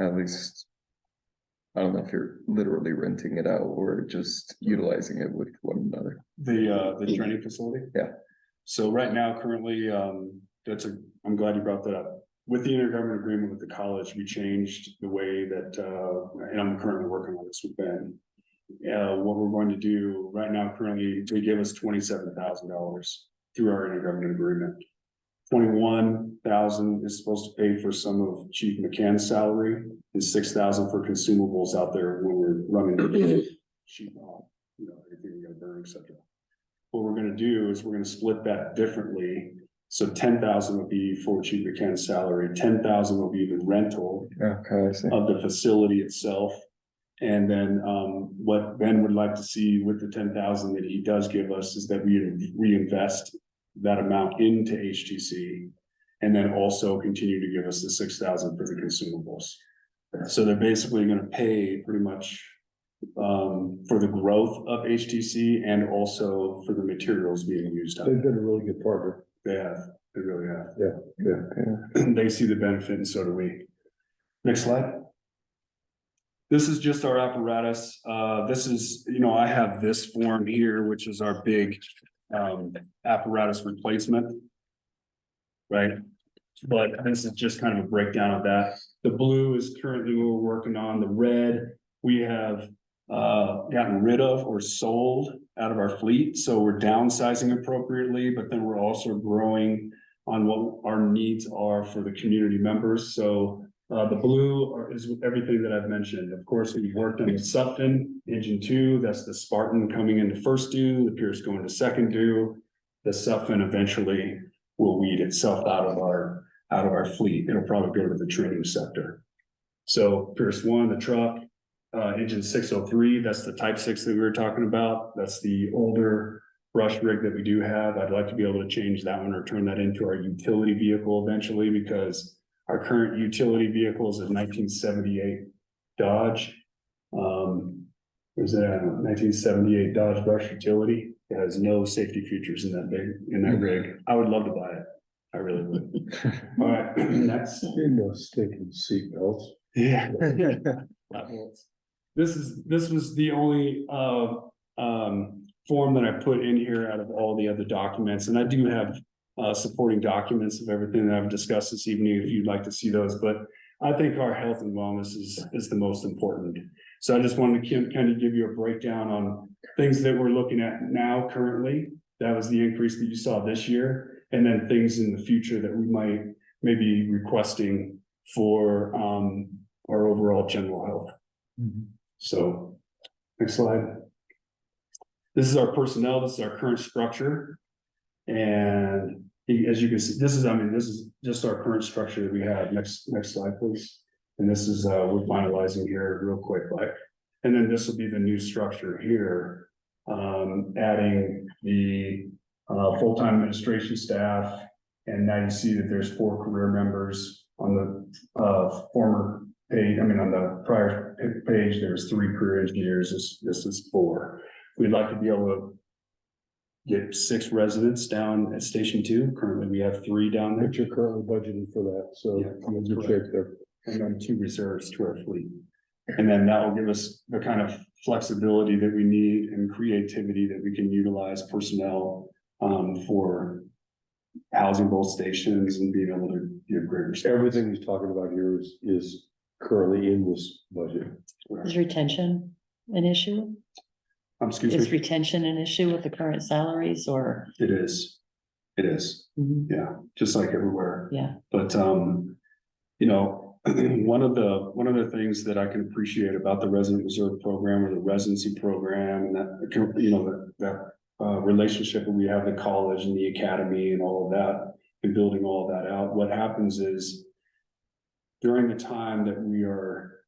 at least. I don't know if you're literally renting it out or just utilizing it with one another. The training facility? Yeah. So right now, currently, I'm glad you brought that up. With the intergovernmental agreement with the college, we changed the way that, and I'm currently working on this with Ben. What we're going to do right now, currently, they give us $27,000 through our intergovernmental agreement. 21,000 is supposed to pay for some of Chief McCann's salary and 6,000 for consumables out there when we're running the sheet rock, everything we gotta burn, etc. What we're gonna do is we're gonna split that differently. So 10,000 will be for Chief McCann's salary, 10,000 will be the rental Okay, I see. of the facility itself. And then what Ben would like to see with the 10,000 that he does give us is that we reinvest that amount into HTC. And then also continue to give us the 6,000 for the consumables. So they're basically gonna pay pretty much for the growth of HTC and also for the materials being used. out They've there. been a really good partner. They have, they really have. Yeah. They see the benefit and so do we. Next slide. This is just our apparatus. This is, I have this form here, which is our big apparatus replacement. Right? But this is just kind of a breakdown of that. The blue is currently what we're working on. The red, we have gotten rid of or sold out of our fleet. So we're downsizing appropriately, but then we're also growing on what our needs are for the community members. So the blue is everything that I've mentioned. Of course, we worked on the Sutphen engine 2. That's the Spartan coming into first due, the Pierce going to second due. The Sutphen eventually will weed itself out of our fleet. It'll probably go to the training sector. So Pierce 1, the truck, engine 603, that's the Type 6 that we were talking about. That's the older brush rig that we do have. I'd like to be able to change that one or turn that into our utility vehicle eventually, because our current utility vehicle is a 1978 Dodge. There's a 1978 Dodge Brush Utility. It has no safety features in that rig. I would love to buy it. I really would. All right, next. No stinking seatbelts. Yeah. This was the only form that I put in here out of all the other documents, and I do have supporting documents of everything that I've discussed this evening if you'd like to see those, but I think our health and wellness is the most important. So I just wanted to kind of give you a breakdown on things that we're looking at now currently. That was the increase that you saw this year, and then things in the future that we might maybe requesting for our overall general health. So next slide. This is our personnel. This is our current structure. And as you can see, this is just our current structure that we have. Next slide, please. And this is, we're finalizing here real quick, like, and then this will be the new structure here. Adding the full-time administration staff. And now you see that there's 4 career members on the former page. I mean, on the prior page, there's 3 career engineers. This is 4. We'd like to be able to get 6 residents down at Station 2. Currently, we have 3 down there. But you're currently budgeted for that, so Yeah, I'm in good correct. shape there. And then 2 reserves to our fleet. And then that will give us the kind of flexibility that we need and creativity that we can utilize personnel for housing both stations and being able to give greater. Everything he's talking about here is currently in this budget. Is retention an issue? Excuse Is me, retention an issue with the current salaries or? it is, yeah, just like everywhere. Yeah. But, one of the things that I can appreciate about the resident reserve program or the residency program and that relationship that we have at college and the academy and all of that and building all of that out, what happens is during the time that we are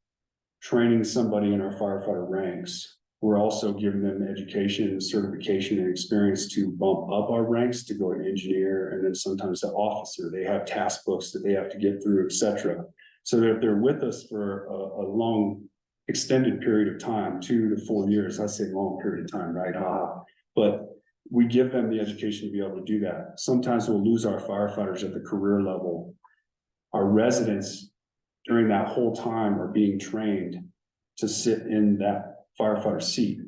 training somebody in our firefighter ranks, we're also giving them education and certification and experience to bump up our ranks to go to engineer and then sometimes to officer. They have task books that they have to get through, etc. So that if they're with us for a long extended period of time, 2 to 4 years, I say long period of time, right? But we give them the education to be able to do that. Sometimes we'll lose our firefighters at the career level. Our residents during that whole time are being trained to sit in that firefighter seat.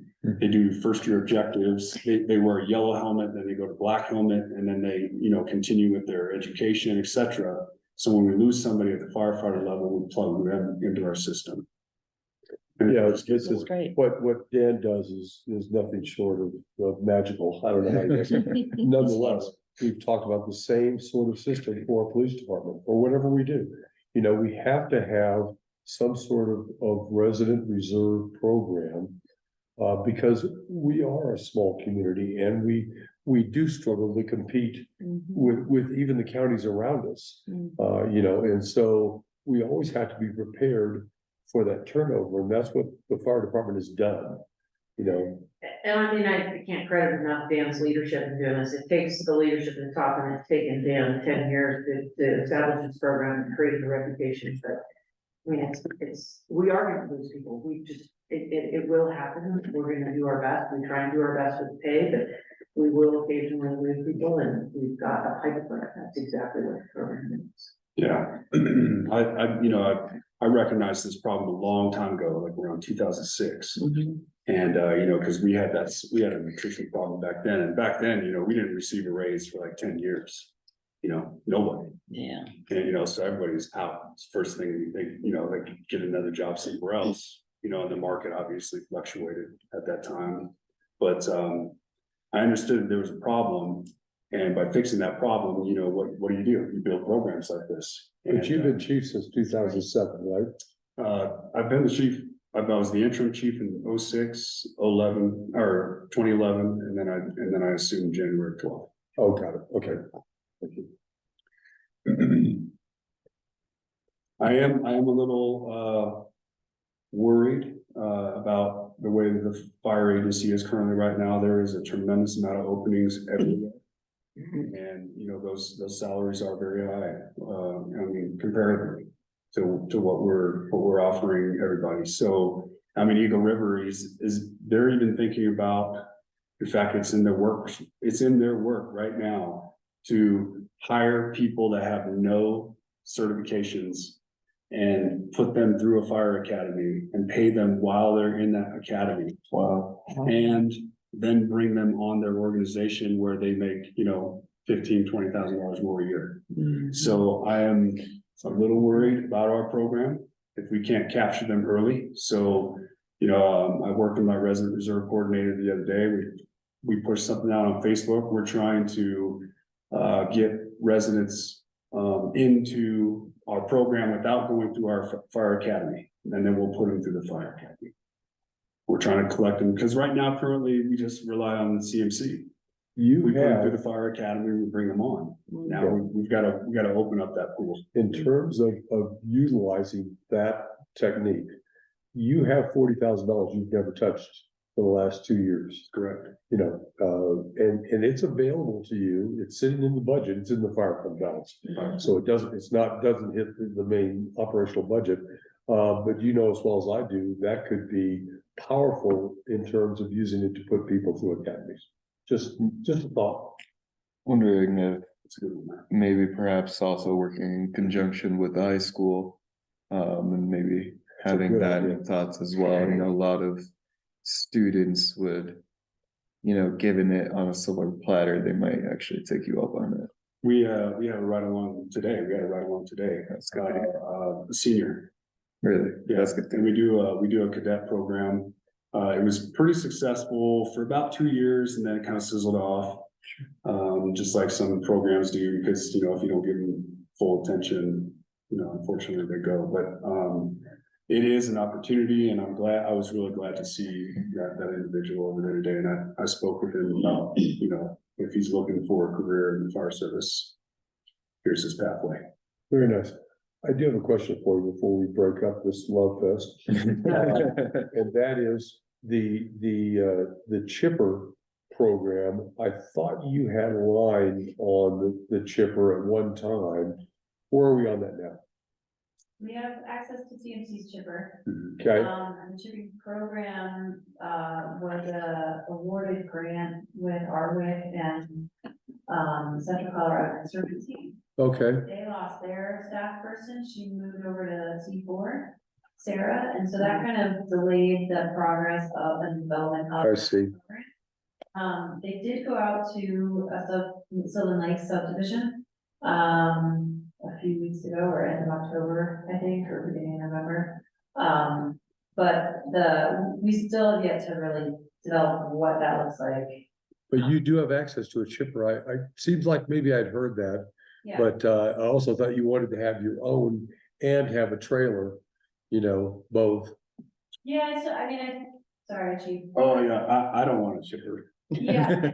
They do first year objectives, they wear a yellow helmet, then they go to black helmet, and then they, continue with their education, etc. So when we lose somebody at the firefighter level, we plug them into our system. And Yeah, it's- this is, Great. what Dan does is nothing short of magical. I don't know how he does it. Nonetheless, we've talked about the same sort of system for our police department, or whatever we do. We have to have some sort of resident reserve program. Because we are a small community and we do struggle to compete with even the counties around us. And so we always have to be prepared for that turnover, and that's what the fire department has done. And I mean, I can't credit enough Dan's leadership in doing this. It takes the leadership at the top, and it's taken Dan 10 years to establish this program and create the reputation, but I mean, we are gonna lose people. It will happen. We're gonna do our best. We try and do our best with pay, but we will occasionally lose people, and we've got a pipe for it. That's exactly what the program is. Yeah, I recognized this problem a long time ago, like around 2006. And, because we had a nutrition problem back then, and back then, we didn't receive a raise for like 10 years. Nobody. Yeah. And, so everybody's out. It's the first thing they could get another job somewhere else, and the market obviously fluctuated at that time. But, I understood there was a problem, and by fixing that problem, what do? You build programs like this. But you've been chief since 2007, right? I've been the chief, I was the interim chief in 06, 11, or 2011, and then I assumed January 12th. Oh, got it. Okay. Thank you. I am a little worried about the way that the fire agency is currently right now. There is a tremendous amount of openings everywhere. And those salaries are very high, comparatively to what we're offering everybody. So, Eagle River is they're even thinking about, in fact, it's in their work right now to hire people that have no certifications and put them through a fire academy and pay them while they're in that academy. Wow. And then bring them on their organization where they make, $15,000-$20,000 more a year. So I am a little worried about our program if we can't capture them early. So, I worked with my resident reserve coordinator the other day. We pushed something out on Facebook. We're trying to get residents into our program without going through our fire academy, and then we'll put them through the fire academy. We're trying to collect them, because right now, currently, we just rely on CMC. We put them through the fire academy, we bring them on. Now, we've got to open up that pool. In terms of utilizing that technique, you have $40,000 you've never touched for the last 2 years. Correct. And it's available to you. It's sitting in the budget. It's in the fire fund balance. So it doesn't hit the main operational budget. But as well as I do, that could be powerful in terms of using it to put people through academies. Just a thought. Wondering if It's a good one. maybe perhaps also working in conjunction with the high school, and maybe having good that idea. in thoughts as well. A lot of students would, given it on a silver platter, they might actually take you up on it. We have a ride along today. We had a ride along today. That's good. A senior. Really, Yeah, that's good. and we do a cadet program. It was pretty successful for about 2 years, and then it kind of sizzled off. Just like some programs do, because if you don't give them full attention, unfortunately they go. But it is an opportunity, and I was really glad to see that individual over there today. And I spoke with him about, if he's looking for a career in the fire service, here's his pathway. Very nice. I do have a question for you before we break up this love fest. And that is the chipper program. I thought you had a line on the chipper at one time. Where are we on that now? We have access to CMC's chipper. Okay, And the chipping program, was a awarded grant with ARWIC and, Central Colorado Conservancy. Okay, They lost their staff person, she moved over to C4, Sarah, and so that kind of delayed the progress of the development of. I the see. program. They did go out to Sylvan Lakes subdivision, a few weeks ago, or end of October, I think, or beginning of November. But we still have yet to really develop what that looks like. But you do have access to a chipper. I seems like maybe I'd heard that, Yeah, but I also thought you wanted to have your own and have a trailer, you know, both. yeah, so I mean, sorry, Chief. Oh, yeah, I don't want a chipper. Yeah.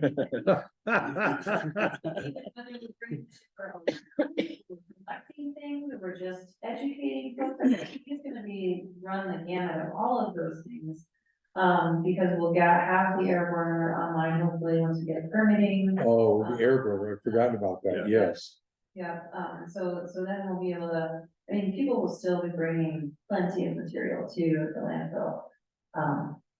Thing, we were just educating folks, I think it's gonna be run the gamut of all of those things. Because we'll have the air burner online, hopefully, once we get permitting. Oh, the air burner, I've forgotten about that, yes. Yeah, so then we'll be able to, I mean, people will still be bringing plenty of material to the landfill.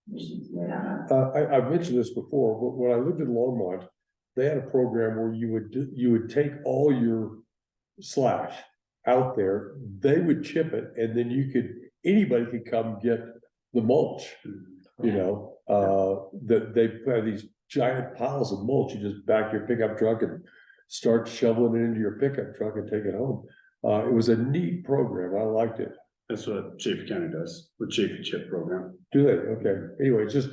Which is way down. I've mentioned this before, but when I lived in Longmont, they had a program where you would take all your slash out there, they would chip it, and then anybody could come get the mulch. You know, that they have these giant piles of mulch, you just back your pickup truck and start shoveling it into your pickup truck and take it home. It was a neat program, I liked it. That's what Chaffey County does, with Chaffey Chip program. Do they? Okay, anyway, just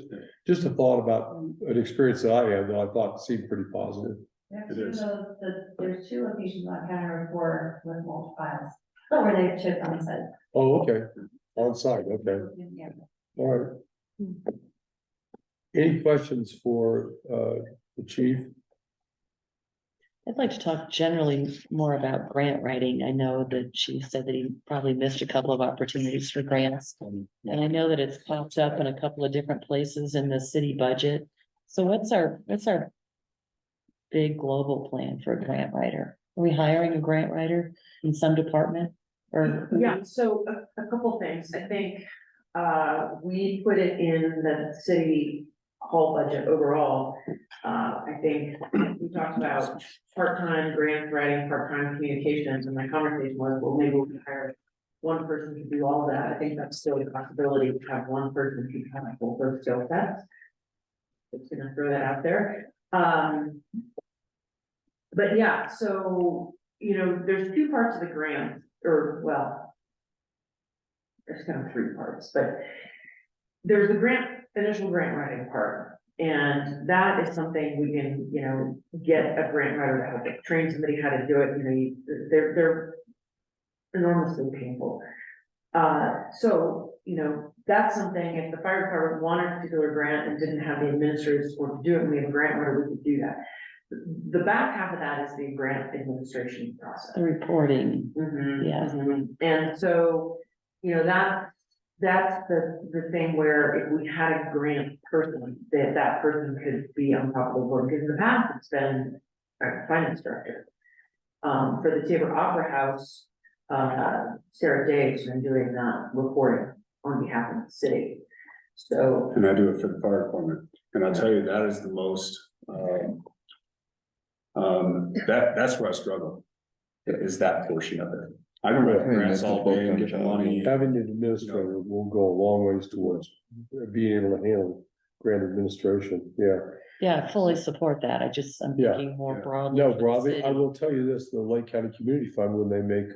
a thought about an experience that I had that I thought seemed pretty positive. Yeah, It so is. there's 2 locations on County Road 4 with mulch piles, where they chip on the side. Oh, okay, on site, okay, Yeah. all right. Any questions for the chief? I'd like to talk generally more about grant writing. I know the chief said that he probably missed a couple of opportunities for grants. And I know that it's popped up in a couple of different places in the city budget. So what's our big global plan for a grant writer? Are we hiring a grant writer in some department or? Yeah, so a couple things, I think, we put it in the city hall budget overall. I think we talked about part-time grant writing, part-time communications, and my conversation was, well, maybe we can hire one person to do all of that. I think that's still a possibility to have one person who can have both those skill sets. Just gonna throw that out there. But yeah, so, you know, there's 2 parts of the grant, or well, there's kind of 3 parts, but there's the initial grant writing part. And that is something we can, you know, get a grant writer to help train somebody how to do it, you know, they're enormously painful. So, you know, that's something, if the fire department wanted a particular grant and didn't have the administrative support to do it, and we have a grant writer, we could do that. The back half of that is the grant administration process. The reporting, yeah. And so, you know, that's the thing where if we had a grant person, that person could be on top of the board, because in the past, it's been our finance director. For the Tabor Opera House, Sarah Day has been doing that reporting on behalf of the city. So. And I do it for the fire department, and I'll tell you, that is the most, that's where I struggle, is that portion of it. I can write grants all day and get the money. Having an administrator will go a long ways towards being able to handle grant administration, yeah. Yeah, I fully support that. I'm Yeah. thinking more broadly. No, for the broadly, I city. will tell you this, the Lake County Community Fund, when they make,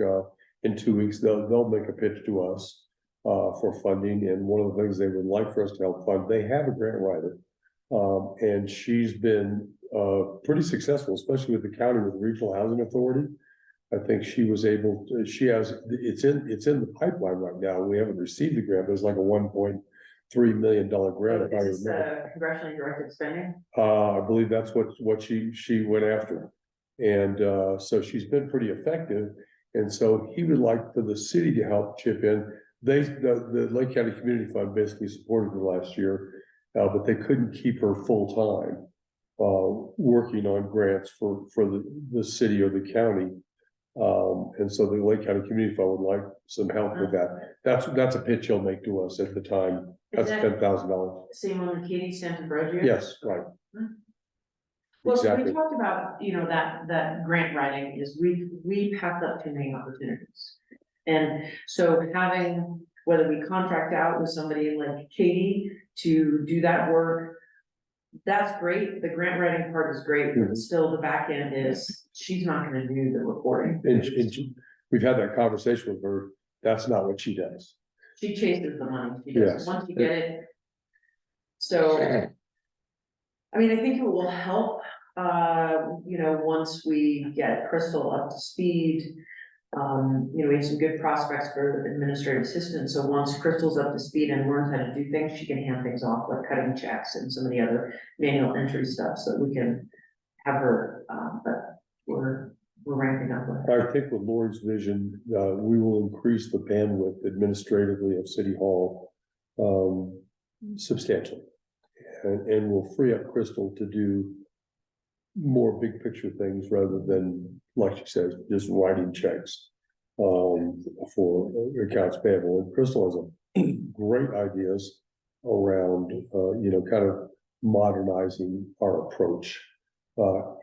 in 2 weeks, they'll make a pitch to us for funding, and one of the things they would like for us to help fund, they have a grant writer. And she's been, pretty successful, especially with the county, with the Regional Housing Authority. I think she was able to, it's in the pipeline right now. We haven't received the grant, but it's like a $1.3 million grant. If I Is this, remember. congressionally directed spending? I believe that's what she went after. And so she's been pretty effective. And so he would like for the city to help chip in. The Lake County Community Fund basically supported her last year, but they couldn't keep her full-time working on grants for the city or the county. And so the Lake County Community Fund would like some help with that. That's a pitch he'll make to us at the time. That's Is that $10,000. Same one with Katie Santabrogio? Yes, right. Well, so we exactly. talked about, you know, that grant writing is we passed up too many opportunities. And so having, whether we contract out with somebody like Katie to do that work, that's great. The grant writing part is great, but still the back end is, she's not gonna do the reporting. And we've had that conversation with her. That's not what she does. She chases the money. She Yes. does, once you get it. So, I mean, I think it will help, you know, once we get Crystal up to speed. You know, we have some good prospects for administrative assistant, so once Crystal's up to speed and learns how to do things, she can hand things off, like cutting checks and some of the other manual entry stuff, so we can have her, but we're ramping up with her. I think with Lori's vision, we will increase the bandwidth administratively of City Hall substantially. And we'll free up Crystal to do more big picture things rather than, like she says, just writing checks for accounts payable. And Crystal has a great ideas around, you know, kind of modernizing our approach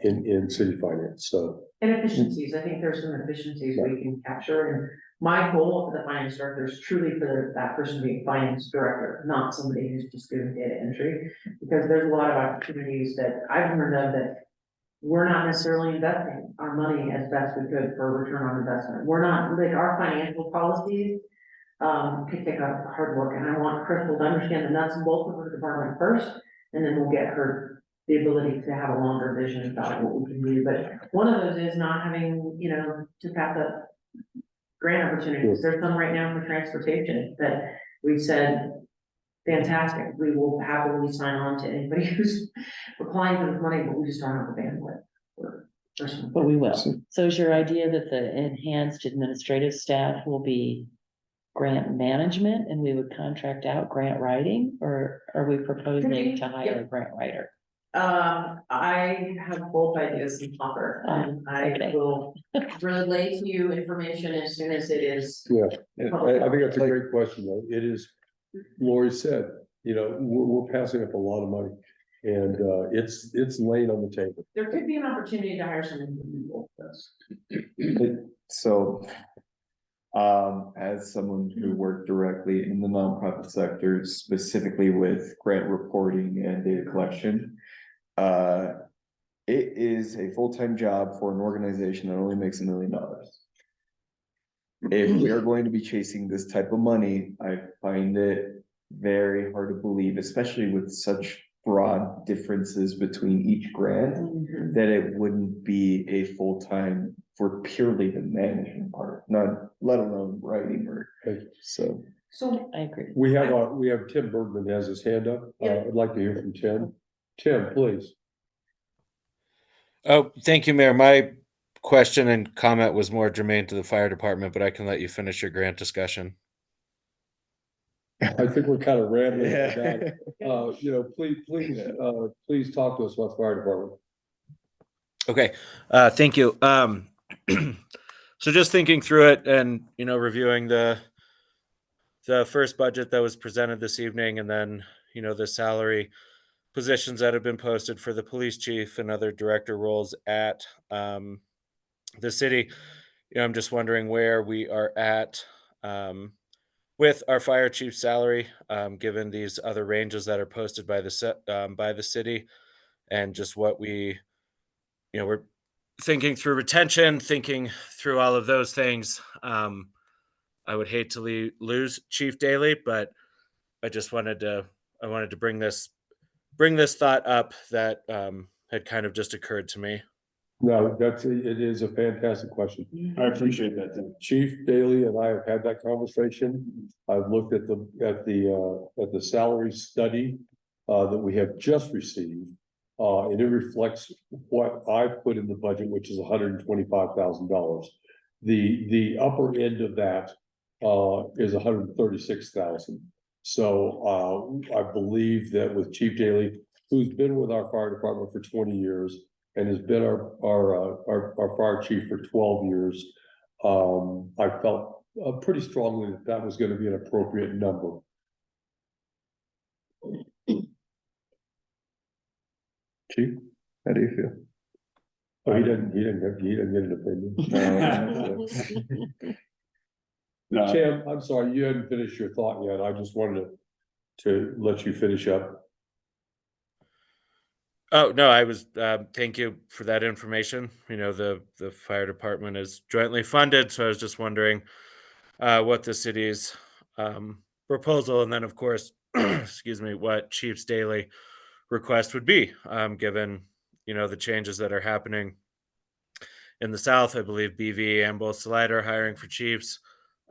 in city finance. So And efficiencies, I think there's some efficiencies we can capture, and my goal for the finance director is truly for that person to be a finance director, not somebody who's just doing data entry. Because there's a lot of opportunities that I've learned of that we're not necessarily investing our money as best we could for return on investment. We're not, like, our financial policies can take a hard look, and I want Crystal to understand the nuts and bolts of her department first, and then we'll get her the ability to have a longer vision about what we can do. But one of those is not having, you know, to pass up grant opportunities. There's some right now for transportation that we've said, fantastic, we will happily sign on to anybody who's applying for this money, but we just don't have the bandwidth for some. But we will. So is your idea that the enhanced administrative staff will be grant management and we would contract out grant writing, or are we proposing to hire a grant writer? I have both ideas in hopper, and I okay. will relay to you information as soon as it is. yeah, I think that's a great question, though. It is, Lori said, you know, we're passing up a lot of money. And it's laying on the table. There could be an opportunity to hire someone who does. So, as someone who worked directly in the nonprofit sector, specifically with grant reporting and data collection, it is a full-time job for an organization that only makes $1 million. If we are going to be chasing this type of money, I find it very hard to believe, especially with such broad differences between each grant, that it wouldn't be a full-time for purely the management part, not let alone writing or so. So I agree. We have Tim Bergman has his hand up. I'd like to hear from Tim. Tim, please. Oh, thank you, Mayor. My question and comment was more germane to the fire department, but I can let you finish your grant discussion. I think we're kind of rambling Yeah. about, you know, please talk to us about the fire department. Okay, thank you. So just thinking through it and, you know, reviewing the first budget that was presented this evening, and then, you know, the salary positions that have been posted for the police chief and other director roles at the city. You know, I'm just wondering where we are at with our fire chief salary, given these other ranges that are posted by the city, and just what we, you know, we're thinking through retention, thinking through all of those things. I would hate to lose Chief Daly, but I just wanted to bring this thought up that had kind of just occurred to me. No, it is a fantastic question. I appreciate that, Tim. Chief Daly and I have had that conversation. I've looked at the salary study that we have just received. And it reflects what I've put in the budget, which is $125,000. The upper end of that is $136,000. So I believe that with Chief Daly, who's been with our fire department for 20 years and has been our fire chief for 12 years, I felt pretty strongly that was going to be an appropriate number. Chief? How do you feel? Oh, he didn't get an opinion. No, Tim, I'm sorry, you hadn't finished your thought yet. I just wanted to let you finish up. Oh, no, I was, thank you for that information. You know, the fire department is jointly funded, so I was just wondering what the city's proposal, and then of course, excuse me, what Chief's daily request would be, given, you know, the changes that are happening in the south. I believe BV and both Salida are hiring for chiefs.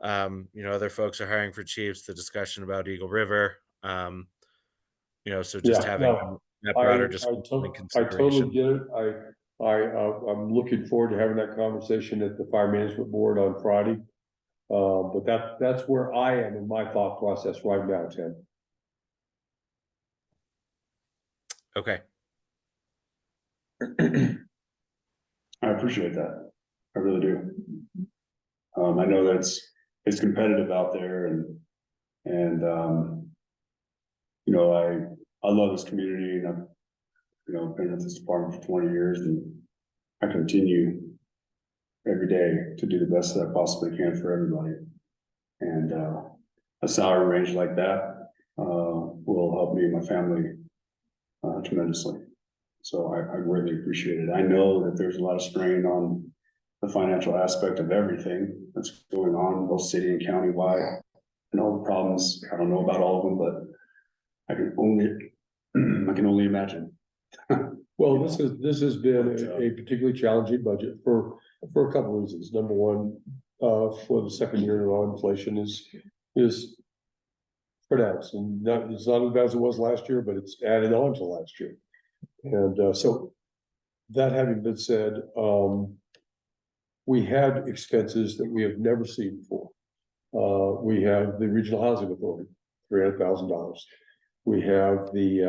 You know, other folks are hiring for chiefs. The discussion about Eagle River. You know, so just Yeah, having no, that I broader discussion and I totally consideration. get it. I'm looking forward to having that conversation at the fire management board on Friday. But that's where I am in my thought process right now, Tim. Okay. I appreciate that. I really do. I know that it's competitive out there and, you know, I love this community and I've, you know, been with this department for 20 years and I continue every day to do the best that I possibly can for everybody. And, a salary range like that, will help me and my family, tremendously. So I really appreciate it. I know that there's a lot of strain on the financial aspect of everything that's going on, both city and county-wide. And all the problems, I don't know about all of them, but I can only imagine. Well, this has been a particularly challenging budget for a couple of reasons. Number one, for the second year in a row, inflation is pronounced, and it's not as bad as it was last year, but it's added on to last year. And so that having been said, we had expenses that we have never seen before. We have the Regional Housing Authority, $300,000. We have the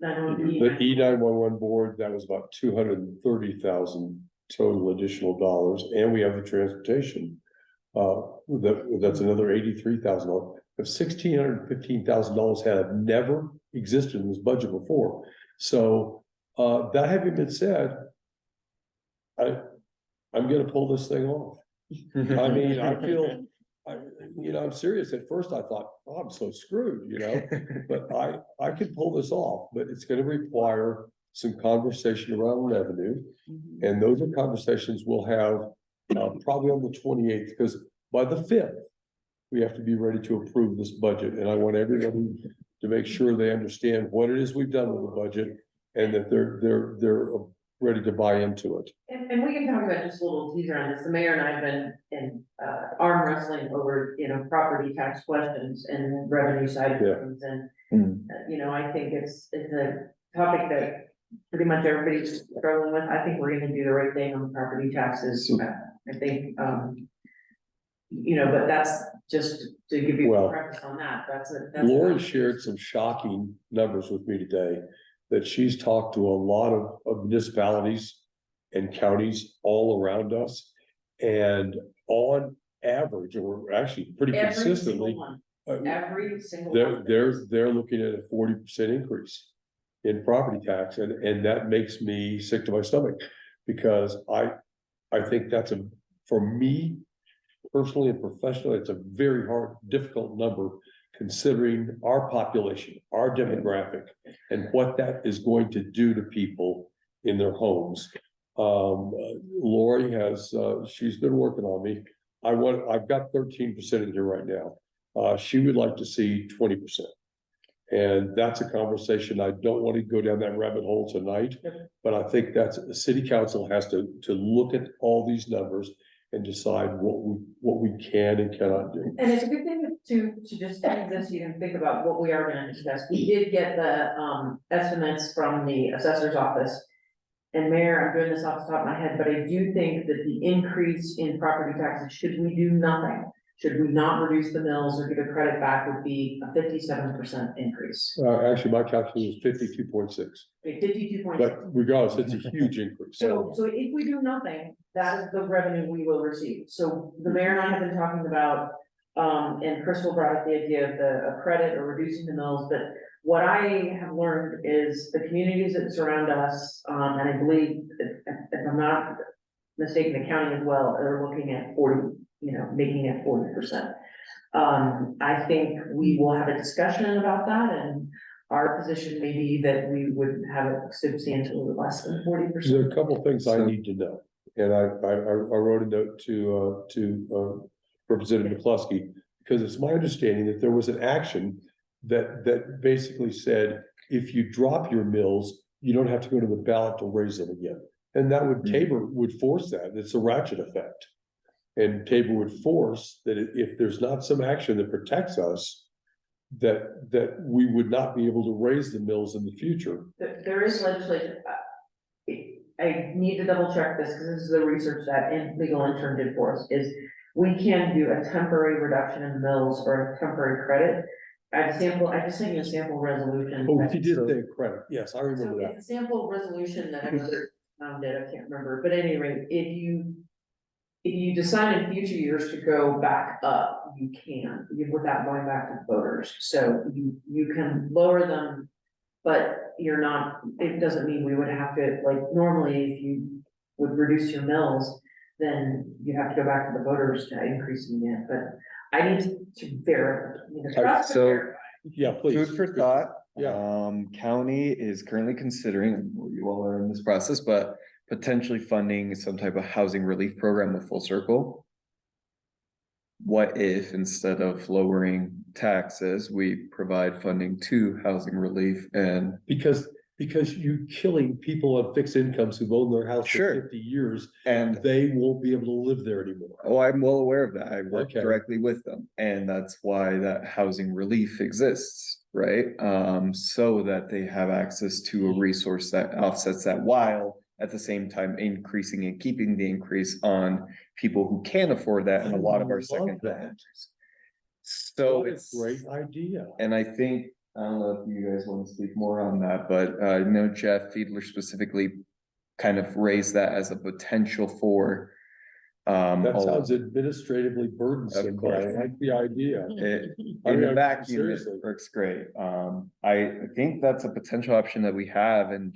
E911 board, that was about 230,000 total additional dollars, and we have the transportation. That's another $83,000. If $1,615,000 had never existed in this budget before. So that having been said, I'm gonna pull this thing off. I mean, I feel, I'm serious. At first I thought, oh, I'm so screwed, but I can pull this off, but it's gonna require some conversation around revenue. And those are conversations we'll have probably on the 28th, because by the 5th, we have to be ready to approve this budget. And I want everybody to make sure they understand what it is we've done with the budget and that they're ready to buy into it. And we can talk about just a little teaser on this. The mayor and I have been in arm wrestling over, property tax questions and revenue side of things. And, I think it's a topic that pretty much everybody's struggling with. I think we're gonna do the right thing on property taxes. I think, but that's just to give you a preface on that. That's Lori shared some shocking numbers with me today, that she's talked to a lot of municipalities and counties all around us. And on average, or actually pretty consistently, every single one. they're looking at a 40% increase in property tax, and that makes me sick to my stomach, because I think that's for me personally and professionally, it's a very hard, difficult number, considering our population, our demographic, and what that is going to do to people in their homes. Lori has, she's been working on me. I've got 13% in here right now. She would like to see 20%. And that's a conversation. I don't want to go down that rabbit hole tonight, but I think that's, the city council has to look at all these numbers and decide what we can and cannot do. And it's a good thing to just take this, you can think about what we are gonna discuss. We did get the estimates from the assessor's office. And Mayor, I'm doing this off the top of my head, but I do think that the increase in property taxes, should we do nothing, should we not reduce the mills or give a credit back, would be a 57% increase. Actually, my calculation was 52.6. Okay, 52.6. But regardless, it's a huge increase. So if we do nothing, that is the revenue we will receive. So the mayor and I have been talking about, and Crystal brought up the idea of a credit or reducing the mills, but What I have learned is the communities that surround us, and I believe, if I'm not mistaken, the county as well, are looking at 40, making it 40%. I think we will have a discussion about that, and our position may be that we would have it substantially less than 40%. There are a couple of things I So- need to know, and I wrote a note to Representative McCluskey, because it's my understanding that there was an action that basically said, if you drop your mills, you don't have to go to the ballot to raise them again. And that would, Tabor would force that, it's a ratchet effect. And Tabor would force that if there's not some action that protects us, that we would not be able to raise the mills in the future. There is legislation. I need to double check this, because this is the research that legal intern did for us, is we can do a temporary reduction in mills or a temporary credit. I just sent you a sample resolution. Oh, he did say credit, yes, I remember So that. it's a sample resolution that another did, I can't remember, but at any rate, if you decide in future years to go back up, you can, without going back to voters. So you can lower them, but you're not, it doesn't mean we would have to, like, normally, if you would reduce your mills, then you have to go back to the voters to increase them again, but I need to verify. Trust but so- verify. Yeah, please. Food for thought. Yeah. County is currently considering, you all are in this process, but potentially funding some type of housing relief program with Full Circle. What if instead of lowering taxes, we provide funding to housing relief and Because you're killing people on fixed incomes who've owned their house for Sure. 50 years, and they won't be able to live there anymore. oh, I'm well aware of that. I work Okay. directly with them, and that's why that housing relief exists, right? So that they have access to a resource that offsets that while at the same time increasing and keeping the increase on people who can afford that and a lot of I our love second that. homes. So What a it's great idea. and I think, I don't know if you guys want to speak more on that, but Jeff Fiedler specifically kind of raised that as a potential for That sounds administratively burdensome, Of but I course. like the idea. I in mean, the vacuum, it seriously. works great. I think that's a potential option that we have and,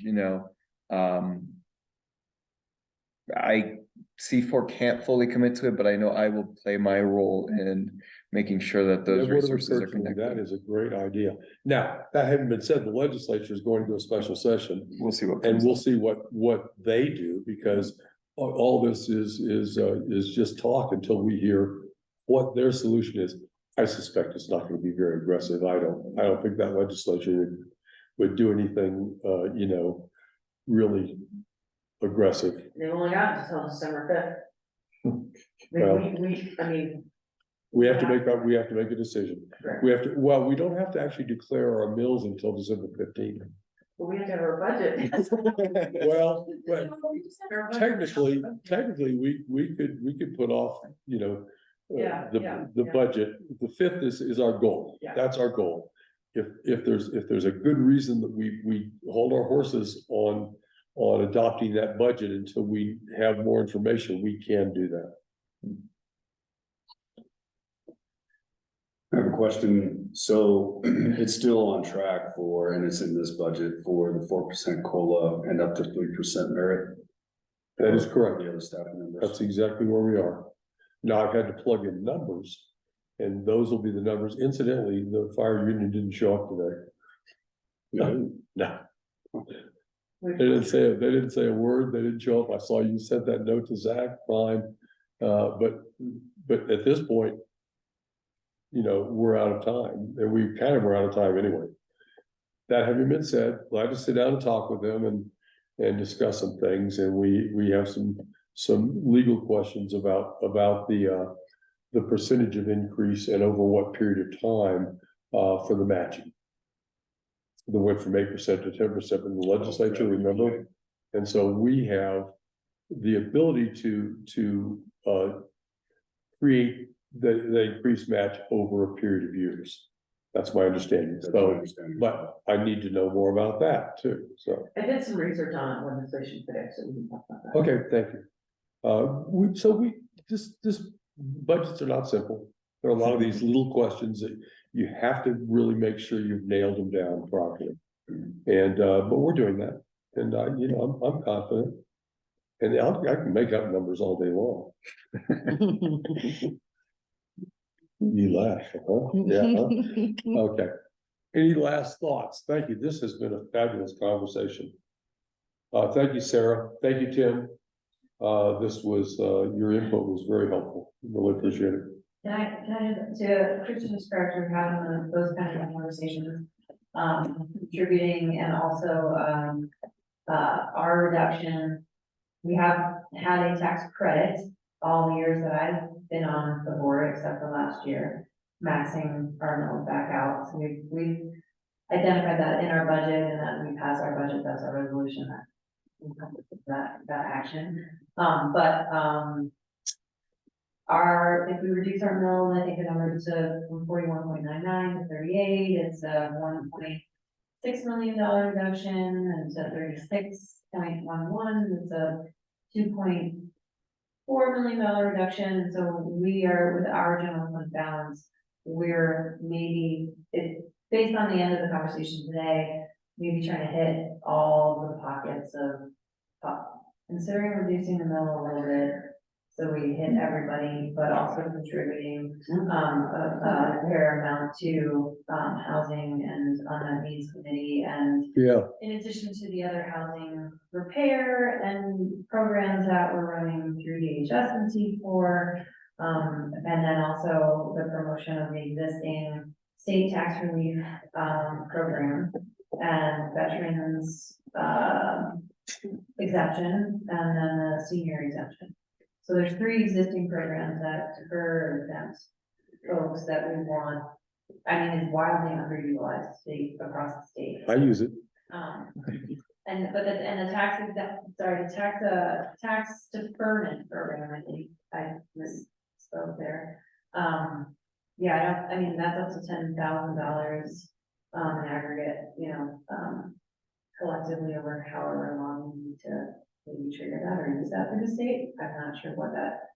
I C4 can't fully commit to it, but I know I will play my role in making sure that those That would have resources are occurred to me. That connected. is a great idea. Now, that having been said, the legislature is going to a special session. We'll see what. And comes we'll up. see what they do, because all this is just talk until we hear what their solution is. I suspect it's not gonna be very aggressive. I don't think that legislature would do anything, really aggressive. They've only got until December 5th. Well- I mean, We have to make a decision. Correct. We don't have to actually declare our mills until December 15th. but we have to have our budget. Well, but Our budget. technically, we could put off, Yeah, the yeah. budget, the 5th is our goal. Yeah. That's our goal. If there's a good reason that we hold our horses on adopting that budget until we have more information, we can do that. I have a question. So it's still on track for, and it's in this budget for the 4% COLA and up to 3% merit. That is correct. The other staff members. That's exactly where we are. Now, I've had to plug in numbers, and those will be the numbers. Incidentally, the fire union didn't show up today. No. They didn't say a word. They didn't show up. I saw you sent that note to Zach, fine. But at this point, we're out of time, and we kind of were out of time anyway. That having been said, glad to sit down and talk with them and discuss some things, and we have some legal questions about the percentage of increase and over what period of time for the matching. That went from 8% to 10% in the legislature, remember? And so we have the ability to create the increased match over a period of years. That's my understanding. That's my So, understanding. but I need to know more about that too, so. I did some research on legislation today, so we can talk about that. Okay, thank you. This budgets are not simple. There are a lot of these little questions that you have to really make sure you've nailed them down properly. And, but we're doing that, and, you know, I'm confident. And I can make up numbers all day long. You laugh, huh? Yeah, huh? Okay. Any last thoughts? Thank you. This has been a fabulous conversation. Thank you, Sarah. Thank you, Tim. This was, your input was very helpful. Really appreciate it. To Christian's character, having those kind of conversations, contributing and also, our reduction. We have had a tax credit all the years that I've been on the board, except for last year, maxing our mills back out. So we've identified that in our budget, and that we pass our budget, that's our resolution that action. If we reduce our mill, I think the number is from 41.99 to 38, it's a $1.6 million reduction, and to 36.11, it's a $2.4 million reduction. So we are, with our general fund balance, we're maybe, based on the end of the conversation today, maybe trying to hit all the pockets of considering reducing the mill a little bit, so we hit everybody, but also contributing a fair amount to housing and unmet needs committee, and in addition to the other housing repair and programs that we're running through DHS and T4, and then also the promotion of the existing state tax relief program and veterans exemption, and then the senior exemption. So there's 3 existing programs that defer exempt folks that we want. I mean, it's wildly underutilized across the state. I use it. The tax deferment program, I think I misspoke there. Yeah, I mean, that's up to $10,000 in aggregate, you know, collectively over however long we need to maybe trigger that or use that for the state. I'm not sure what that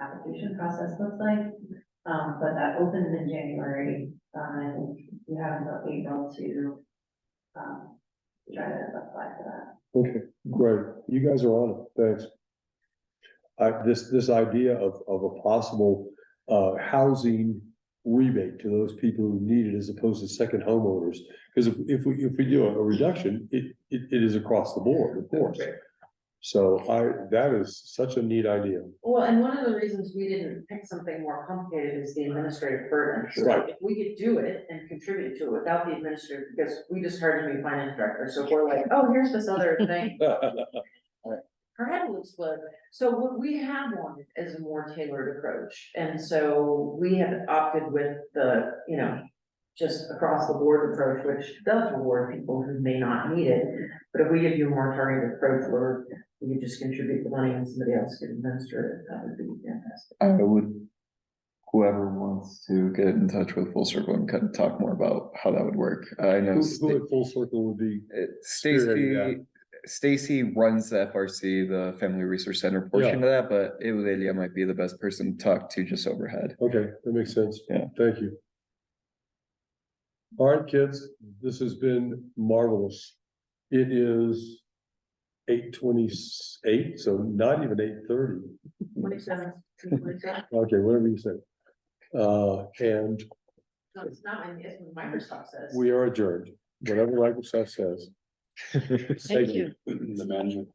application process looks like. But that opens in January. I think we have until April to try to apply for that. Okay, great. You guys are on it. Thanks. This idea of a possible housing rebate to those people who need it as opposed to second homeowners. Because if we do a reduction, it is across the board, of course. So that is such a neat idea. Well, and one of the reasons we didn't pick something more complicated is the administrative burden. So Right. if we could do it and contribute to it without the administrative, because we just hired a new finance director, so we're like, oh, here's this other thing. Her head will explode. So what we have wanted is a more tailored approach. And so we have opted with the, you know, just across the board approach, which does reward people who may not need it. But if we give you a more targeted approach where you can just contribute the money and somebody else can administer it, that would be fantastic. I would, whoever wants to get in touch with Full Circle and kind of talk more about how that would work. I know Who at Full Circle would be? Stacy runs the FRC, the Family Resource Center portion of that, but Eudelia might be the best person to talk to just overhead. Okay, that makes sense. Yeah. Thank you. All right, kids, this has been marvelous. It is 8:28, so not even 8:30. 27. Okay, whatever you say. And No, it's not, it's what Microsoft says. we are adjourned, whatever Microsoft says. Thank you. The management.